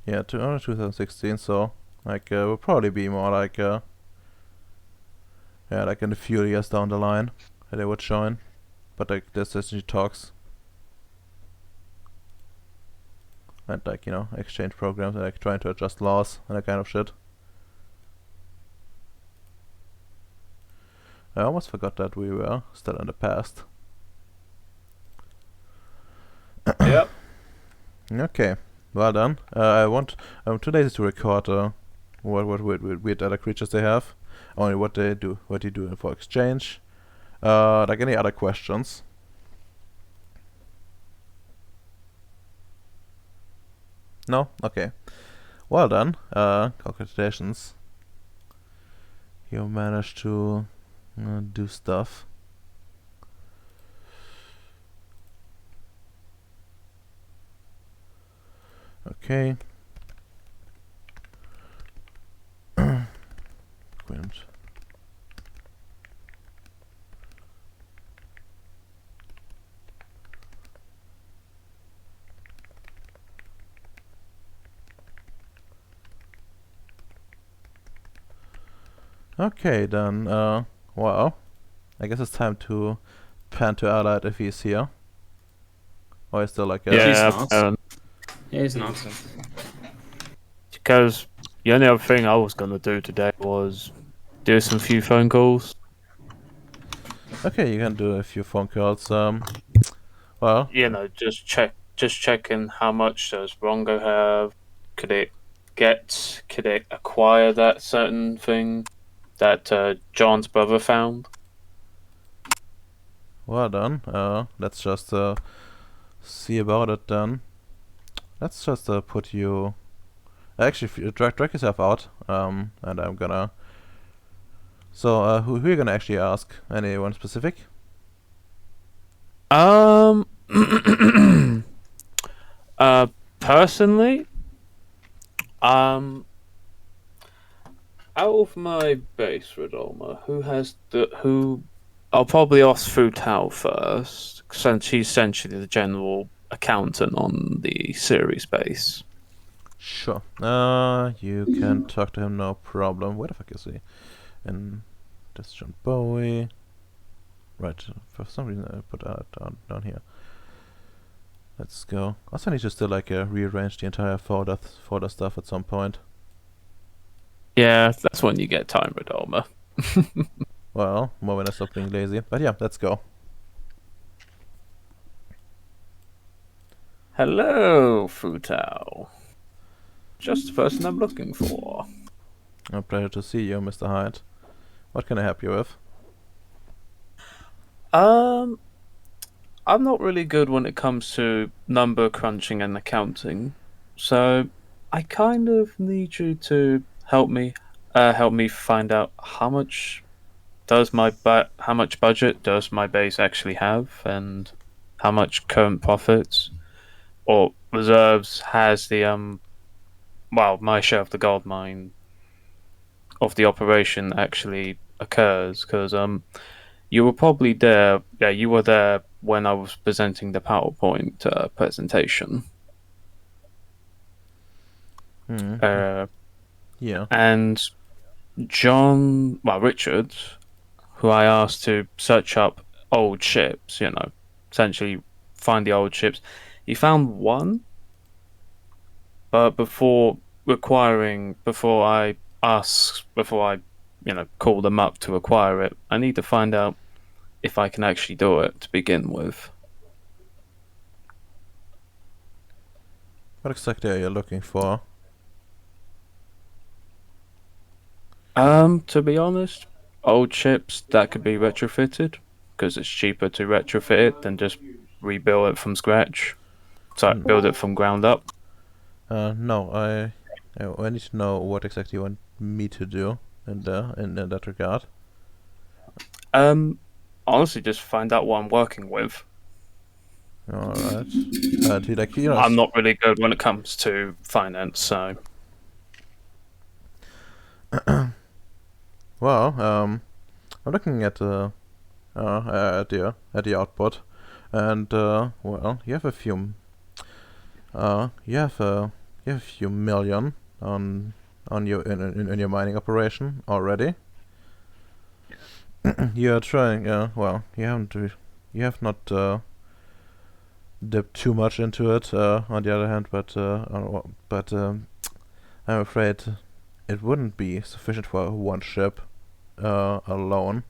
Yeah, 2016. So like will probably be more like yeah, like in a few years down the line that they would join. But like there's actually talks and like, you know, exchange programs and like trying to adjust laws and that kind of shit. I almost forgot that we were still in the past. yep. Okay, well done. I want. I'm too lazy to record what weird other creatures they have. Only what they do for exchange. Like any other questions? No? Okay. Well done. Congratulations. You managed to do stuff. Okay. Quint. Okay, then, well, I guess it's time to pan to Allied if he's here. Or is there like a... Yeah, not. Yeah, he's not. because the only other thing I was gonna do today was do some few phone calls. Okay, you can do a few phone calls. Well, You know, just checking how much does Rongo have. Could it acquire that certain thing that John's brother found? well done. Let's just see about it then. Let's just put you... Actually, drag yourself out. And I'm gonna... So, who are you gonna actually ask? Anyone specific? Um, personally, out of my base, Redolma, who? I'll probably ask Fu Tao first, since he's essentially the general accountant on the Ceres base. Sure. You can talk to him, no problem. Where the fuck is he? And that's John Bowie. Right, for some reason I put that down here. Let's go. Also need to still like rearrange the entire folder stuff at some point. Yeah, that's when you get time, Redolma. Well, more when I stop being lazy. But yeah, let's go. Hello, Fu Tao. Just the person I'm looking for. A pleasure to see you, Mr. Hyde. What can I help you with? I'm not really good when it comes to number crunching and accounting, so I kind of need you to help me find out how much how much budget does my base actually have, and how much current profits or reserves has the my share of the gold mine of the operation actually occurs, because you were probably there. Yeah, you were there when I was presenting the PowerPoint presentation. Uh, Yeah. and Richard, who I asked to search up old ships, essentially find the old ships, he found one, but before I call them up to acquire it, I need to find out if I can actually do it to begin with. What exactly are you looking for? To be honest, old ships that could be retrofitted, because it's cheaper to retrofit it than just rebuild it from scratch. So build it from ground up. No, I need to know what exactly you want me to do in that regard. Honestly, just find out what I'm working with. All right. Do you like I'm not really good when it comes to finance, so Well, I'm looking at the output, and well, you have a few you have a few million on your in your mining operation already. You are trying. Well, you have not dipped too much into it. On the other hand, but I'm afraid it wouldn't be sufficient for one ship alone.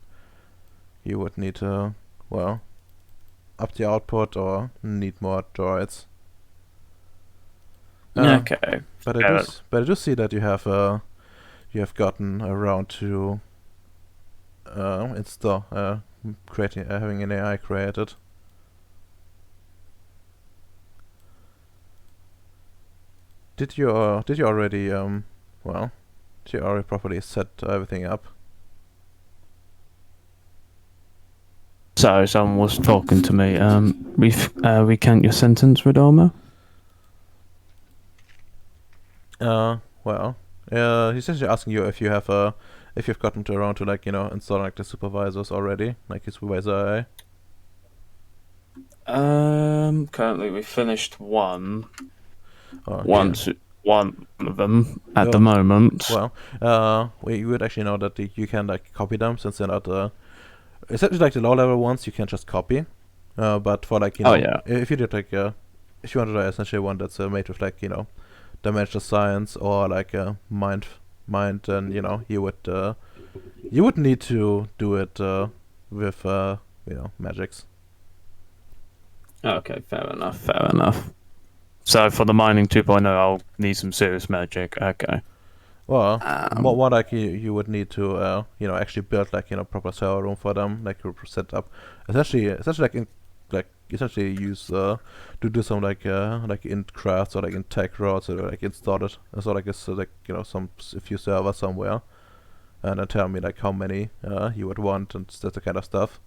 You would need to, well, up the output or need more droids. okay. But I do see that you have gotten around to install creating having an AI created. Did you already well, did you already properly set everything up? So someone was talking to me. Recount your sentence, Radoma. Well, he's essentially asking you if you've gotten around to installing the supervisors already, like his supervisor AI. Currently we finished one. Oh, One of them at the moment. Well, you would actually know that you can copy them since they're not essentially the low level ones you can just copy. But for if you did if you wanted to essentially one that's made with dimensional science or mind, then you would need to do it with magics. Okay, fair enough. So for the mining 2.0, I'll need some serious magic. Okay. Well, more you would need to actually build proper server room for them, set up essentially essentially use to do some in crafts or in tech routes or install it so a few servers somewhere, and then tell me how many you would want, and that's the kind of stuff.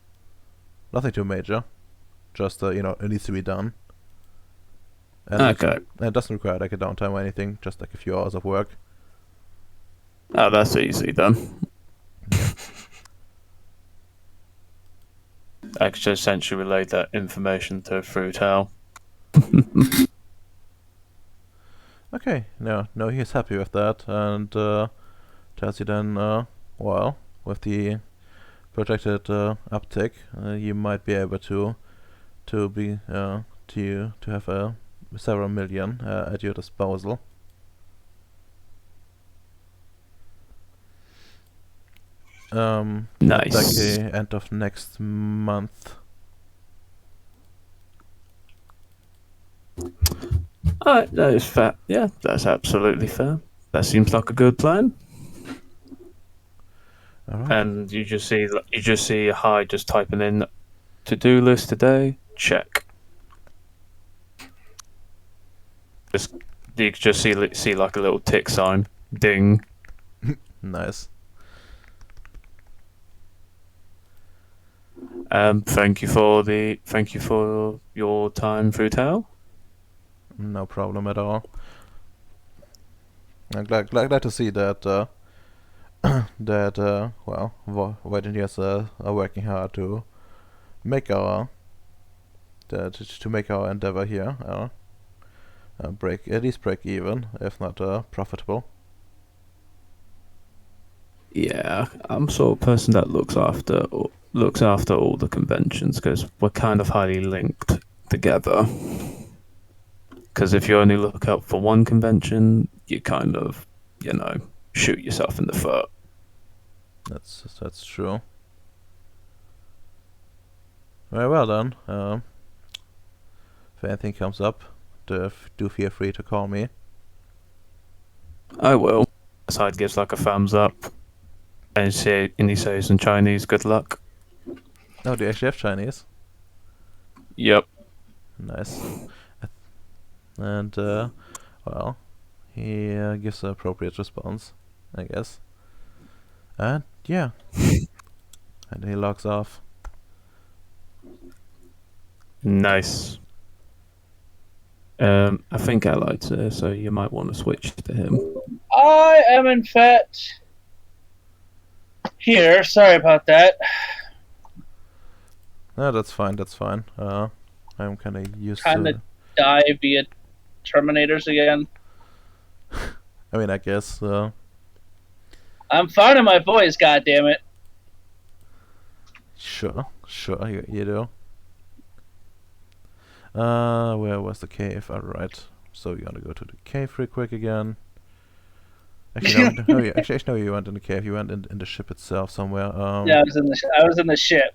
Nothing too major, just it needs to be done. And it doesn't require a downtime or anything, just a few hours of work. Oh, that's easy then. I could just essentially relay that information to Fruital. Okay, no, he's happy with that, and tells you then, well, with the projected uptick, you might be able to have several million at your disposal. Nice. End of next month. Alright, that is fair. Yeah, that's absolutely fair. That seems like a good plan. Alright. And you just see Hyde just typing in to-do list today. Check. You just see a little tick sign. Ding. Nice. Thank you for your time, Fruital. No problem at all. I'm glad to see that well, Void engineers are working hard to make our to make our endeavor here at least break even, if not profitable. Yeah, I'm sort of person that looks after all the conventions because we're kind of highly linked together. Because if you only look out for one convention, you kind of, shoot yourself in the foot. That's true. Very well then. If anything comes up, do feel free to call me. I will. Side gives like a thumbs up, and he says in Chinese, "Good luck." Oh, do you actually have Chinese? Yep. Nice. And well, he gives an appropriate response, I guess. And yeah, and he logs off. Nice. I think I liked it, so you might want to switch to him. I am in fact here. Sorry about that. No, that's fine. That's fine. I'm kind of used Trying to. to die via Terminators again. I mean, I guess. I'm finding my voice. God damn it! Sure, you do. Where was the cave? Alright. So you want to go to the cave real quick again. Actually, no, no, you went in the cave. You went in the ship itself somewhere. Yeah, I was in the ship.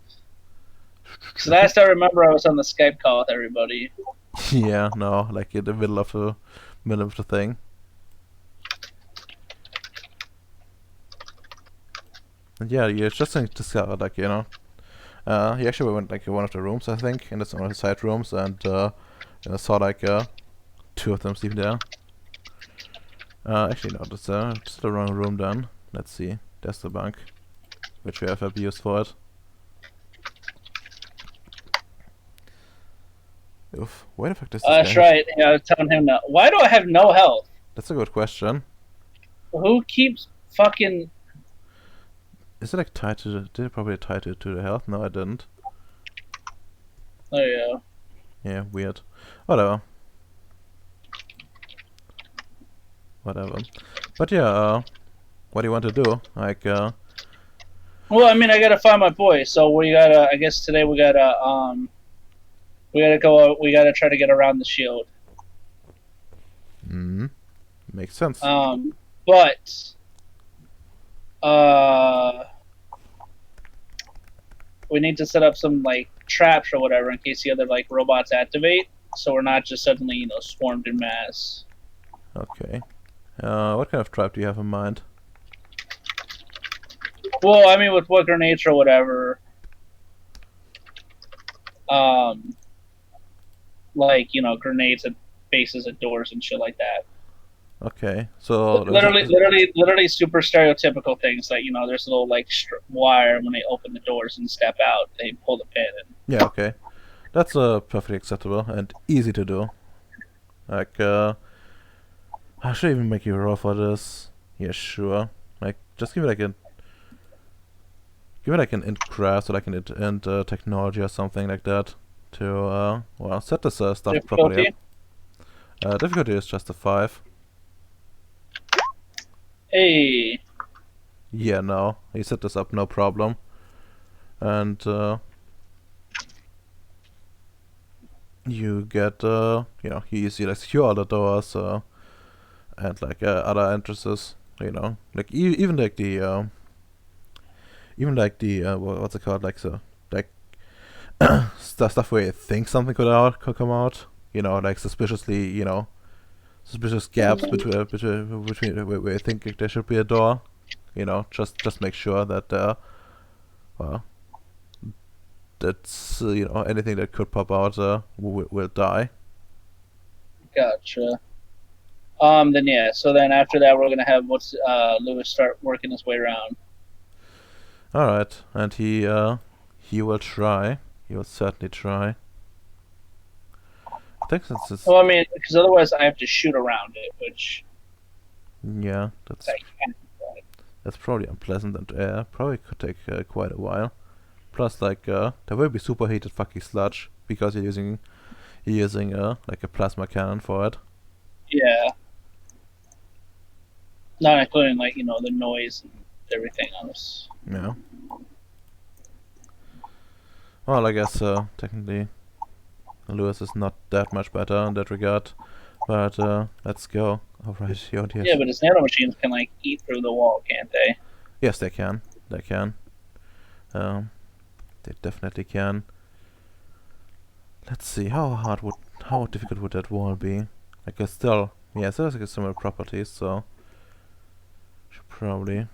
Because last I remember, I was on the Skype call with everybody. Yeah, no, like in the middle of the thing. And yeah, you just discovered, like, you actually went like in one of the rooms, I think, in one of the side rooms, and saw like two of them sleeping there. Actually, no, that's just the wrong room then. Let's see. There's the bunk, which we have abused for it. Oof, where the fuck does this That's guy? right. Yeah, I was telling him now. Why do I have no health? That's a good question. Who keeps fucking... Is it like tied to the... Did it probably tie to the health? No, I didn't. Oh, yeah. Yeah, weird. Whatever. But yeah, what do you want to do? Like, Well, I mean, I gotta find my boy. So we gotta... I guess today we gotta, we gotta go... We gotta try to get around the shield. makes sense. But... we need to set up some, like, traps or whatever in case the other, like, robots activate. So we're not just suddenly, swarmed in mass. Okay. What kind of trap do you have in mind? Well, I mean, with what grenades or whatever, like, grenades at bases of doors and shit like that. Okay, so Literally super stereotypical things like, there's a little, like, wire when they open the doors and step out, they pull the pin in. yeah, okay, that's perfectly acceptable and easy to do. Like, I should even make you roll for this. Yeah, sure. Like, just give me like an int craft or like an int technology or something like that to well, set this stuff properly up. Difficulty is just a 5. Hey. Yeah, no, he set this up no problem, and you get you easily secure all the doors and like other entrances. Like even like the what's it called, like the like stuff where you think something could come out. Like suspiciously, suspicious gaps between where you think there should be a door. Just make sure that well, that's anything that could pop out will die. Gotcha. Then yeah, so then after that we're gonna have Lewis start working his way around. Alright, and he will try. He will certainly try. I think since it's... Well, I mean, because otherwise I have to shoot around it, which... Yeah, that's probably unpleasant and probably could take quite a while. Plus, like, there will be superheated fucking sludge because you're using like a plasma cannon for it. Yeah. Not including like the noise and everything else. Yeah. Well, I guess technically Lewis is not that much better in that regard, but let's go. Alright, here it is. Yeah, but his nanomachines can like eat through the wall, can't they? Yes, they can. They can. They definitely can. Let's see, how difficult would that wall be? Like, it's still, yeah, it still has like similar properties, so should probably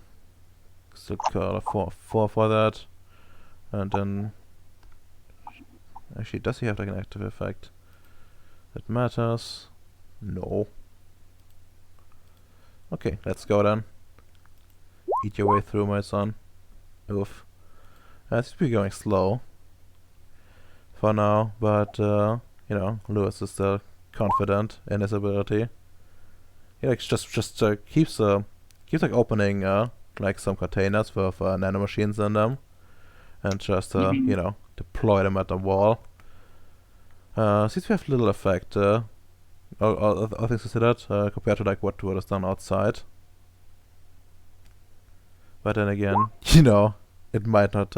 still call a 4 for that, and then actually, does he have like an active effect that matters? No. Okay, let's go then. Eat your way through, my son. Oof. It seems to be going slow for now, but Lewis is still confident in his ability. He like just keeps like opening like some containers with nanomachines in them, and just deploy them at the wall. Seems to have little effect. All things considered, compared to like what is done outside. But then again, it might not.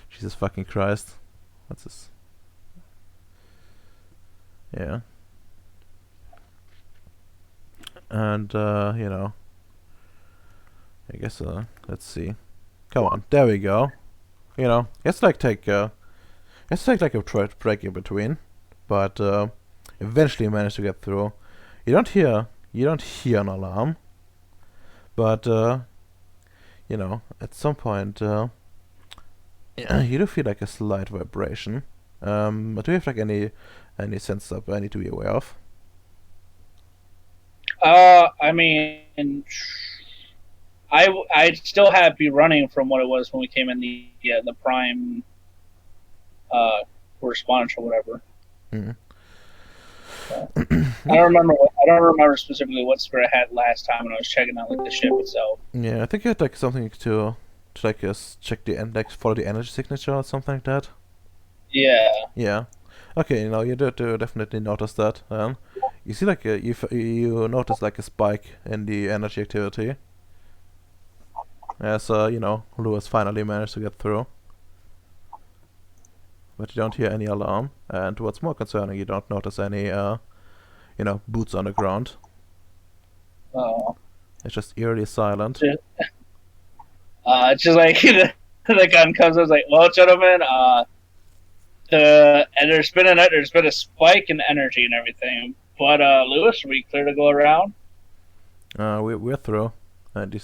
Jesus fucking Christ. What's this? Yeah. And, I guess, let's see. Come on, there we go. It's like take like a break in between, but eventually manage to get through. You don't hear an alarm, but at some point you do feel like a slight vibration. But do you have like any sense up I need to be aware of? I mean, I'd still be running from what it was when we came in the prime correspondence or whatever. Mm. I don't remember specifically what spread I had last time when I was checking out like the ship itself. Yeah, I think you had like something to like check the like follow the energy signature or something like that. Yeah. Yeah. Okay, you do definitely notice that. You see like you notice like a spike in the energy activity. As Lewis finally managed to get through. But you don't hear any alarm, and what's more concerning, you don't notice any boots on the ground. Oh. It's just eerily silent. It's just like the gun comes. I was like, "Well, gentlemen, there's been a spike in energy and everything. But Lewis, are we clear to go around?" We're through, and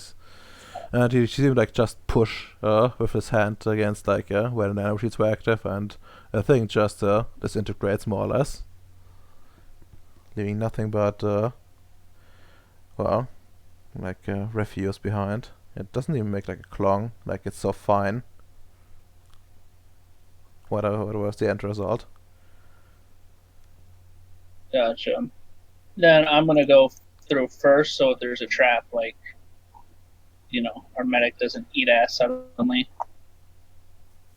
he seemed like just push with his hand against like where the nanomachines were active, and the thing just disintegrates more or less, leaving nothing but refuse behind. It doesn't even make like a clong, like it's so fine. What was the end result? Gotcha. Then I'm gonna go through first, so if there's a trap, like our medic doesn't eat ass suddenly,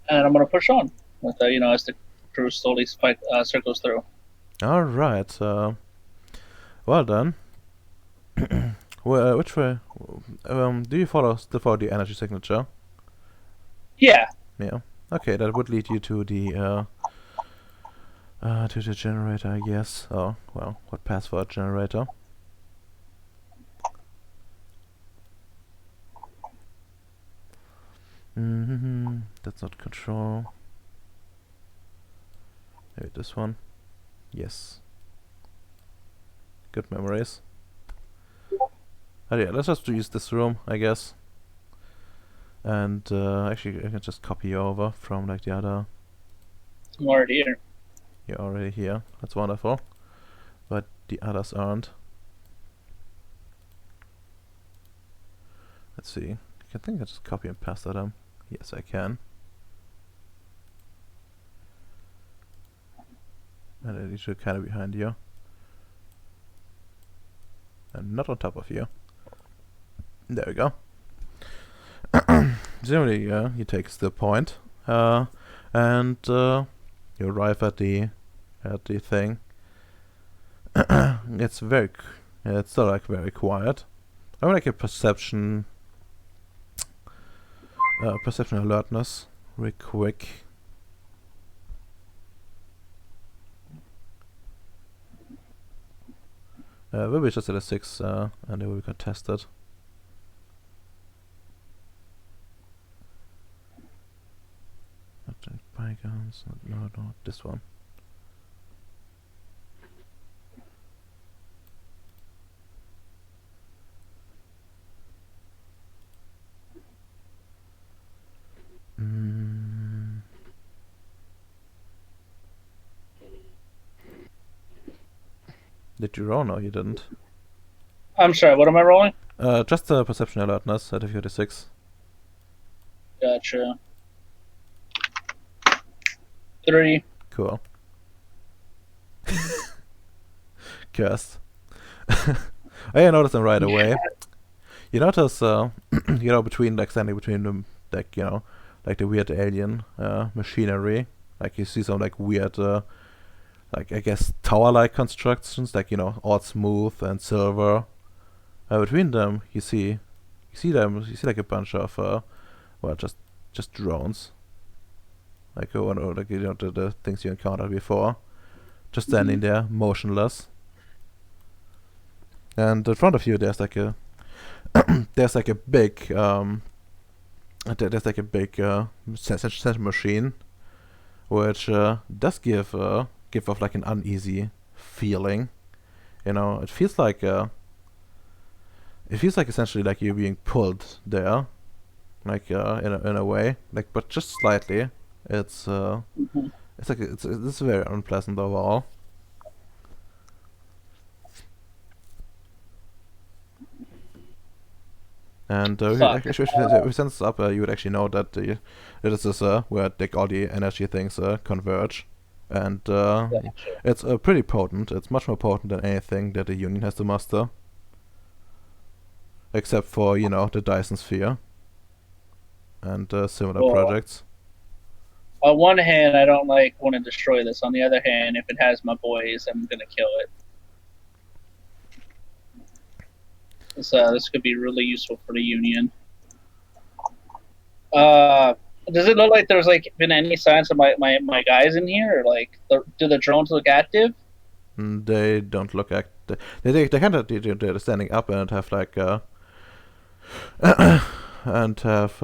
and I'm gonna push on with as the crew slowly circles through. All right. Well done. Well, which way? Do you follow the energy signature? Yeah. Yeah. Okay, that would lead you to the generator, I guess. Oh, well, what path for a generator? That's not control. Maybe this one. Yes. Good memories. Oh yeah, let's just use this room, I guess. And actually, I can just copy you over from like the other. I'm already here. You're already here. That's wonderful. But the others aren't. Let's see. I think I just copy and paste them. Yes, I can. And it should kind of behind you. And not on top of you. There we go. Generally, he takes the point, and you arrive at the thing. it's it's still like very quiet. I would like a perception alertness real quick. We'll be just at a 6 and then we can test it. Bygones, no, not this one. Did you roll? No, you didn't. I'm sorry, what am I rolling? Just a perception alertness at a 56. Gotcha. 3. Cool. Cursed. I noticed them right away. You notice, between standing between them, like the weird alien machinery. Like you see some like weird, like I guess tower-like constructions, like all smooth and silver. Between them, you see like a bunch of just drones. Like the things you encountered before, just standing there motionless. And in front of you, there's like a big sensor machine, which does give off like an uneasy feeling. It feels like essentially like you're being pulled there, like in a way, like but just slightly. It's very unpleasant overall. And if we sense up, you would actually know that this is where like all the energy things converge, and it's pretty potent. It's much more potent than anything that the Union has to muster, except for the Dyson Sphere and similar projects. On one hand, I don't want to destroy this. On the other hand, if it has my boys, I'm gonna kill it. This could be really useful for the Union. Does it look like there's been any signs of my guys in here? Or do the drones look active? They don't look active. They kind of they're standing up and have like and have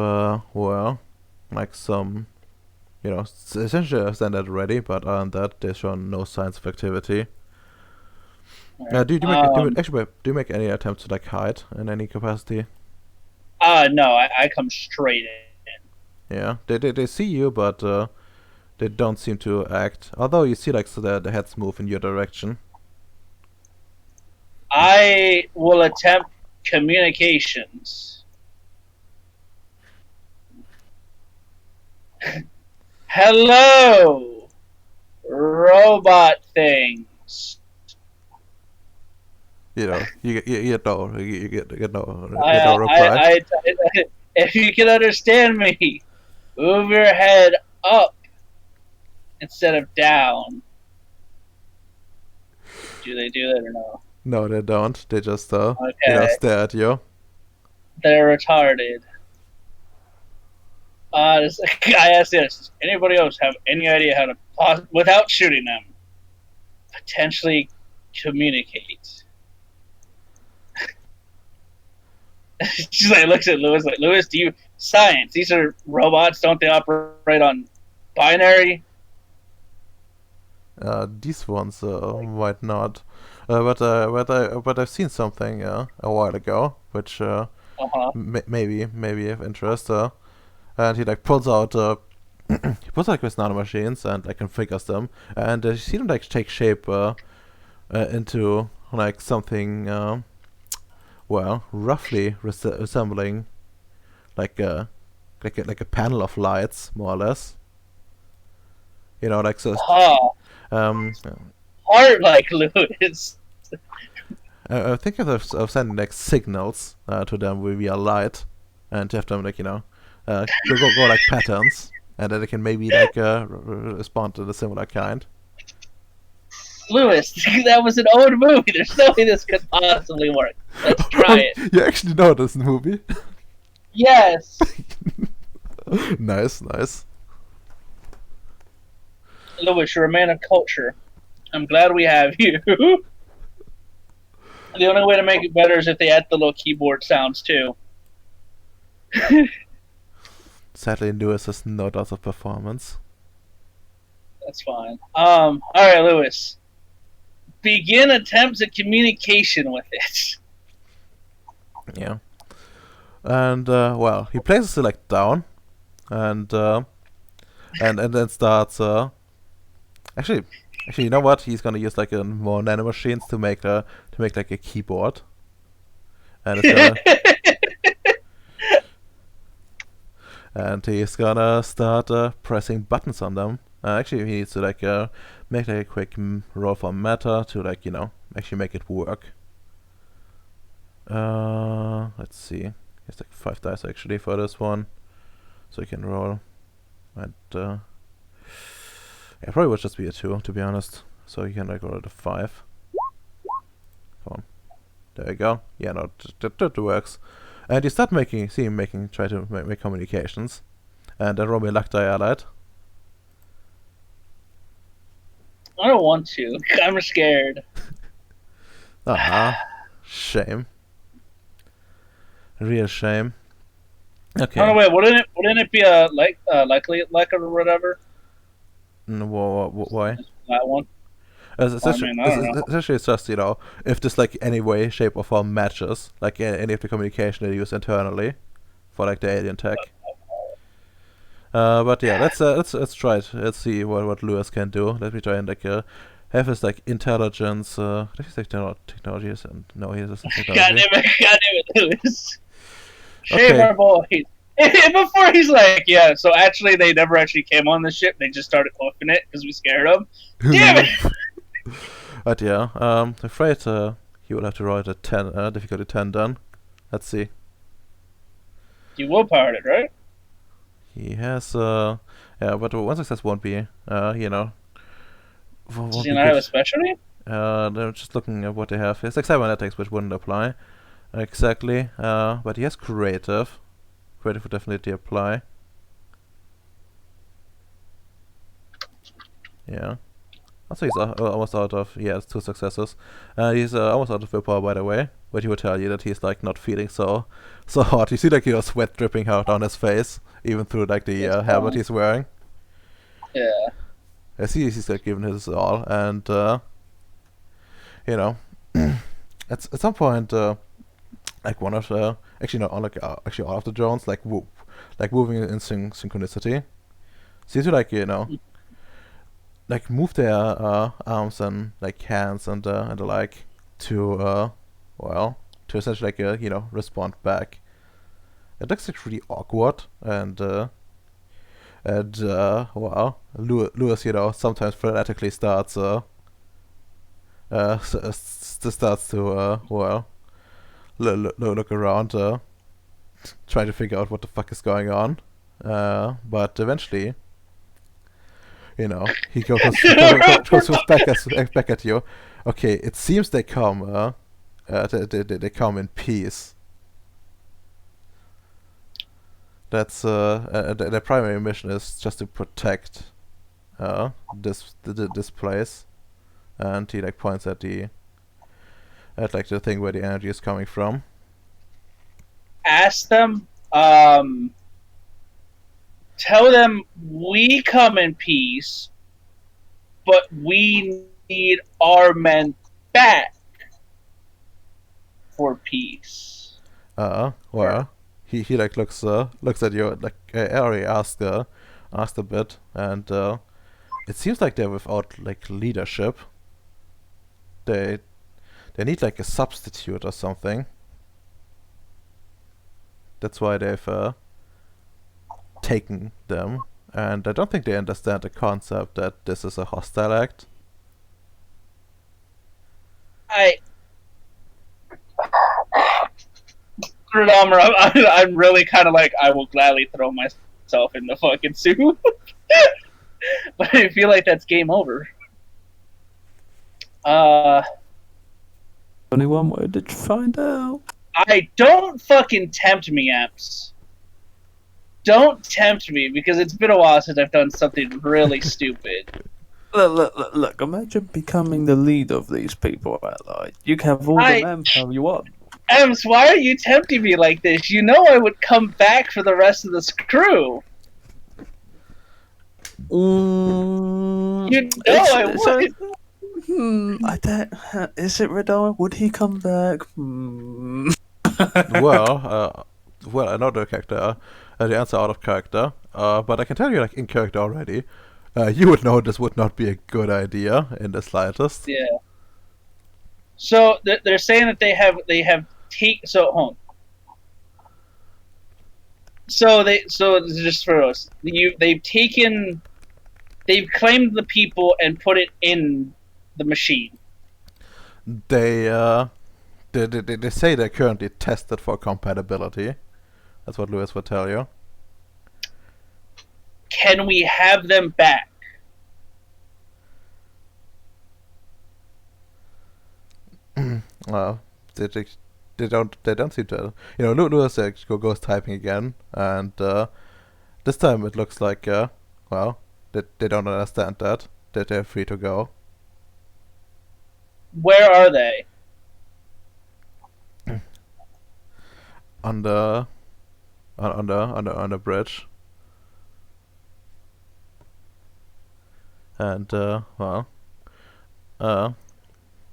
like some. Essentially stand at ready, but other than that, they've shown no signs of activity. Right. Do you make any attempts to like hide in any capacity? No, I come straight in. Yeah, they see you, but they don't seem to act. Although you see like the heads move in your direction. I will attempt communications. Hello, robot things. You get no reply. If you can understand me, move your head up instead of down. Do they do that or no? No, they don't. They just stare at you. They're retarded. This guy asked this. Anybody else have any idea how to, without shooting them, potentially communicate? She's like, looks at Lewis like, Lewis, do you science? These are robots. Don't they operate on binary? These ones might not. But I've seen something a while ago, which maybe of interest. And he like pulls out he puts like his nanomachines and like configures them, and you see them like take shape into like something roughly resembling like a panel of lights, more or less. Like so. Hard like Lewis. I think of sending like signals to them via light, and have them like go like patterns, and then they can maybe like respond to the similar kind. Lewis, that was an old movie. There's no way this could possibly work. Let's try it. You actually know this movie. Yes. Nice, nice. Lewis, you're a man of culture. I'm glad we have you. The only way to make it better is if they add the little keyboard sounds too. Sadly, Lewis has no doubt of performance. That's fine. All right, Lewis. Begin attempts at communication with it. Yeah. And well, he places it like down, and then starts. Actually, you know what? He's gonna use like more nanomachines to make like a keyboard, and it's gonna, and he's gonna start pressing buttons on them. Actually, he needs to like make like a quick roll for matter to like actually make it work. Let's see. It's like 5 dice actually for this one, so you can roll. And yeah, probably would just be a 2 to be honest. So you can like roll a 5. Come on, there you go. Yeah, no, that works. And you start try to make communications, and then roll me a luck die allied. I don't want to. I'm scared. Shame. Real shame. Okay. Oh wait, wouldn't it be a likely or whatever? Why? That one. Essentially, I don't know. essentially, it's just if this like any way, shape, or form matches like any of the communication they use internally for like the alien tech. But yeah, let's try it. Let's see what Lewis can do. Let me try and like have his like intelligence. He's like technologies, and no, he doesn't technology. God damn it, Lewis. Shame Okay. our boy. Before he's like, yeah, so actually they never actually came on the ship. They just started hoofing it because we scared them. Damn it! But yeah, I'm afraid he will have to roll it at 10, difficulty 10 then. Let's see. You willpowered it, right? He has, yeah, but one success won't be, won't Does he be not have good. a specialty? They're just looking at what they have. He has like cybernetics, which wouldn't apply. Exactly. But he has creative. Creative would definitely apply. Yeah. Also, he's almost out of. Yeah, it's 2 successes. He's almost out of willpower, by the way. But he would tell you that he's like not feeling so hot. You see like sweat dripping out on his face, even through like the That's helmet fine. he's wearing. Yeah. I see he's like giving his all, and at some point, like one of the actually not all like actually all of the drones like moving in synchronicity. See to like like move their arms and like hands and the like to to essentially like respond back. It looks like really awkward and Lewis sometimes frenetically starts starts to look around trying to figure out what the fuck is going on, but eventually he goes back at you. Okay, it seems they come they come in peace. That's their primary mission is just to protect this place, and he like points at like the thing where the energy is coming from. Ask them, tell them we come in peace, but we need our men back for peace. Well, he like looks at you like I already asked a bit, and it seems like they're without like leadership. They need like a substitute or something. That's why they've taken them, and I don't think they understand the concept that this is a hostile act. I'm really kind of like, I will gladly throw myself in the fucking suit. But I feel like that's game over. Only one way to find out. I don't fucking tempt me, Amps. Don't tempt me, because it's been a while since I've done something really stupid. Look, imagine becoming the leader of these people, Allied. You can have all the manpower you want. Amps, why are you tempting me like this? You know I would come back for the rest of this crew. You know I would. I don't. Is it Radar? Would he come back? Well, I know the character, the answer out of character, but I can tell you, like, in character already, you would know this would not be a good idea in the slightest. Yeah. So they're saying that they have taken. So hold on. So just for us, they've claimed the people and put it in the machine. They say they're currently tested for compatibility. That's what Lewis would tell you. Can we have them back? Well, they don't seem to. You know, Lewis goes typing again, and this time it looks like well, they don't understand that they're free to go. Where are they? On the bridge. And well,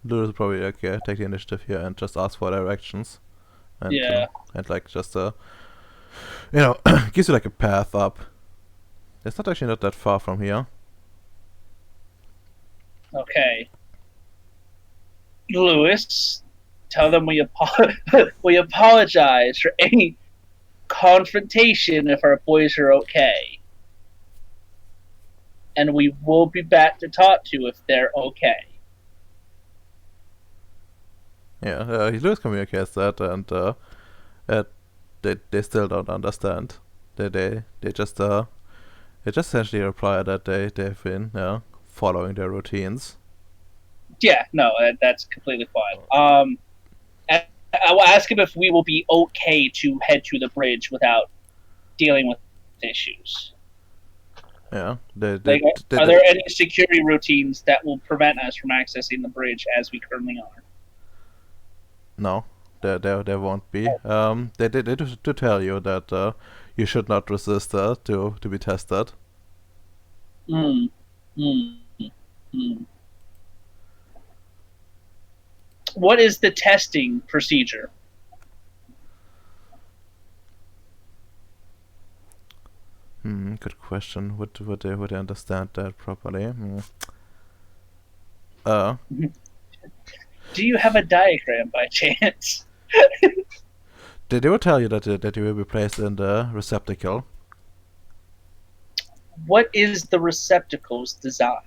Lewis will probably take the initiative here and just ask for directions. And, Yeah. and like just you know, gives you like a path up. It's not actually not that far from here. Okay. Lewis, tell them we apologize for any confrontation if our boys are okay. And we will be back to talk to if they're okay. Yeah, Lewis communicates that, and they still don't understand. They just essentially reply that they've been following their routines. Yeah, no, that's completely fine. I will ask him if we will be okay to head to the bridge without dealing with issues. Yeah, are there any security routines that will prevent us from accessing the bridge as we currently are? No, there won't be. They do tell you that you should not resist to be tested. What is the testing procedure? Good question. Would they understand that properly? Do you have a diagram by chance? They will tell you that you will be placed in the receptacle. What is the receptacle's design?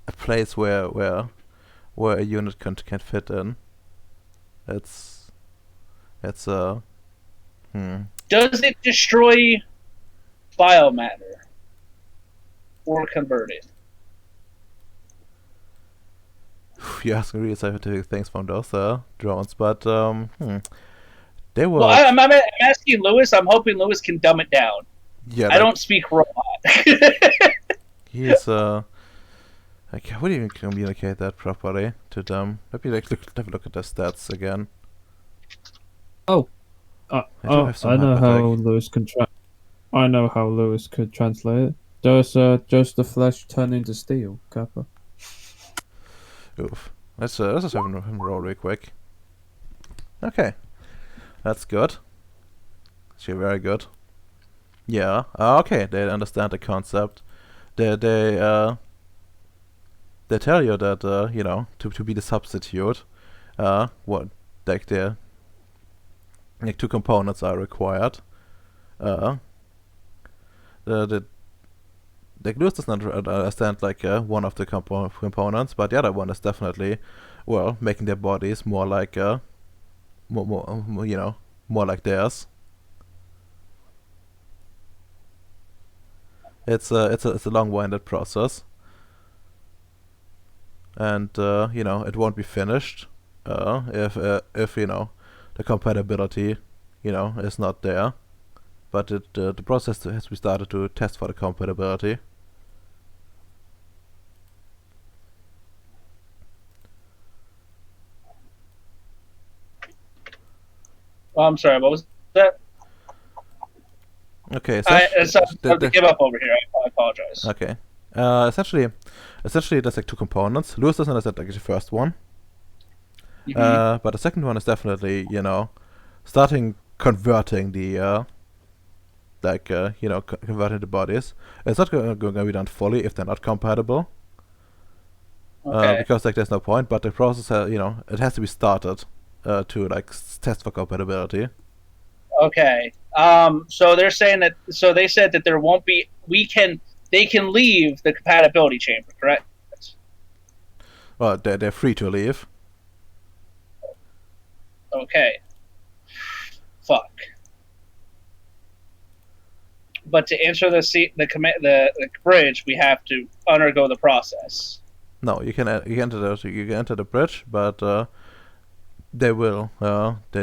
A place where a unit can fit in. Does it destroy biomatter or convert it? You're asking really scientific things from those drones, but they were. Well, I'm asking Lewis. I'm hoping Lewis can dumb it down. Yeah, I don't speak robot. He's like, how do you even communicate that properly to them? Let me have a look at the stats again. I know how Lewis can I know how Lewis could translate it. Does the flesh turn into steel, Kappa? Oof. Let's just have him roll real quick. Okay, that's good. Actually, very good. Yeah. Okay, they understand the concept. They tell you that you know, to be the substitute, what like two components are required. The Lewis does not understand like one of the components, but the other one is definitely, well, making their bodies more like more you know, more like theirs. It's a long-winded process, and it won't be finished if the compatibility is not there. But the process has to be started to test for the compatibility. Oh, I'm sorry. What was that? Okay, I give up over here. I apologize. Okay. Essentially, there's like two components. Lewis doesn't understand like the first one, but the second one is definitely starting converting the converting the bodies. It's not going to be done fully if they're not compatible, Okay. because like there's no point. But the process, it has to be started to like test for compatibility. Okay. So they're saying that. So they said that there won't be. They can leave the compatibility chamber, correct? Well, they're free to leave. Okay. Fuck. But to enter the bridge, we have to undergo the process. No, you can enter the bridge, but they will they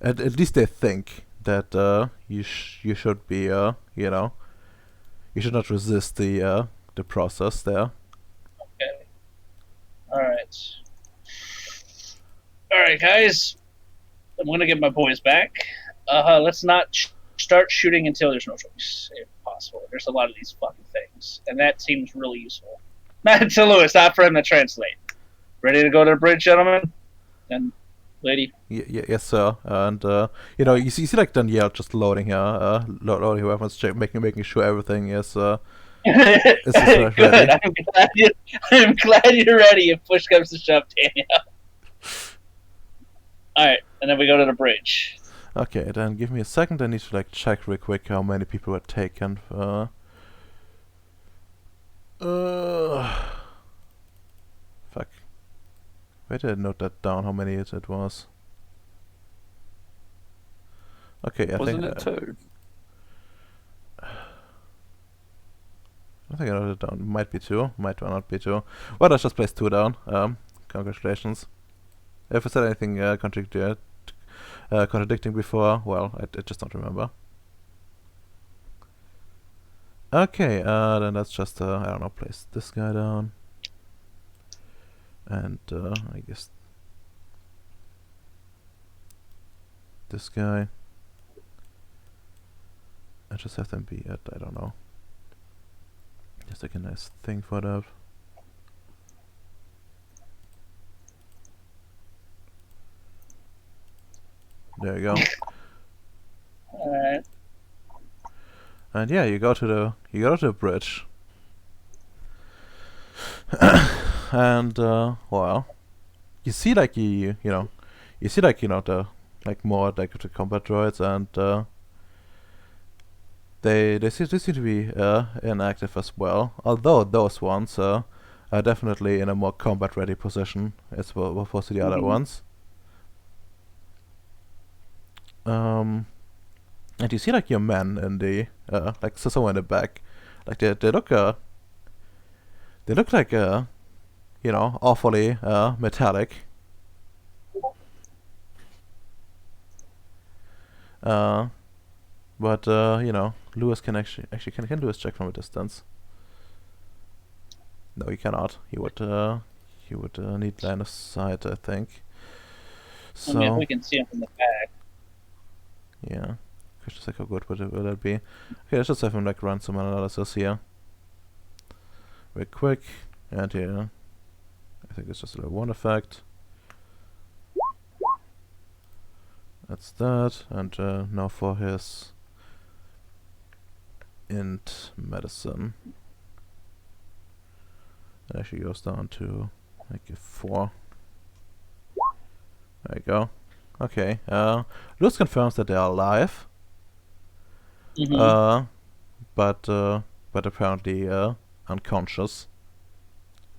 at least they think that you should be you should not resist the process there. Okay. All right, guys. I'm gonna get my boys back. Let's not start shooting until there's no choice, if possible. There's a lot of these fucking things, and that seems really useful. Not to Lewis, not for him to translate. Ready to go to the bridge, gentlemen? And lady? Yes, sir. And you see like Danielle just loading her weapons, making sure everything is Good. ready. I'm glad you're ready if push comes to shove, Danielle. Alright, and then we go to the bridge. Okay, then give me a second. I need to like check real quick how many people were taken. Fuck. Where did I note that down? How many it was? Okay, Wasn't it two? I think I noted it down. Might be two. Might not be two. Well, let's just place two down. Congratulations. If I said anything contradicting before, well, I just don't remember. Okay, then let's just, I don't know, place this guy down. And, I guess this guy. I just have them be at, I don't know. Just like a nice thing for that. There you go. Alright. And yeah, you go to the bridge. And well, you see like the more like the combat droids, and they seem to be inactive as well. Although those ones are definitely in a more combat ready position as opposed to the other ones. And you see like your men in the like somewhere in the back, like they look like awfully metallic. But Lewis can actually can Lewis check from a distance? No, he cannot. He would need line of sight, I think. So I mean, if we can see him from the back. yeah. Question is like how good would that be? Okay, let's just have him like run some analysis here. Real quick. And here. I think it's just a one effect. That's that. And now for his int medicine. It actually goes down to like a 4. There you go. Okay. Lewis confirms that they are alive. But apparently unconscious.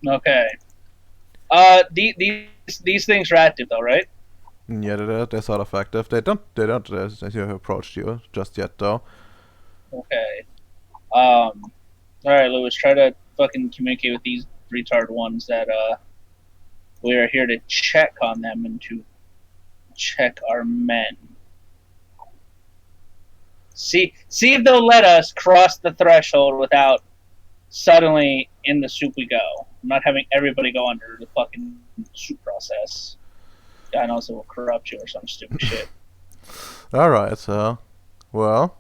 Okay. These things are active though, right? Yeah, they're sort of active. They don't approach you just yet though. Okay. All right, Lewis, try to fucking communicate with these retard ones that we are here to check on them and to check our men. See if they'll let us cross the threshold without suddenly in the soup we go. I'm not having everybody go under the fucking soup process. God knows it will corrupt you or some stupid shit. Alright, well,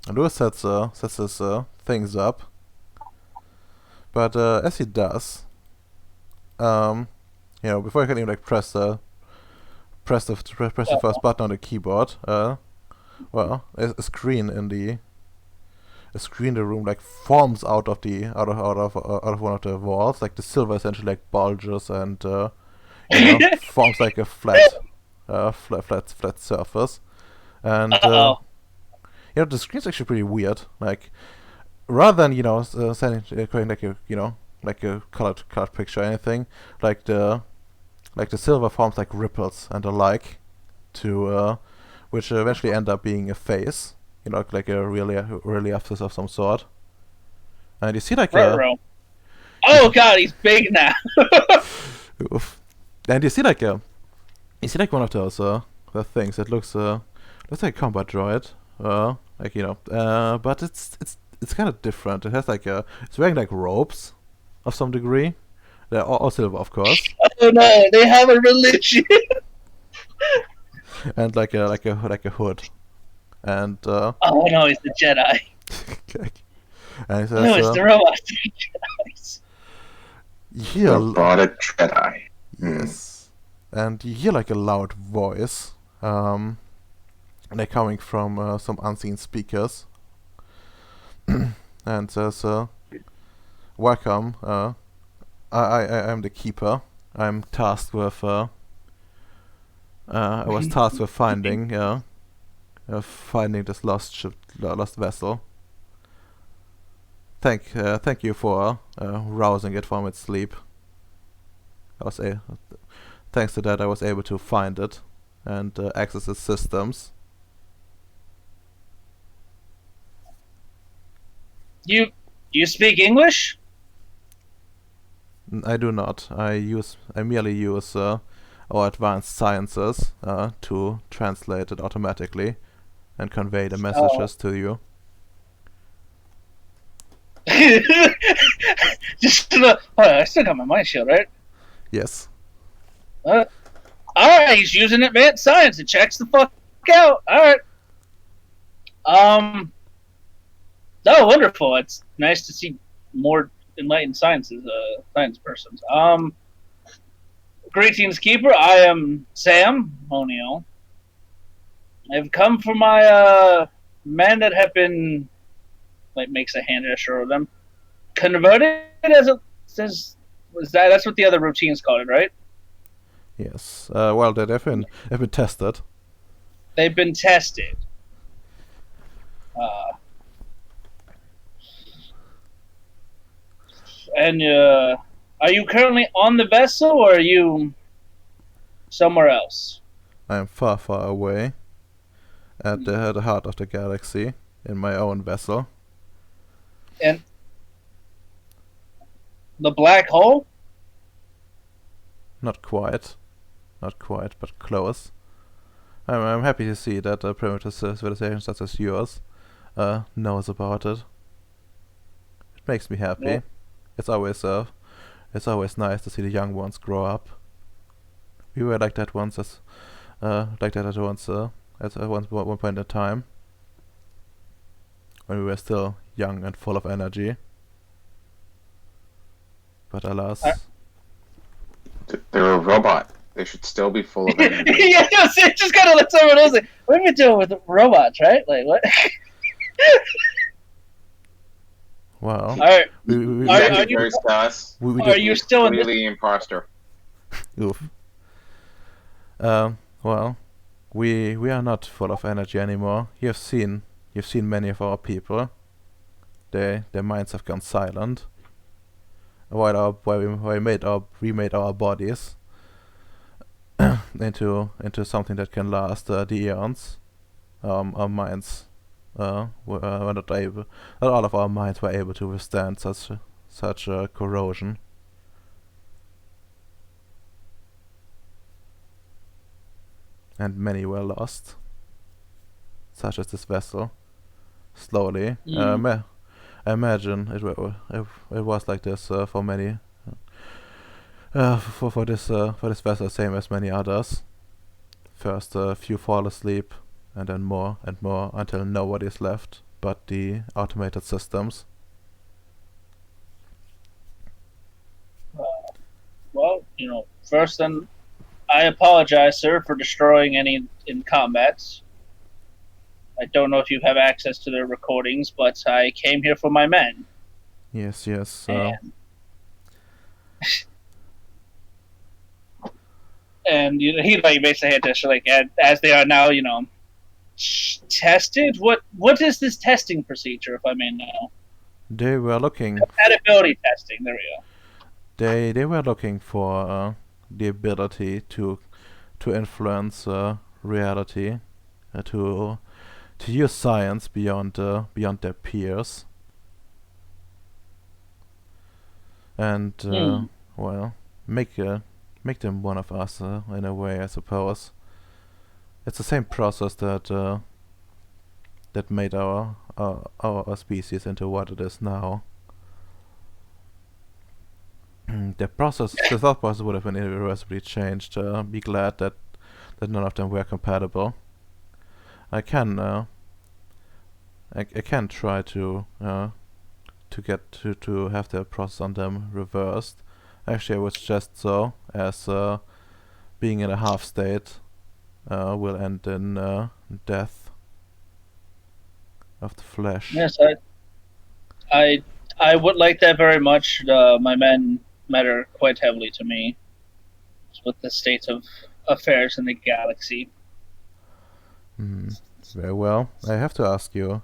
Lewis sets his things up. But as he does, before you can even like press the first button on the keyboard, a screen in the room like forms out of one of the walls. Like the silver essentially like bulges and forms like a flat surface. And the screen's actually pretty weird. Like rather than creating like a colored picture or anything, like the silver forms like ripples and the like, to which eventually end up being a face, like a relief of some sort. And you see like oh god, he's big now. Oof. And you see like one of those the things that looks like a combat droid, but it's kind of different. It has like it's wearing like robes of some degree. They're all silver, of course. Oh no, they have a religion. And like a hood. And oh no, he's the Jedi. and he says, No, it's the robots. Jedis. You hear robotic Jedi. Yes. And you hear like a loud voice. And they're coming from some unseen speakers. And says, welcome. I am the keeper. I'm tasked with I was tasked with finding this lost vessel. Thank you for rousing it from its sleep. Thanks to that, I was able to find it and access its systems. You speak English? I do not. I merely use our advanced sciences to translate it automatically and convey the messages to you. I still got my mind shield, right? Yes. Alright, he's using advanced science. It checks the fuck out. Alright. Oh, wonderful. It's nice to see more enlightened science persons. Greetings, Keeper. I am Sam O'Neill. I've come for my men that have been, like, makes a hand gesture of them, converted as it says. That's what the other routines called it, right? Yes. Well, they've been tested. They've been tested. And are you currently on the vessel, or are you somewhere else? I am far, far away, at the heart of the galaxy, in my own vessel. And the black hole? Not quite, but close. I'm happy to see that a primitive civilization such as yours knows about it. It makes me happy. Yeah. It's always nice to see the young ones grow up. We were like that once at one point in time, when we were still young and full of energy. But alas, They're a robot. They should still be full of energy. Yeah, it just gotta let someone else. Like, what are we doing with robots, right? Like what? wow. All right. Are you sus? Are you still in this? Really imposter? Oof. Well, we are not full of energy anymore. You've seen many of our people. Their minds have gone silent. While we made our bodies into something that can last the eons. Our minds were not able. Not all of our mines were able to withstand such corrosion. And many were lost, such as this vessel. Slowly, I imagine it was like this for many. For this vessel, same as many others. First, a few fall asleep, and then more and more until nobody is left but the automated systems. Well, first then, I apologize, sir, for destroying any in combats. I don't know if you have access to their recordings, but I came here for my men. Yes. And, and he basically had to as they are now, tested. What is this testing procedure, if I may know? They were looking. Compatibility testing. There we go. They were looking for the ability to influence reality, to use science beyond their peers, and well, make them one of us in a way, I suppose. It's the same process that made our species into what it is now. The thought process would have been irreversibly changed. Be glad that none of them were compatible. I can try to get to have the process on them reversed. Actually, I would suggest so, as being in a half state will end in death of the flesh. Yes, I would like that very much. My men matter quite heavily to me with the state of affairs in the galaxy. Very well. I have to ask you,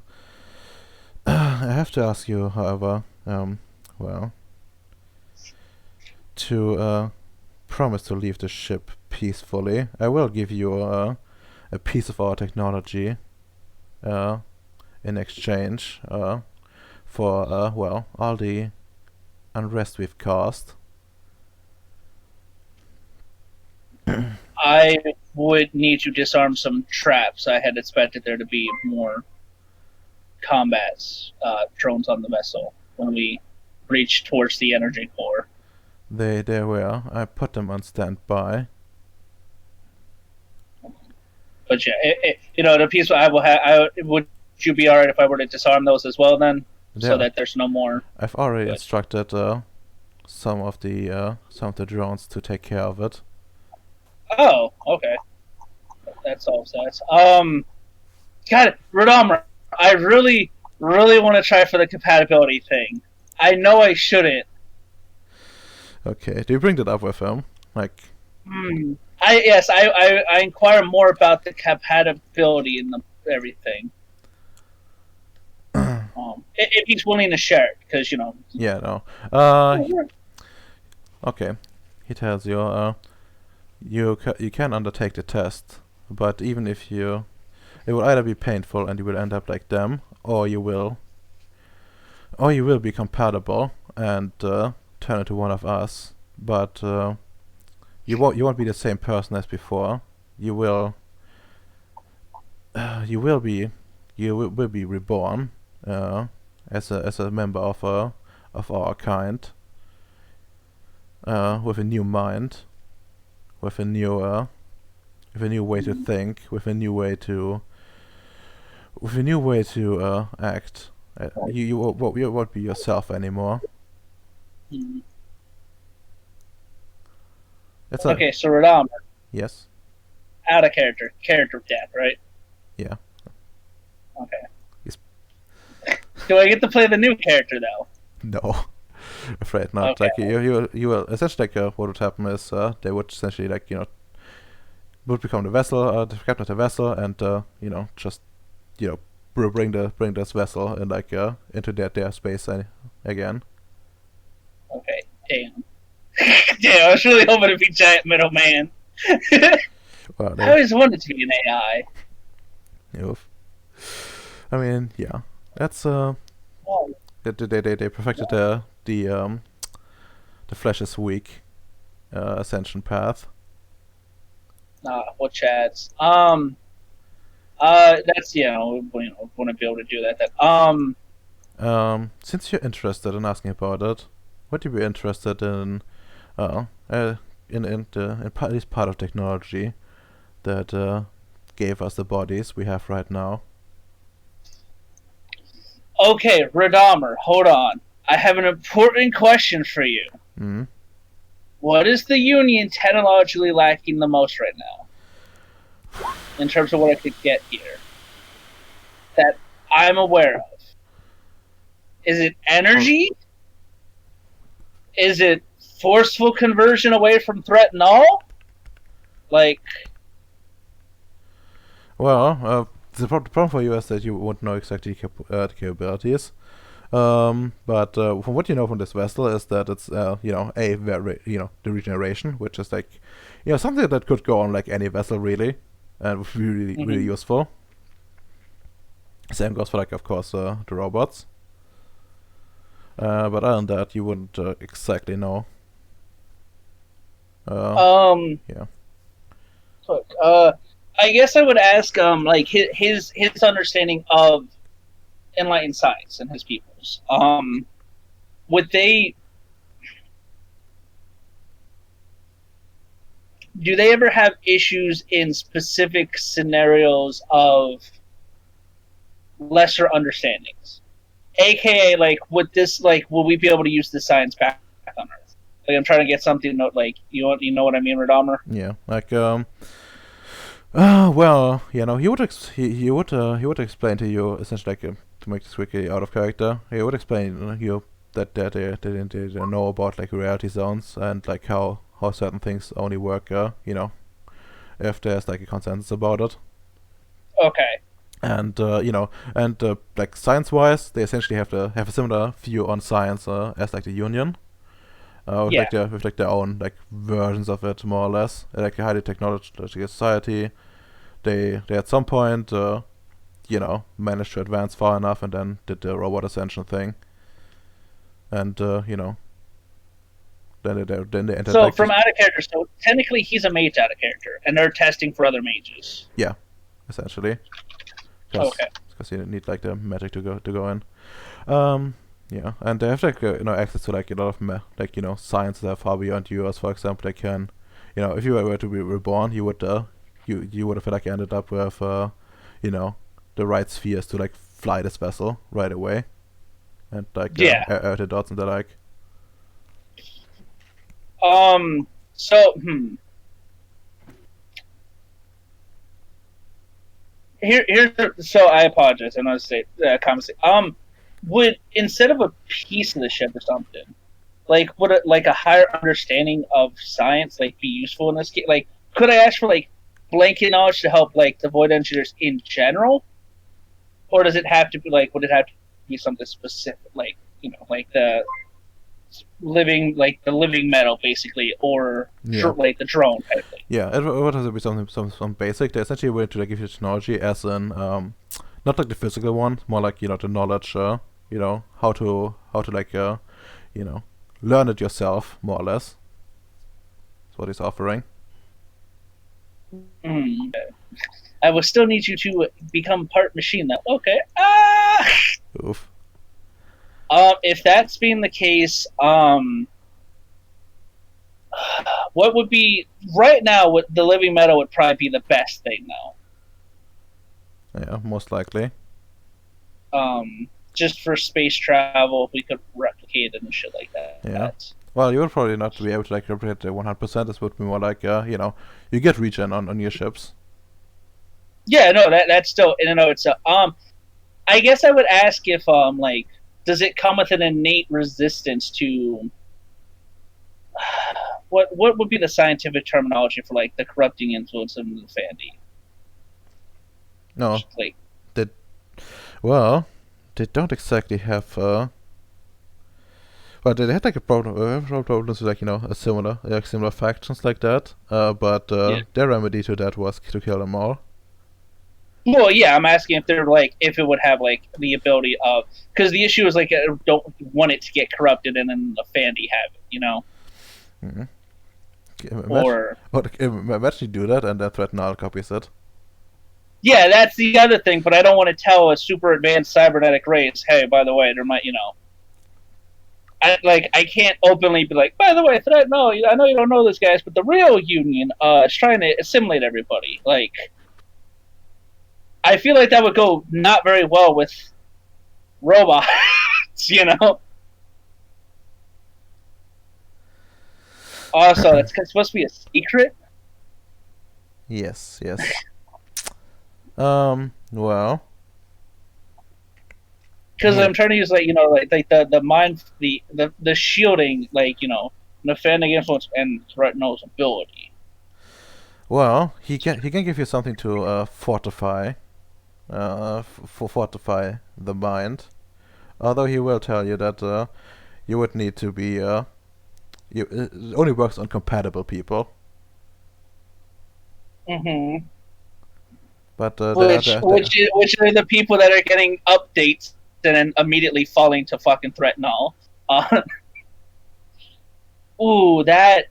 however, well, to promise to leave the ship peacefully. I will give you a piece of our technology in exchange for well, all the unrest we've caused. I would need to disarm some traps. I had expected there to be more combat drones on the vessel when we reached towards the energy core. They were. I put them on standby. But yeah, the piece I will have. Would you be alright if I were to disarm those as well then, so that there's no more? I've already instructed some of the drones to take care of it. Oh, okay. That solves that. Got it, Radamra. I really want to try for the compatibility thing. I know I shouldn't. Okay, do you bring that up with him? Like, I inquire more about the compatibility in everything. If he's willing to share it, because Yeah, no. Okay, he tells you. You can undertake the test, but even if it will either be painful and you will end up like them, or you will be compatible and turn into one of us. But you won't be the same person as before. You will be reborn as a member of our kind, with a new mind, with a new way to think, with a new way to act. You won't be yourself anymore. Okay, so Radam. Yes. Out of character death, right? Yeah. Okay. Do I get to play the new character though? No, afraid not. Okay. Like you will essentially, like what would happen is they would essentially, like, would become the vessel, the captain of the vessel, and just bring this vessel and like into their space again. Okay, damn. Damn, I was really hoping to be giant middleman. Well, I always wanted to be an AI. Oof. I mean, yeah, that's Oh, they perfected the flesh is weak ascension path. nah, what chads? That's we wouldn't be able to do that. Since you're interested in asking about it, would you be interested in uh, uh this part of technology that gave us the bodies we have right now? Okay, Radamer, hold on. I have an important question for you. Mm. What is the Union technologically lacking the most right now? In terms of what I could get here. That I'm aware of. Is it energy? Is it forceful conversion away from threat and all? Like, Well, the problem for you is that you won't know exactly the capabilities. But from what you know from this vessel is that it's a very the regeneration, which is like something that could go on like any vessel really, and would be really useful. Same goes for like of course the robots. But other than that, you wouldn't exactly know. Yeah. Look, I guess I would ask like his understanding of enlightened science and his peoples. Would they do they ever have issues in specific scenarios of lesser understandings? AKA, like, will we be able to use the science back on Earth? Like, I'm trying to get something like you know what I mean, Radamer? Yeah, like well, he would explain to you essentially like to make this quickly out of character. He would explain you that they know about like reality zones and like how certain things only work. If there's like a consensus about it. Okay. And like science-wise, they essentially have a similar view on science as like the Union. With like their own like versions of it, more or less. Like a highly technological society. They at some point managed to advance far enough and then did the robot ascension thing. And then they entered. So like, from out of character, so technically he's a mage out of character, and they're testing for other mages. Yeah, essentially. Okay. Because you need like the magic to go in. Yeah, and they have like access to like a lot of science that are far beyond yours. For example, they can, if you were to be reborn, you would you would have like ended up with the right spheres to like fly this vessel right away, and like air the dots and the like. So so I apologize. I'm not say comment. Would instead of a piece of the ship or something, like would a higher understanding of science like be useful in this case? Like, could I ask for like blanket knowledge to help like the void engineers in general, or does it have to be like would it have to be something specific, like like the living metal basically, or like the drone type thing? Yeah, it would have to be something basic. They essentially were to like give you technology as in not like the physical one, more like the knowledge, how to like learn it yourself, more or less. That's what he's offering. I will still need you to become part machine though. Okay. Oof. If that's being the case, what would be right now? What the living metal would probably be the best thing now. Yeah, most likely. Just for space travel, if we could replicate it and shit like that. Yeah. Well, you would probably not be able to like replicate the 100%. This would be more like you get regen on your ships. Yeah, no, that's still it's I guess I would ask if like does it come with an innate resistance to what would be the scientific terminology for like the corrupting influence of the Fandy? No. Like they don't exactly have well, they had like a problems with like a similar factions like that. But their remedy to that was to kill them all. Well, yeah, I'm asking if they're like if it would have like the ability of because the issue is like I don't want it to get corrupted and then the Fandy have it, you know, Mhm. or Imagine you do that and then threaten all copies it. yeah, that's the other thing. But I don't want to tell a super advanced cybernetic race, hey, by the way, there might, you know, I can't openly be like, by the way, threat. No, I know you don't know this, guys, but the real Union is trying to assimilate everybody. Like, I feel like that would go not very well with robots, you know. Also, that's supposed to be a secret. Yes. Well. Because Yeah. I'm trying to use like the mind the shielding like Nefanding influence and Threatno's ability. Well, he can give you something to fortify, fortify the mind. Although he will tell you that you would need to be it only works on compatible people. Mm-hmm. But Which are the people that are getting updates and then immediately falling to fucking Threatnol. Ooh, that.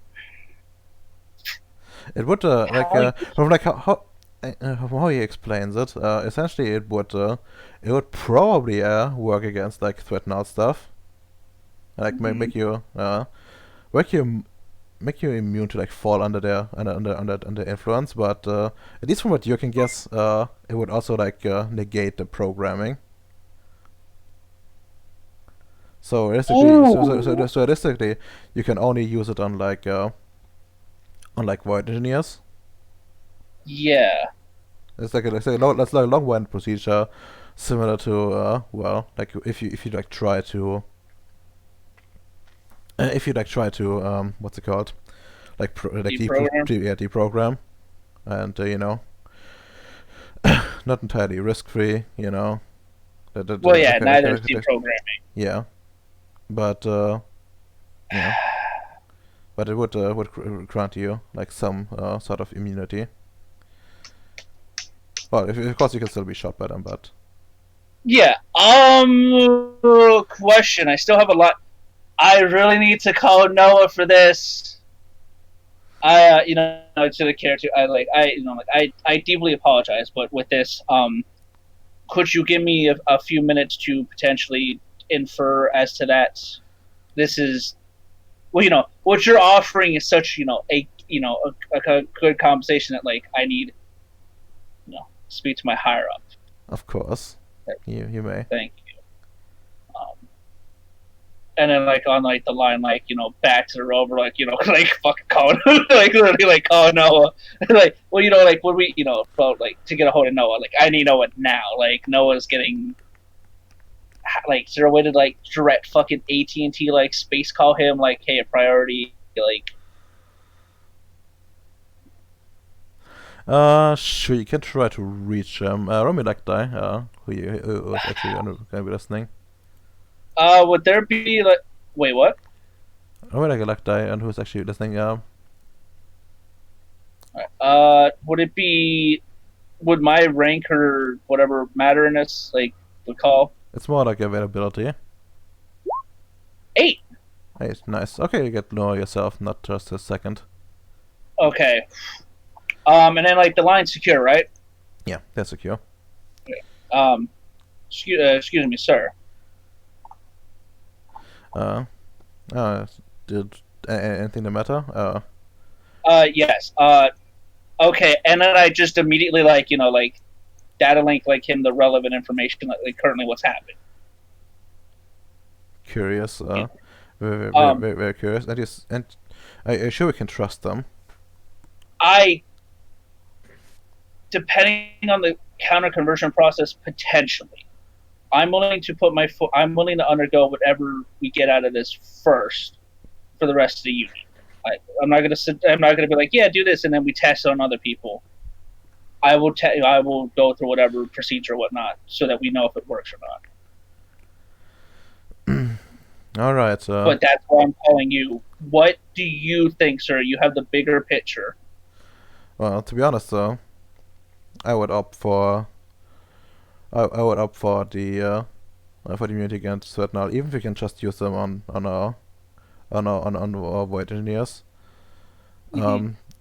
it would from like how he explains it. Essentially, it would probably work against like threaten out stuff, like make you make you make you immune to like fall under their under influence. But at least from what you can guess, it would also like negate the programming. So realistically, you can only use it on like void engineers. Yeah. It's like a long wind procedure, similar to like if you like try to what's it called, like deprogram, and not entirely risk free, Well, yeah, neither is deprogramming. Yeah, but yeah, but it would grant you like some sort of immunity. Well, of course you can still be shot by them, but yeah. Question. I still have a lot. I really need to call Noah for this. I to the character. I deeply apologize, but with this, could you give me a few minutes to potentially infer as to that? This is, well, what you're offering is such, a good compensation that like I need, speak to my higher up. of course, you may. Thank you. And then like on like the line like back to the rover like like fucking calling like literally like calling Noah like well like when we about like to get a hold of Noah like I need Noah now like Noah's getting like is there a way to like direct fucking AT&T like space call him like hey a priority like sure, you can try to reach him. Roll me luck die, who is actually gonna be listening. would there be like wait what? Roll me like a luck die and who's actually listening. Would it be would my rank or whatever matter in this like the call? It's more like availability. 8. Hey, nice. Okay, you get to know yourself, not just a second. Okay. And then like the line's secure, right? Yeah, that's secure. Excuse me, sir. Did anything that matter? Yes. Okay, and then I just immediately like data link like him the relevant information like currently what's happening. Curious. Very curious. And are you sure we can trust them? Depending on the counter conversion process, potentially. I'm willing to put my foot. I'm willing to undergo whatever we get out of this first for the rest of the union. I'm not gonna be like, yeah, do this, and then we test on other people. I will go through whatever procedure or whatnot so that we know if it works or not. All right. But that's why I'm calling you. What do you think, sir? You have the bigger picture. Well, to be honest, though, I would opt for I would opt for the immunity against threat null, even if we can just use them on our void engineers.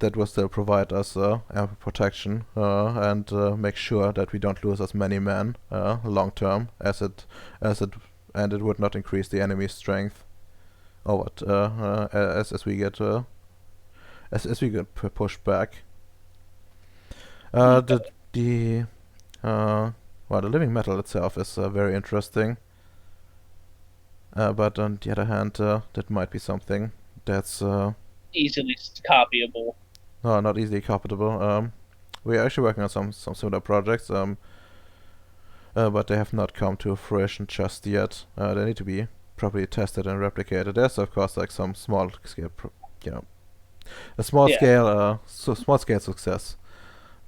That will still provide us ample protection and make sure that we don't lose as many men long term and it would not increase the enemy's strength or what as we get pushed back. The living metal itself is very interesting. But on the other hand, that might be something that's Easily copyable. not easily copyable. We are actually working on some similar projects, but they have not come to fruition just yet. They need to be properly tested and replicated. There's of course like some small scale, a small scale, small scale success,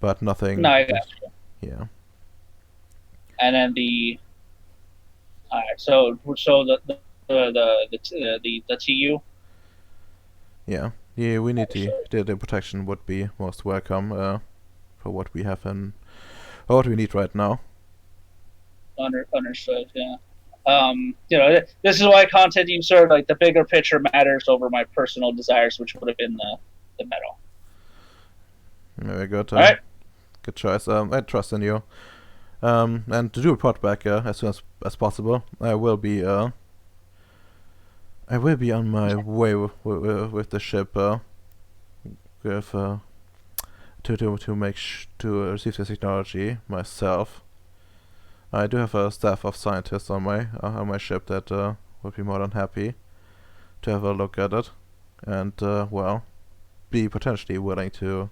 but nothing. No, I got you. Yeah. And then alright, so the TU. Yeah, we need the protection would be most welcome for what we have or what we need right now. Understood. Yeah. This is why content you serve, like the bigger picture matters over my personal desires, which would have been the metal. Very good. All right. Good choice. I trust in you. And to do report back as soon as possible. I will be on my way with the ship with to receive the technology myself. I do have a staff of scientists on my ship that would be more than happy to have a look at it, and be potentially willing to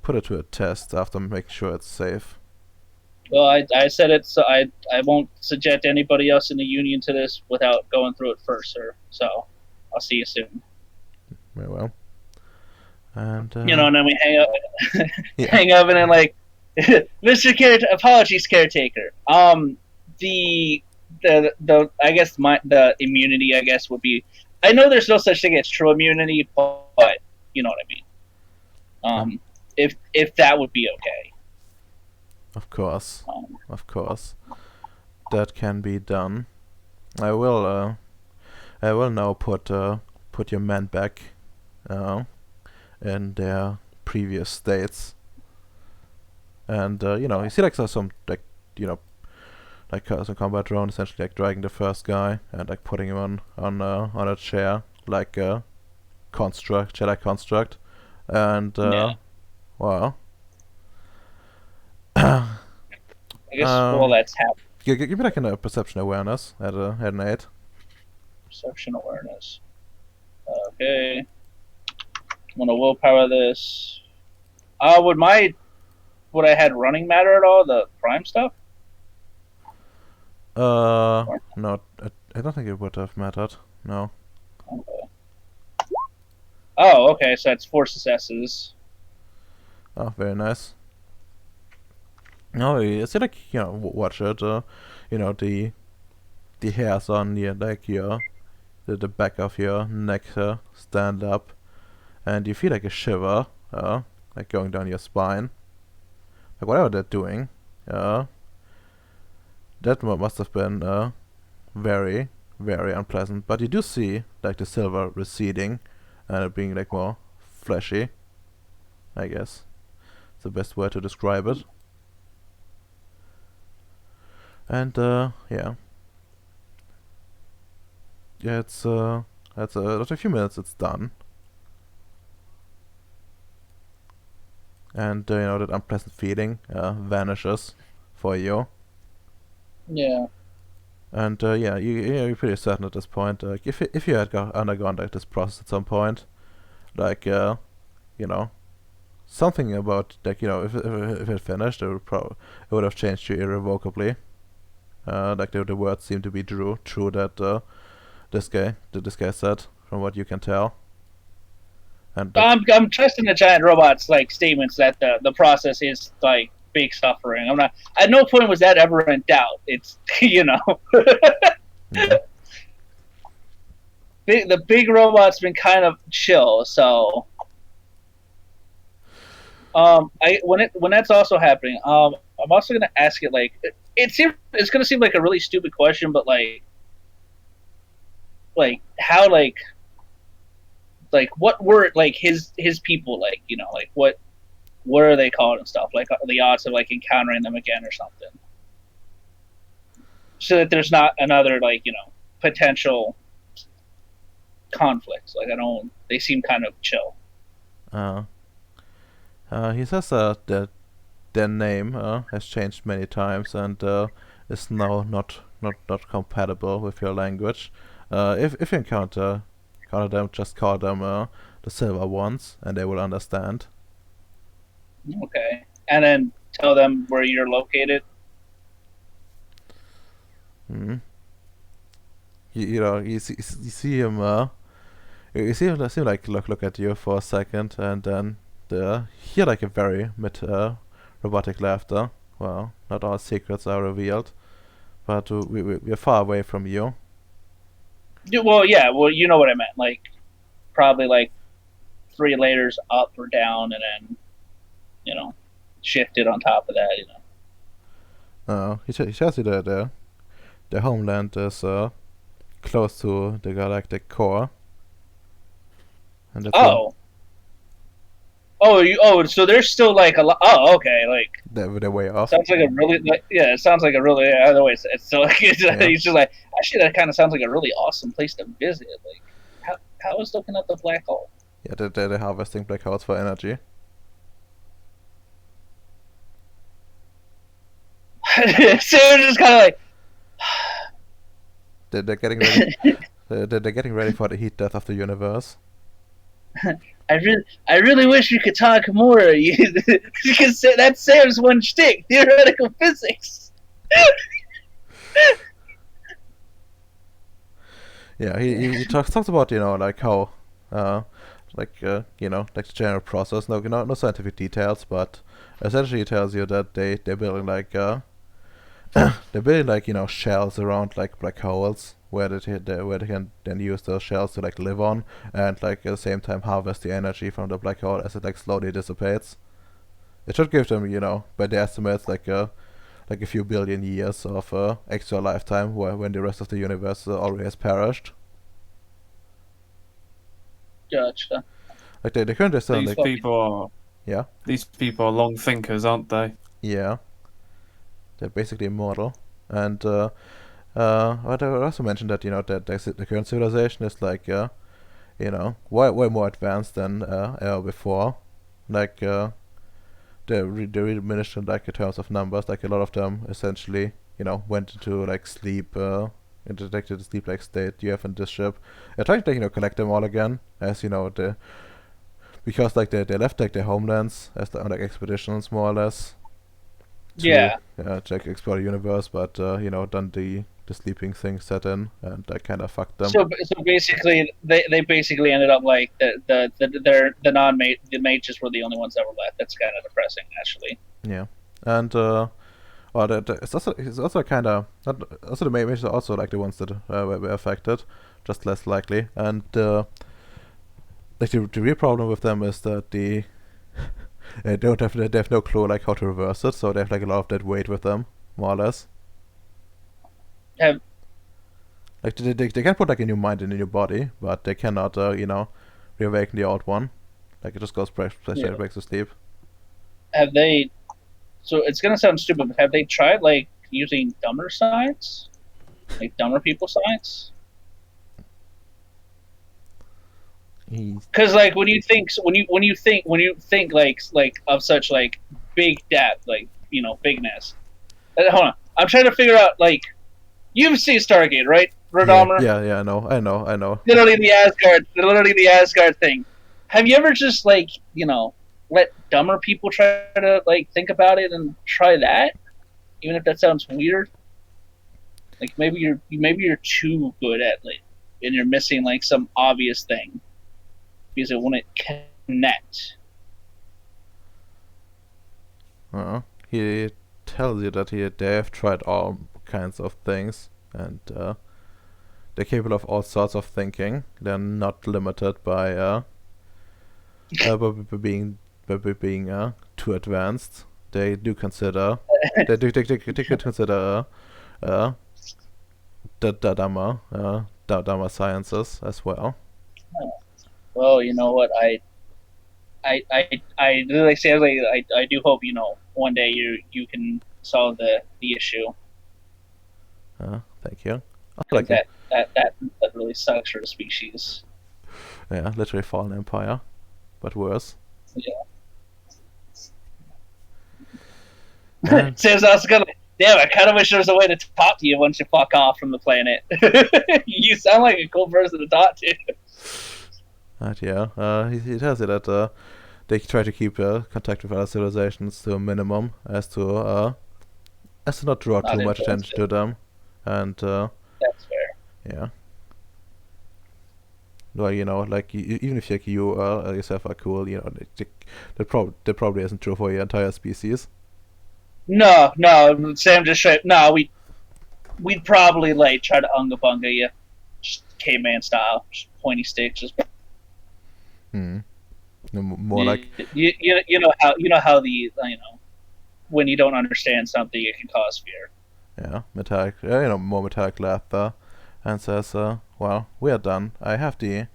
put it to a test after making sure it's safe. Well, I said it, so I won't subject anybody else in the union to this without going through it first, sir. So I'll see you soon. Very well. And and then we hang up, Yeah. hang up, and then like, Mr. Apologies, caretaker. The I guess the immunity, I guess, would be. I know there's no such thing as true immunity, but you know what I mean. If that would be okay. Of course, that can be done. I will now put your men back in their previous states, and you see like some like some combat drone essentially like dragging the first guy and like putting him on a chair like a Jedi construct, and wow. I guess all that's happening. Give me like a perception awareness at an 8. Perception awareness. Okay. I'm gonna willpower this. Would I had running matter at all? The prime stuff? No, I don't think it would have mattered. No. Okay. Oh, okay. So that's 4 successes. Oh, very nice. No, I see like watch it. The hairs on your the back of your neck stand up, and you feel like a shiver, like going down your spine. Like whatever they're doing, that must have been very, very unpleasant. But you do see like the silver receding, and it being like more fleshy. I guess it's the best way to describe it. And it's after a few minutes it's done. And that unpleasant feeling vanishes for you. Yeah. And you're pretty certain at this point. If you had undergone like this process at some point, like something about like if it finished, it would have changed you irrevocably. Like the words seem to be true that this guy said, from what you can tell. And I'm trusting the giant robot's like statements that the process is like big suffering. I'm not. At no point was that ever in doubt. It's yeah. The big robot's been kind of chill. So When that's also happening, I'm also gonna ask it like it's gonna seem like a really stupid question, but how what were like his people like like what are they called and stuff like the odds of like encountering them again or something, so that there's not another like potential conflicts. Like I don't, they seem kind of chill. He says that their name has changed many times and is now not compatible with your language. If you encounter them, just call them the Silver Ones, and they will understand. Okay, and then tell them where you're located. Hmm. You see him. You see him like look at you for a second, and then hear like a very robotic laughter. Well, not all secrets are revealed, but we're far away from you. Well, yeah, well, you know what I meant. Like, probably like 3 layers up or down, and then shifted on top of that. He tells you that the homeland is close to the galactic core, and that's So there's still like a lot. Oh, okay, like the way off. sounds like a really it sounds like a really otherwise it's still like it's just like actually that kind of sounds like a really awesome place to visit. Like how is looking at the black hole? Yeah, they're harvesting black holes for energy. So it's just kind of like They're getting ready. They're getting ready for the heat death of the universe. I really wish we could talk more. You can say that's Sam's one shtick, theoretical physics. Yeah, he talks about like how like the general process. No scientific details, but essentially he tells you that they're building like they're building like shells around like black holes where they can then use those shells to like live on and like at the same time harvest the energy from the black hole as it like slowly dissipates. It should give them by the estimates like a few billion years of extra lifetime when the rest of the universe already has perished. Gotcha. Like they currently still These like people are. Yeah. These people are long thinkers, aren't they? Yeah. They're basically immortal, and but I also mentioned that that the current civilization is like way more advanced than ever before. Like they're really diminished in like in terms of numbers. Like a lot of them essentially went into like sleep, into the sleep like state you have in this ship. I tried to collect them all again, as because like they left like their homelands as on like expeditions more or less. Yeah. Check explore the universe, but then the sleeping thing set in and I kind of fucked them. So basically, they basically ended up like the the mages were the only ones that were left. That's kind of depressing, actually. Yeah, and it's also kind of also the mages are also like the ones that were affected, just less likely. And like the real problem with them is that they have no clue like how to reverse it, so they have like a lot of dead weight with them, more or less. Like they can put like a new mind in a new body, but they cannot reawaken the old one. Like it just goes back to sleep. Have they? So it's gonna sound stupid, but have they tried like using dumber science, like dumber people science? Because like when you think like of such like big depth, like bigness. Hold on, I'm trying to figure out like you've seen Stargate, right, Radomer? Yeah, I know. Literally the Asgard thing. Have you ever just like let dumber people try to like think about it and try that, even if that sounds weird? Like maybe you're too good at it, and you're missing like some obvious thing. Because it wouldn't connect. He tells you that they have tried all kinds of things, and they're capable of all sorts of thinking. They're not limited by being by being too advanced. They do consider they could consider the Dharma sciences as well. Well, you know what? Like I say, I do hope one day you can solve the issue. Thank you. I 'Cause like it. that really sucks for the species. Yeah, literally Fallen Empire, but worse. Yeah. And Sam's also gonna. Damn, I kind of wish there was a way to talk to you once you fuck off from the planet. You sound like a cool person to talk to. yeah, he tells you that they try to keep contact with other civilizations to a minimum, as to not draw Not too much influence attention to them, and That's fair. yeah. Well, like even if you yourself are cool, that probably isn't true for your entire species. No, Sam just straight. No, we'd probably like try to unga bunga you, just caveman style, just pointy sticks, just. No, more like you know how the when you don't understand something it can cause fear. metallic, more metallic laughter, and says, "Well, we are done. I have the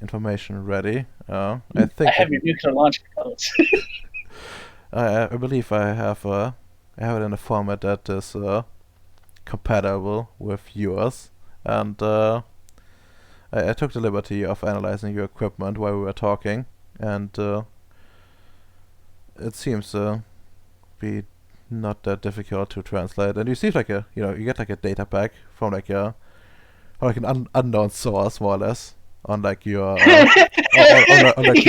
information ready. I think I have your nuclear launch codes. I believe I have it in a format that is compatible with yours, and I took the liberty of analyzing your equipment while we were talking, and it seems to be not that difficult to translate. And you see like you get like a data pack from like an unknown source, more or less, on like your You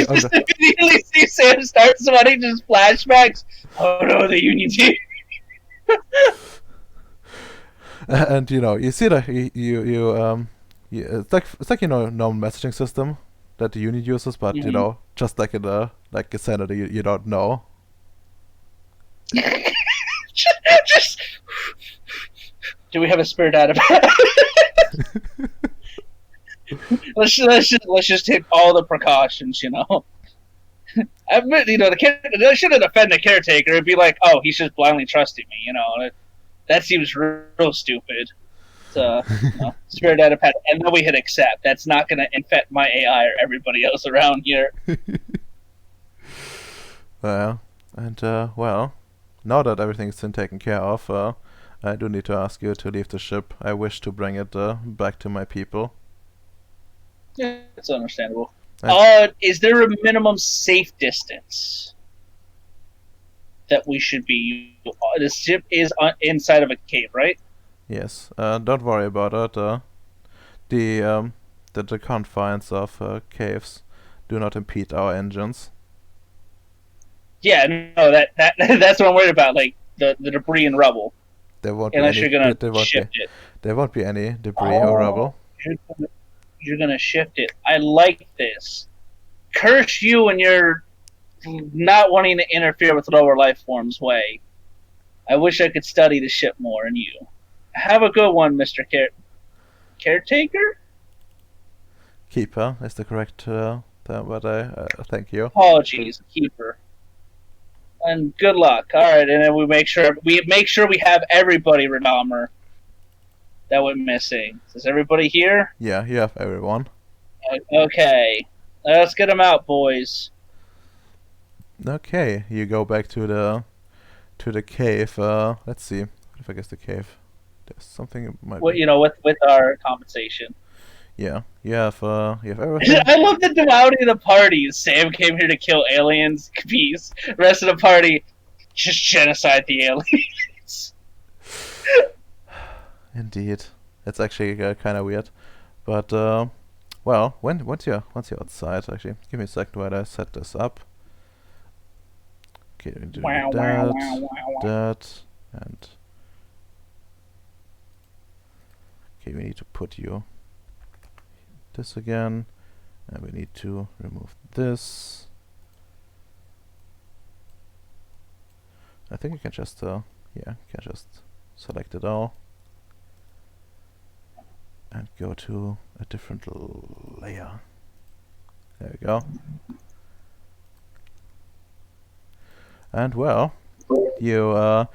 just immediately see Sam start sweating, just flashbacks. Oh no, the Unity. and you see that it's like normal messaging system that the unit uses, but just like in a sender that you don't know. Just do we have a spare data? let's just take all the precautions, I admit, I shouldn't offend the caretaker. It'd be like, oh, he's just blindly trusting me, that seems real stupid. So, spare data pad, and then we hit accept. That's not going to infect my AI or everybody else around here. Well, and now that everything's been taken care of, I do need to ask you to leave the ship. I wish to bring it back to my people. Yeah, it's understandable. And Is there a minimum safe distance that we should be? The ship is inside of a cave, right? yes, don't worry about it. The confines of caves do not impede our engines. Yeah, no, that's what I'm worried about. Like the debris and rubble. There won't Unless be you're any. gonna shift it. There won't be any debris or rubble. You're gonna shift it. I like this. Curse you and your not wanting to interfere with lower life forms way. I wish I could study the ship more and you. Have a good one, Mr. Caretaker? Keeper is the correct term, but I thank you. Apologies, keeper. And good luck. Alright, and then we make sure we have everybody, Radalmer, that we're missing. Is everybody here? Yeah, you have everyone. Okay. Let's get them out, boys. Okay, you go back to the cave. Let's see. What if I guess the cave? There's something it might be. With our compensation. Yeah, you have everything. I love the duality of the party. Sam came here to kill aliens. Peace. Rest of the party, just genocide the aliens. Indeed, it's actually kind of weird, but once you're outside, actually, give me a second while I set this up. Okay, we do that, and okay, we need to put you this again, and we need to remove this. I think you can just select it all and go to a different layer. There we go. And well, you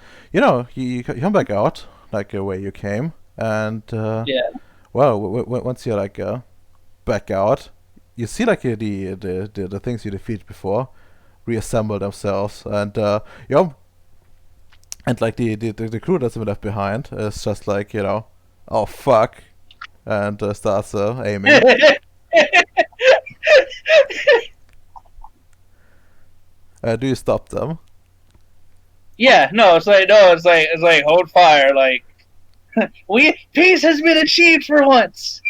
you come back out like where you came, and Yeah. well, once you're like back out, you see like the things you defeated before reassemble themselves, and and like the crew that's been left behind is just like oh fuck, and starts aiming. Do you stop them? Yeah, no, it's like hold fire, like peace has been achieved for once.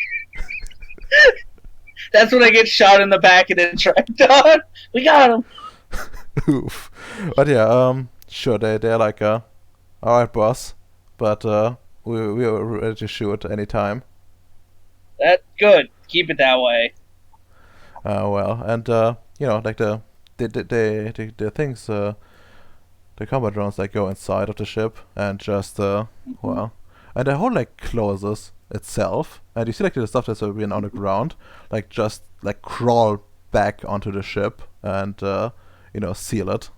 That's when I get shot in the back and then tracked on. We got him. Oof. But yeah, sure they're like alright boss, but we are ready to shoot anytime. That's good. Keep it that way. Well, and like the things the combat drones like go inside of the ship and just well, and the whole like closes itself, and you see like the stuff that's been on the ground like just like crawl back onto the ship and seal it.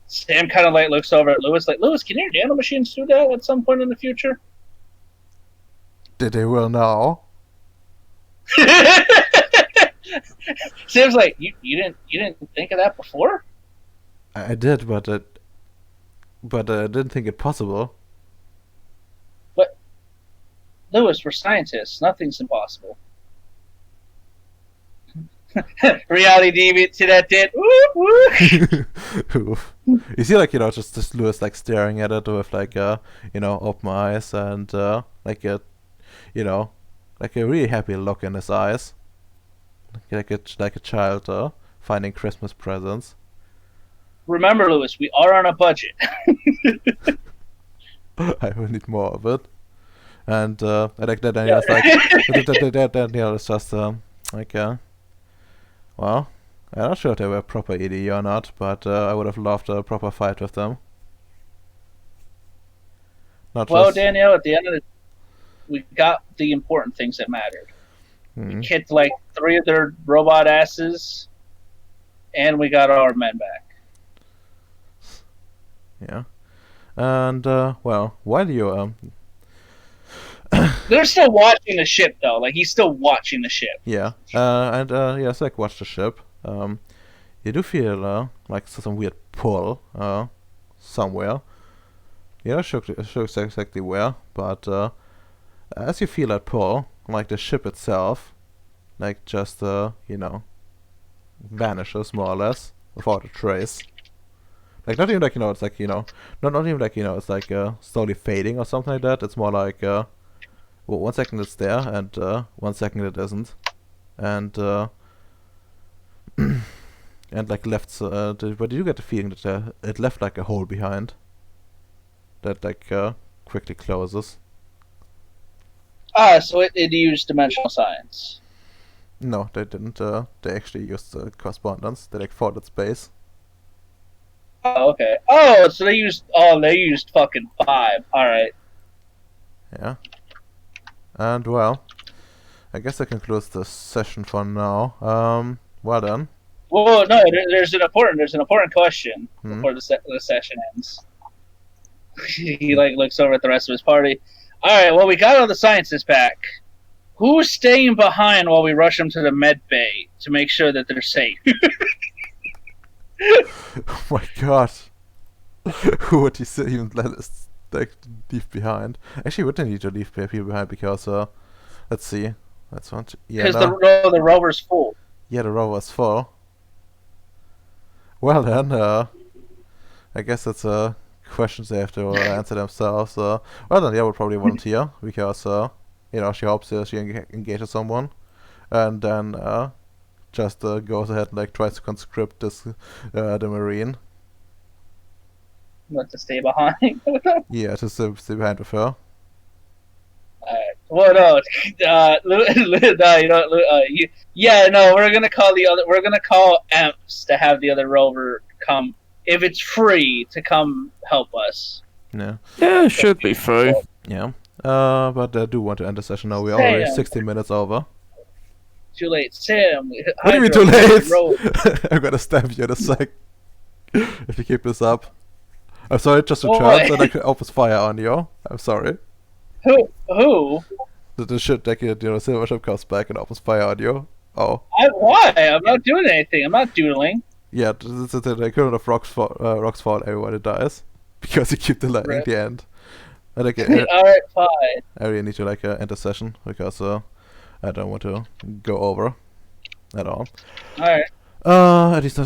Sam kind of like looks over at Lewis, like, Lewis, can your nano machines do that at some point in the future? They will now. Sam's like, you didn't think of that before? I did, but I didn't think it possible. But Lewis, we're scientists. Nothing's impossible. Reality deviant to that did. Oof. You see, like just Lewis like staring at it with like open eyes and like a like a really happy look in his eyes, like a child finding Christmas presents. Remember, Lewis, we are on a budget. I will need more of it, and I like that. And it's like then it's just like well, I'm not sure if they were proper ED or not, but I would have loved a proper fight with them. Not Well, just, Danielle, at the end of the we got the important things that mattered. We kicked like 3 of their robot asses, and we got our men back. Yeah. And well, while you They're still watching the ship, though. Like, he's still watching the ship. yeah, and yeah, so like watch the ship. You do feel like some weird pull somewhere. You're not sure exactly where, but as you feel that pull, like the ship itself, like just vanishes more or less without a trace. Like not even like it's like not even like it's like slowly fading or something like that. It's more like 1 second it's there and 1 second it isn't, and and like left. But you get the feeling that it left like a hole behind that like quickly closes. So it used dimensional science. No, they didn't. They actually used correspondence. They like forwarded space. Oh, okay. Oh, so they used fucking 5. All right. Yeah. And well, I guess that concludes the session for now. Well done. Well, no, there's an important question before the session ends. He like looks over at the rest of his party. All right, well, we got all the scientists back. Who's staying behind while we rush them to the med bay to make sure that they're safe? Oh my god. Who would you say even let us like leave behind? Actually, we wouldn't need to leave people behind because let's see. That's one. Yeah, Because no. the rover's full. Yeah, the rover's full. Well then, I guess it's questions they have to answer themselves. Well then, yeah, we'll probably volunteer because she hopes she engages someone, and then just goes ahead and like tries to conscript this the marine. Want to stay behind? Yeah, to stay behind with her. Well, no, no, we're gonna call We're gonna call Emps to have the other rover come, if it's free, to come help us. Yeah. Yeah, it should be free. Yeah. But I do want to end the session now. We're already Damn. 60 minutes over. Too late, Sam. What do you mean Hydra, too late? Rogue. I'm gonna stab you in a sec. If you keep this up. I'm sorry, it just Boy. returns and I can open fire on you. I'm sorry. Who? The shit that silver ship comes back and opens fire on you. Oh. Why? I'm not doing anything. I'm not doodling. Yeah, this is the equivalent of rocks fall, everyone who dies. Because you keep delaying Rip. the end. And like, Alright, fine. I really need to like end the session because I don't want to go over at all. Alright. At least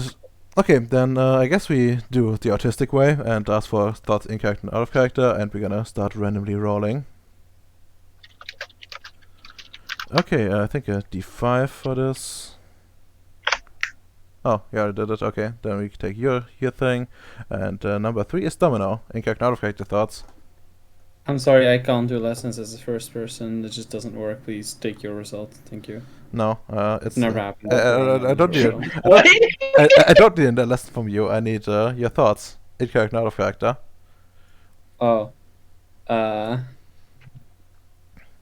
okay, then I guess we do the autistic way and ask for thoughts in character and out of character, and we're gonna start randomly rolling. Okay, I think a D5 for this. Oh, yeah, I did it. Okay, then we can take your thing, and number 3 is Domino. In character and out of character thoughts. I'm sorry, I can't do lessons as a first person. It just doesn't work. Please take your result. Thank you. No, it's Never happened. I don't need it. What? I don't need a lesson from you. I need your thoughts in character and out of character. Oh.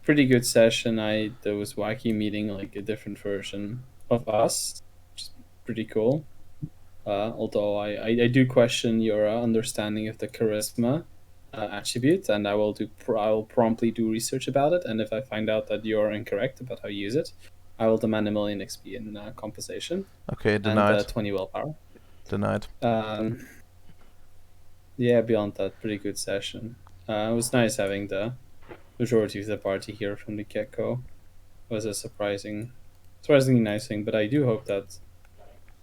Pretty good session. There was wacky meeting like a different version of us, which is pretty cool. Although I do question your understanding of the charisma attribute, and I will promptly do research about it. And if I find out that you're incorrect about how you use it, I will demand 1 million XP in compensation. Okay, denied. And 20 willpower. Denied. Yeah, beyond that, pretty good session. It was nice having the majority of the party here from the get-go. It was a surprisingly nice thing, but I do hope that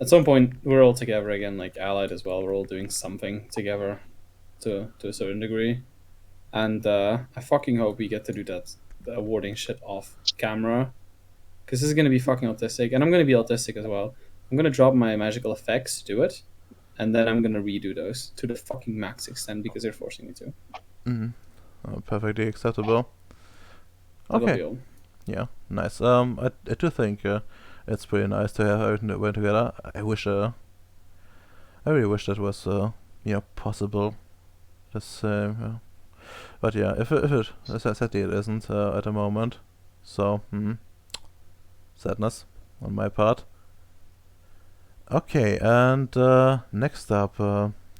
at some point we're all together again, like allied as well. We're all doing something together to a certain degree. And I fucking hope we get to do the awarding shit off camera. Because this is going to be fucking autistic, and I'm going to be autistic as well. I'm going to drop my magical effects to do it, and then I'm going to redo those to the fucking max extent because they're forcing me to. Perfectly acceptable. That'll be Okay. all. Yeah, nice. I do think it's pretty nice to have everything that went together. I really wish that was possible. Just but yeah, if it sadly it isn't at the moment. So sadness on my part. Okay, and next up,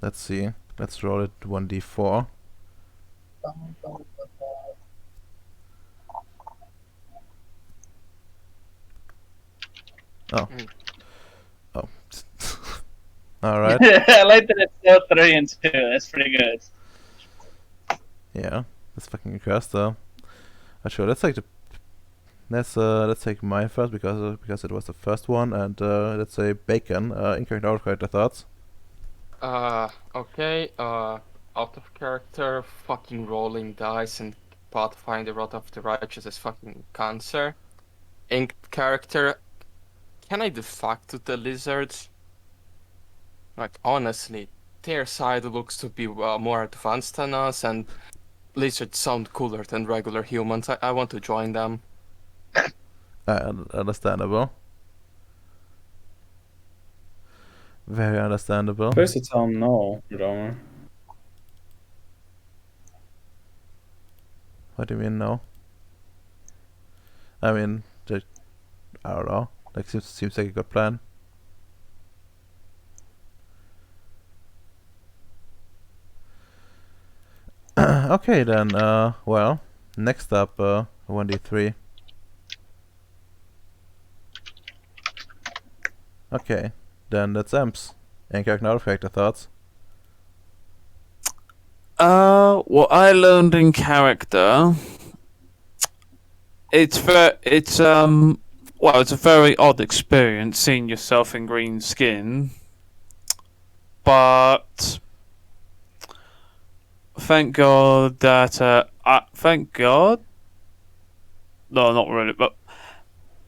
let's see. Let's roll it 1d4. Oh. Oh. Alright. I like that it's still 3 and 2. That's pretty good. Yeah. That's fucking cursed though. But sure, let's take let's take mine first because it was the first one, and let's say bacon. In character, out of character thoughts. Okay, out of character, fucking rolling dice and pathfinding the Wrath of the Righteous is fucking cancer. In character, can I de facto the lizards? Like, honestly, their side looks to be more advanced than us, and lizards sound cooler than regular humans. I want to join them. Understandable. Very understandable. Supposed to tell him no, Romer. What do you mean no? I mean, I don't know. Like seems like a good plan. Okay then. Well, next up, 1d3. Okay, then that's Emps. In character, out of character thoughts. What I learned in character, it's a very odd experience seeing yourself in green skin, but thank God that thank God. No, not really, but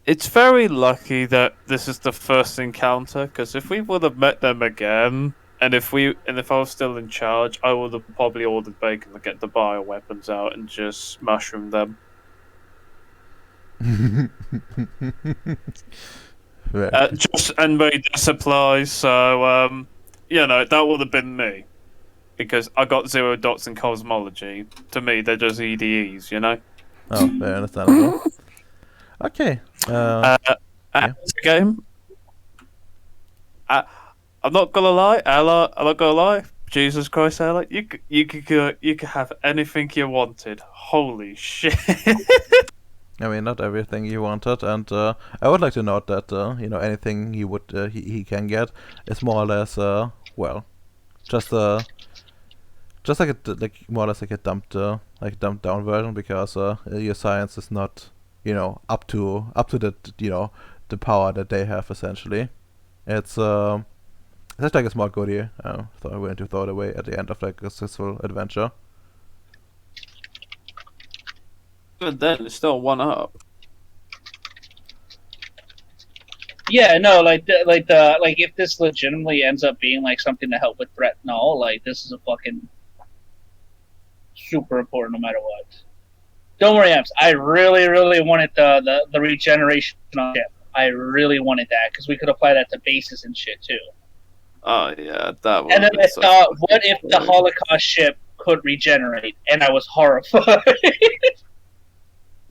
it's very lucky that this is the first encounter, because if we would have met them again, and if I was still in charge, I would have probably ordered Bacon to get the bioweapons out and just mushroom them. And made the supplies, so that would have been me, because I got 0 dots in cosmology. To me, they're just EDEs, Oh, very understandable. Okay. Yeah. It's a game. I'm not gonna lie, Ella. I'm not gonna lie. Jesus Christ, Ella, you could have anything you wanted. Holy shit! I mean, not everything he wanted, and I would like to note that anything he can get is more or less well, just just like more or less like a dumped down version, because your science is not up to the power that they have essentially. It's just like a small goodie. So I willing to throw it away at the end of like a successful adventure. But then it's still one up. Yeah, no, like if this legitimately ends up being like something to help with threat and all, like this is a fucking super important no matter what. Don't worry, Amps. I really, really wanted the regeneration on ship. I really wanted that because we could apply that to bases and shit too. Oh yeah, that would. And then I thought, what if the Holocaust ship could regenerate? And I was horrified.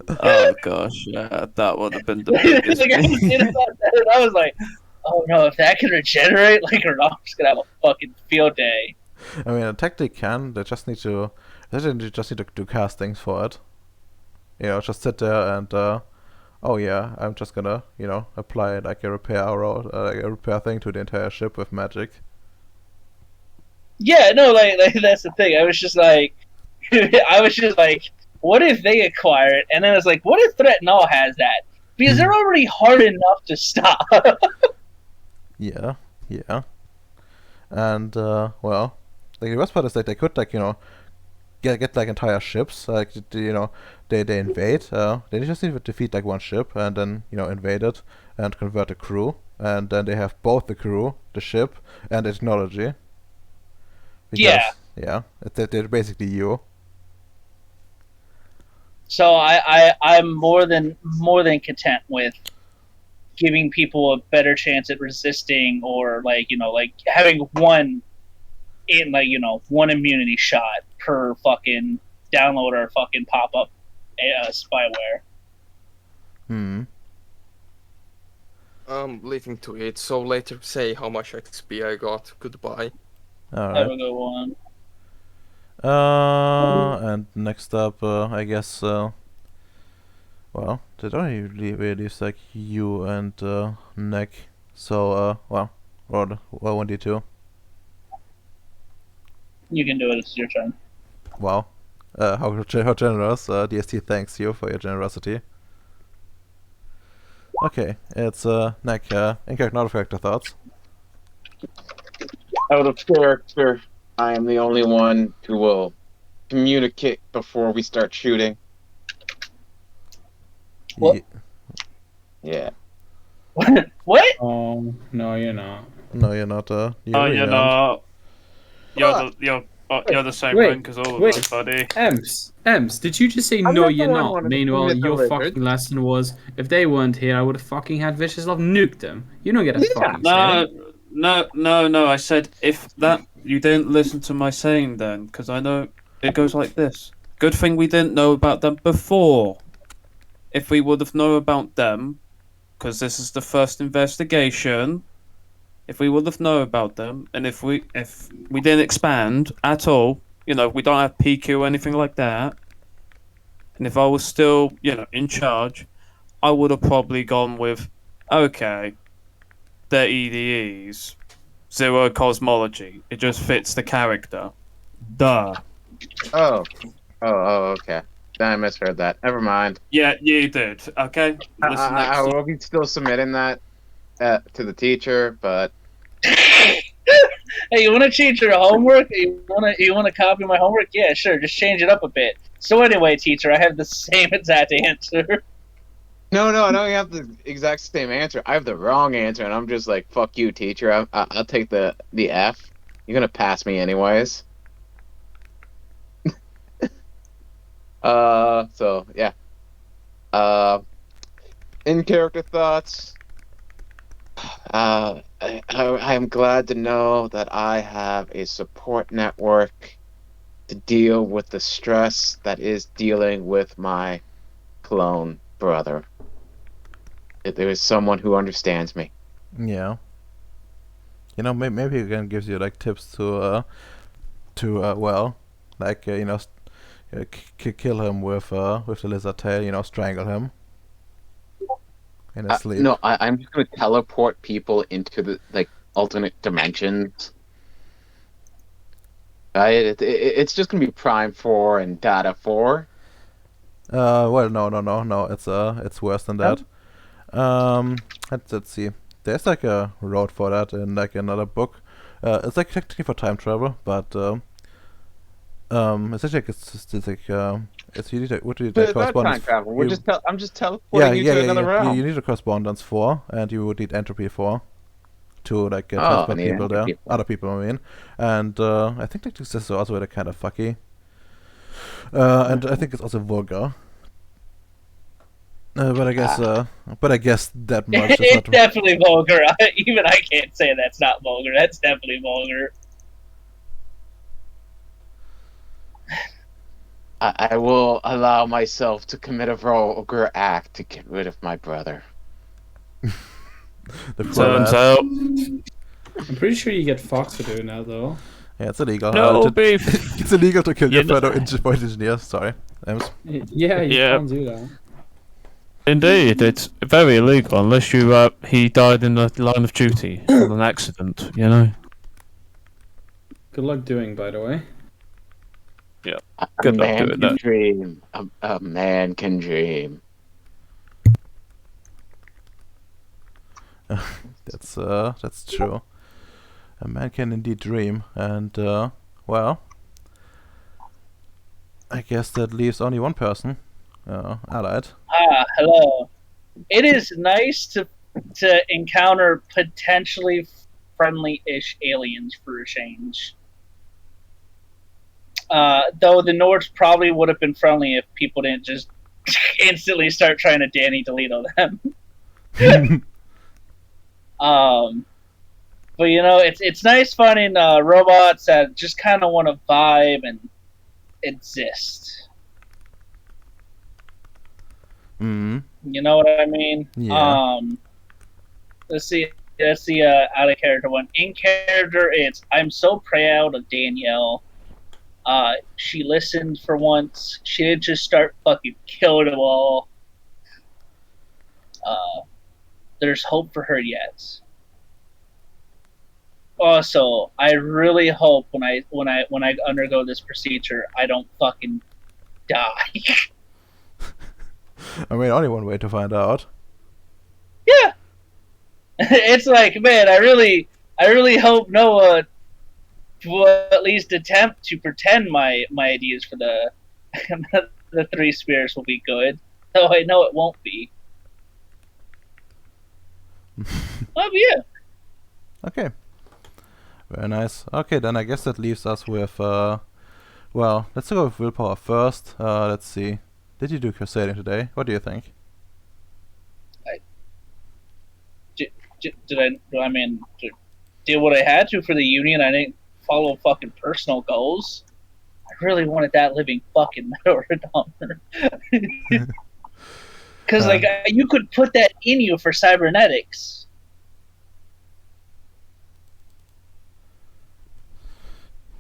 Oh gosh, yeah, that would have been the biggest. Like, I was thinking about that, and I was like, oh no, if that can regenerate, like, Ronald's gonna have a fucking field day. I mean, technically can. They just need to do castings for it. Just sit there and oh yeah, I'm just gonna apply like a repair arrow, like a repair thing to the entire ship with magic. Yeah, no, like that's the thing. I was just like, what if they acquire it? And then it's like, what if Threat and All has that? Because they're already hard enough to stop. Yeah, and well, like the worst part is like they could get like entire ships, like they invade. They just need to defeat like one ship and then invade it and convert the crew, and then they have both the crew, the ship, and the technology. Because, yeah, they're basically you. So I'm more than content with giving people a better chance at resisting, or like having one immunity shot per fucking download or fucking pop up spyware. Leaving to it, so later say how much XP I got. Goodbye. All Have right. a good one. And next up, I guess. Well, that only really leaves like you and Nick. So, well, roll 1d2. You can do it. It's your turn. Wow. How generous. DST thanks you for your generosity. Okay, it's Nick. In-character, not character thoughts. Out of character, I am the only one who will communicate before we start shooting. What? Yeah. What? Oh, no, you're not. No, you're not. Oh, you're not. You're the same Wait, rank as all of wait. us, buddy. Ems, did you just say I'm no, not the you're one not? wanting to Meanwhile, commit the your lizard. fucking lesson was, if they weren't here, I would have fucking had Vicious Love nuke them. You don't get a fucking say. No. I said if that you didn't listen to my saying then, because I know it goes like this. Good thing we didn't know about them before. If we would have known about them, because this is the first investigation. If we would have known about them, and if we didn't expand at all, we don't have PQ or anything like that. And if I was still, in charge, I would have probably gone with, okay, they're EDEs, zero cosmology. It just fits the character. Duh. Oh, okay. Then I misheard that. Never mind. Yeah, you did. Okay. Listen next I time. will be still submitting that to the teacher, but Hey, you want to change your homework? You want to copy my homework? Yeah, sure. Just change it up a bit. So anyway, teacher, I have the same exact answer. no, I don't have the exact same answer. I have the wrong answer, and I'm just like, fuck you, teacher. I'll take the F. You're gonna pass me anyways. So yeah. In character thoughts. I am glad to know that I have a support network to deal with the stress that is dealing with my clone brother. There is someone who understands me. Yeah. Maybe again gives you like tips to like kill him with the lizard tail. Strangle him in his sleep. No, I'm just gonna teleport people into the alternate dimensions. It's just gonna be Prime 4 and Data 4. Well, no. It's worse than that. Let's see. There's like a road for that in like another book. It's like technically for time travel, but it's actually like it's like it's you need what do you But like that correspondence? time travel. I'm just Yeah, teleporting you to another realm. You need a correspondence for, and you would need entropy for, to like I transport need people there, entropy for. other people. I mean, and I think like this is also kind of fucky, and I think it's also vulgar. But I guess that much is It's not. definitely vulgar. Even I can't say that's not vulgar. That's definitely vulgar. I will allow myself to commit a vulgar act to get rid of my brother. The poor Turns lad. out, I'm pretty sure you get fucked for doing that, though. Yeah, it's illegal. no beef. It's illegal to kill your You know- fellow point engineers. Sorry, Ems. Yeah, you Yeah. can't do that. Indeed, it's very illegal unless he died in the line of duty in an accident. Good luck doing, by the way. Good a luck man doing can that. dream. A man can dream. That's true. A man can indeed dream, and well, I guess that leaves only one person. Allied. Hello. It is nice to encounter potentially friendly-ish aliens for a change. Though the Nords probably would have been friendly if people didn't just instantly start trying to Danny DeLito them. But it's nice finding robots that just kind of want to vibe and exist. Mm. You know what I mean? Yeah. Let's see. That's the out of character one. In character, it's I'm so proud of Danielle. She listened for once. She didn't just start fucking killing them all. There's hope for her yet. Also, I really hope when I undergo this procedure, I don't fucking die. I mean, only one way to find out. Yeah. It's like, man, I really hope Noah will at least attempt to pretend my ideas for the the three spirits will be good. Though I know it won't be. Oh yeah. Okay. Very nice. Okay, then I guess that leaves us with well, let's go with willpower first. Let's see. Did you do crusading today? What do you think? Did what I had to for the union. I didn't follow fucking personal goals. I really wanted that living fucking metal redomer. Because you could put that in you for cybernetics.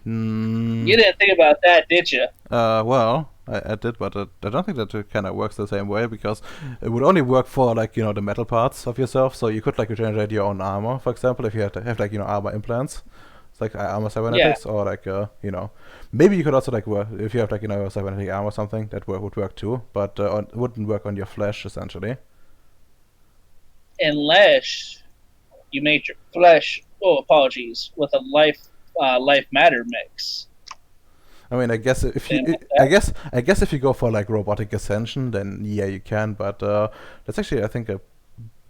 You didn't think about that, did you? Well, I did, but I don't think that it kind of works the same way, because it would only work for the metal parts of yourself. So you could regenerate your own armor, for example, if you have armor implants. It's like armor cybernetics, or maybe you could also work if you have cybernetic armor or something that would work too, but it wouldn't work on your flesh essentially. Unless you made your flesh, with a life matter mix. I mean, I guess if you go for robotic ascension, then yeah, you can. But that's actually, I think, a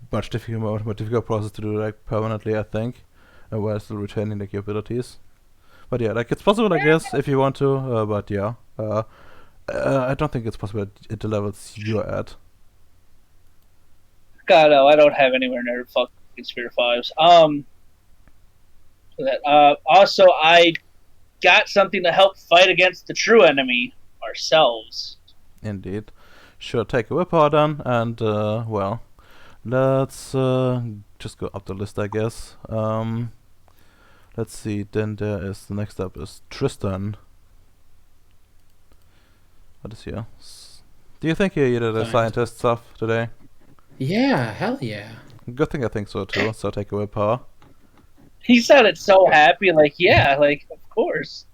more difficult process to do permanently. I think, while still retaining your abilities. But yeah, it's possible, I guess, if you want to. But yeah, I don't think it's possible at the levels you're at. God, no, I don't have anywhere near fucking Sphere 5s. Also, I got something to help fight against the true enemy, ourselves. Indeed. Sure, take a willpower then, and well, Let's just go up the list, I guess. Let's see. Then there is the next up is Tristan. What is here? Do you think you did a scientist stuff today? Yeah, hell yeah. Good thing I think so too. So take away power. He sounded so happy, like, yeah, like, of course.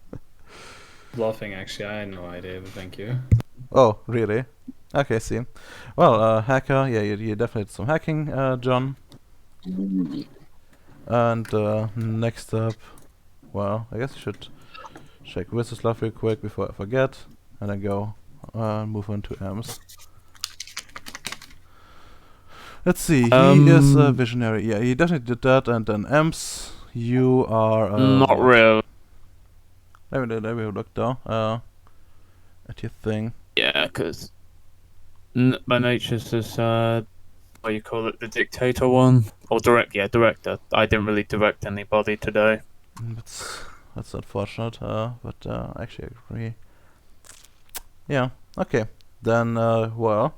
Bluffing, actually. I had no idea, but thank you. Oh, really? Okay, see. Well, hacker. Yeah, you definitely did some hacking, John. And next up, well, I guess I should check Wizard's real quick before I forget, and then go move on to Ems. Let's see. He is a visionary. Yeah, he definitely did that. And then Ems, you are Not what? real. Let me look though. At your thing. Yeah, because my nature's just what you call it, the dictator one, or director. I didn't really direct anybody today. That's unfortunate. But actually, I agree. Yeah. Okay. Then well,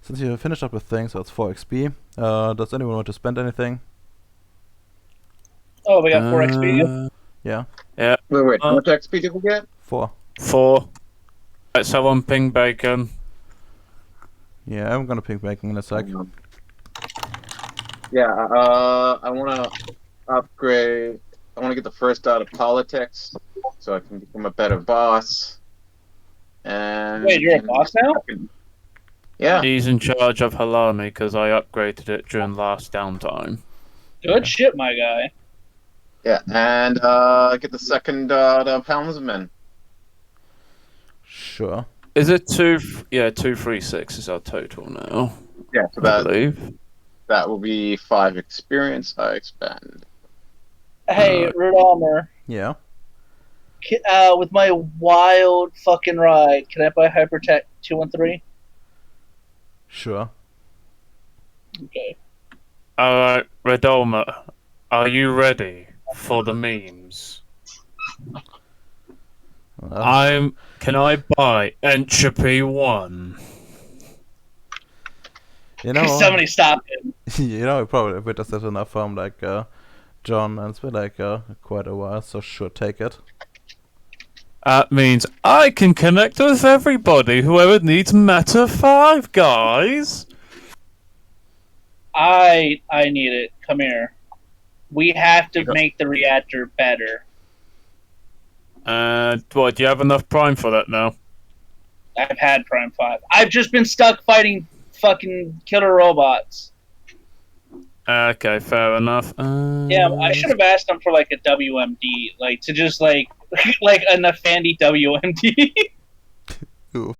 since you finished up with things, so it's 4 XP. Does anyone want to spend anything? Oh, we got 4 XP. Yeah. Yeah. Wait, how much XP did we get? 4. 4. Right, someone ping bacon. Yeah, I'm gonna ping bacon in a sec. Yeah, I want to upgrade. I want to get the first out of politics, so I can become a better boss. And Wait, you're a boss now? Yeah. He's in charge of Halami because I upgraded it during last downtime. Good shit, my guy. Yeah, and get the second out of Helmsman. Sure. Is it 2? Yeah, 236 is our total now. Yeah, so I believe. that will be 5 experience I expend. Hey, Rudolmer, Yeah. with my wild fucking ride, can I buy Hypertech 213? Sure. Okay. Alright, Redolma, are you ready for the memes? Can I buy Entropy 1? You know. Somebody stop him. You know, probably if it does that enough from like John, and it's been like quite a while, so sure, take it. That means I can connect with everybody, whoever needs Meta 5, guys. I need it. Come here. We have to make the reactor better. What, do you have enough Prime for that now? I've had Prime 5. I've just been stuck fighting fucking killer robots. Okay, fair enough. Yeah, I should have asked them for like a WMD, like to just like like a Nafandi WMD. Ooh.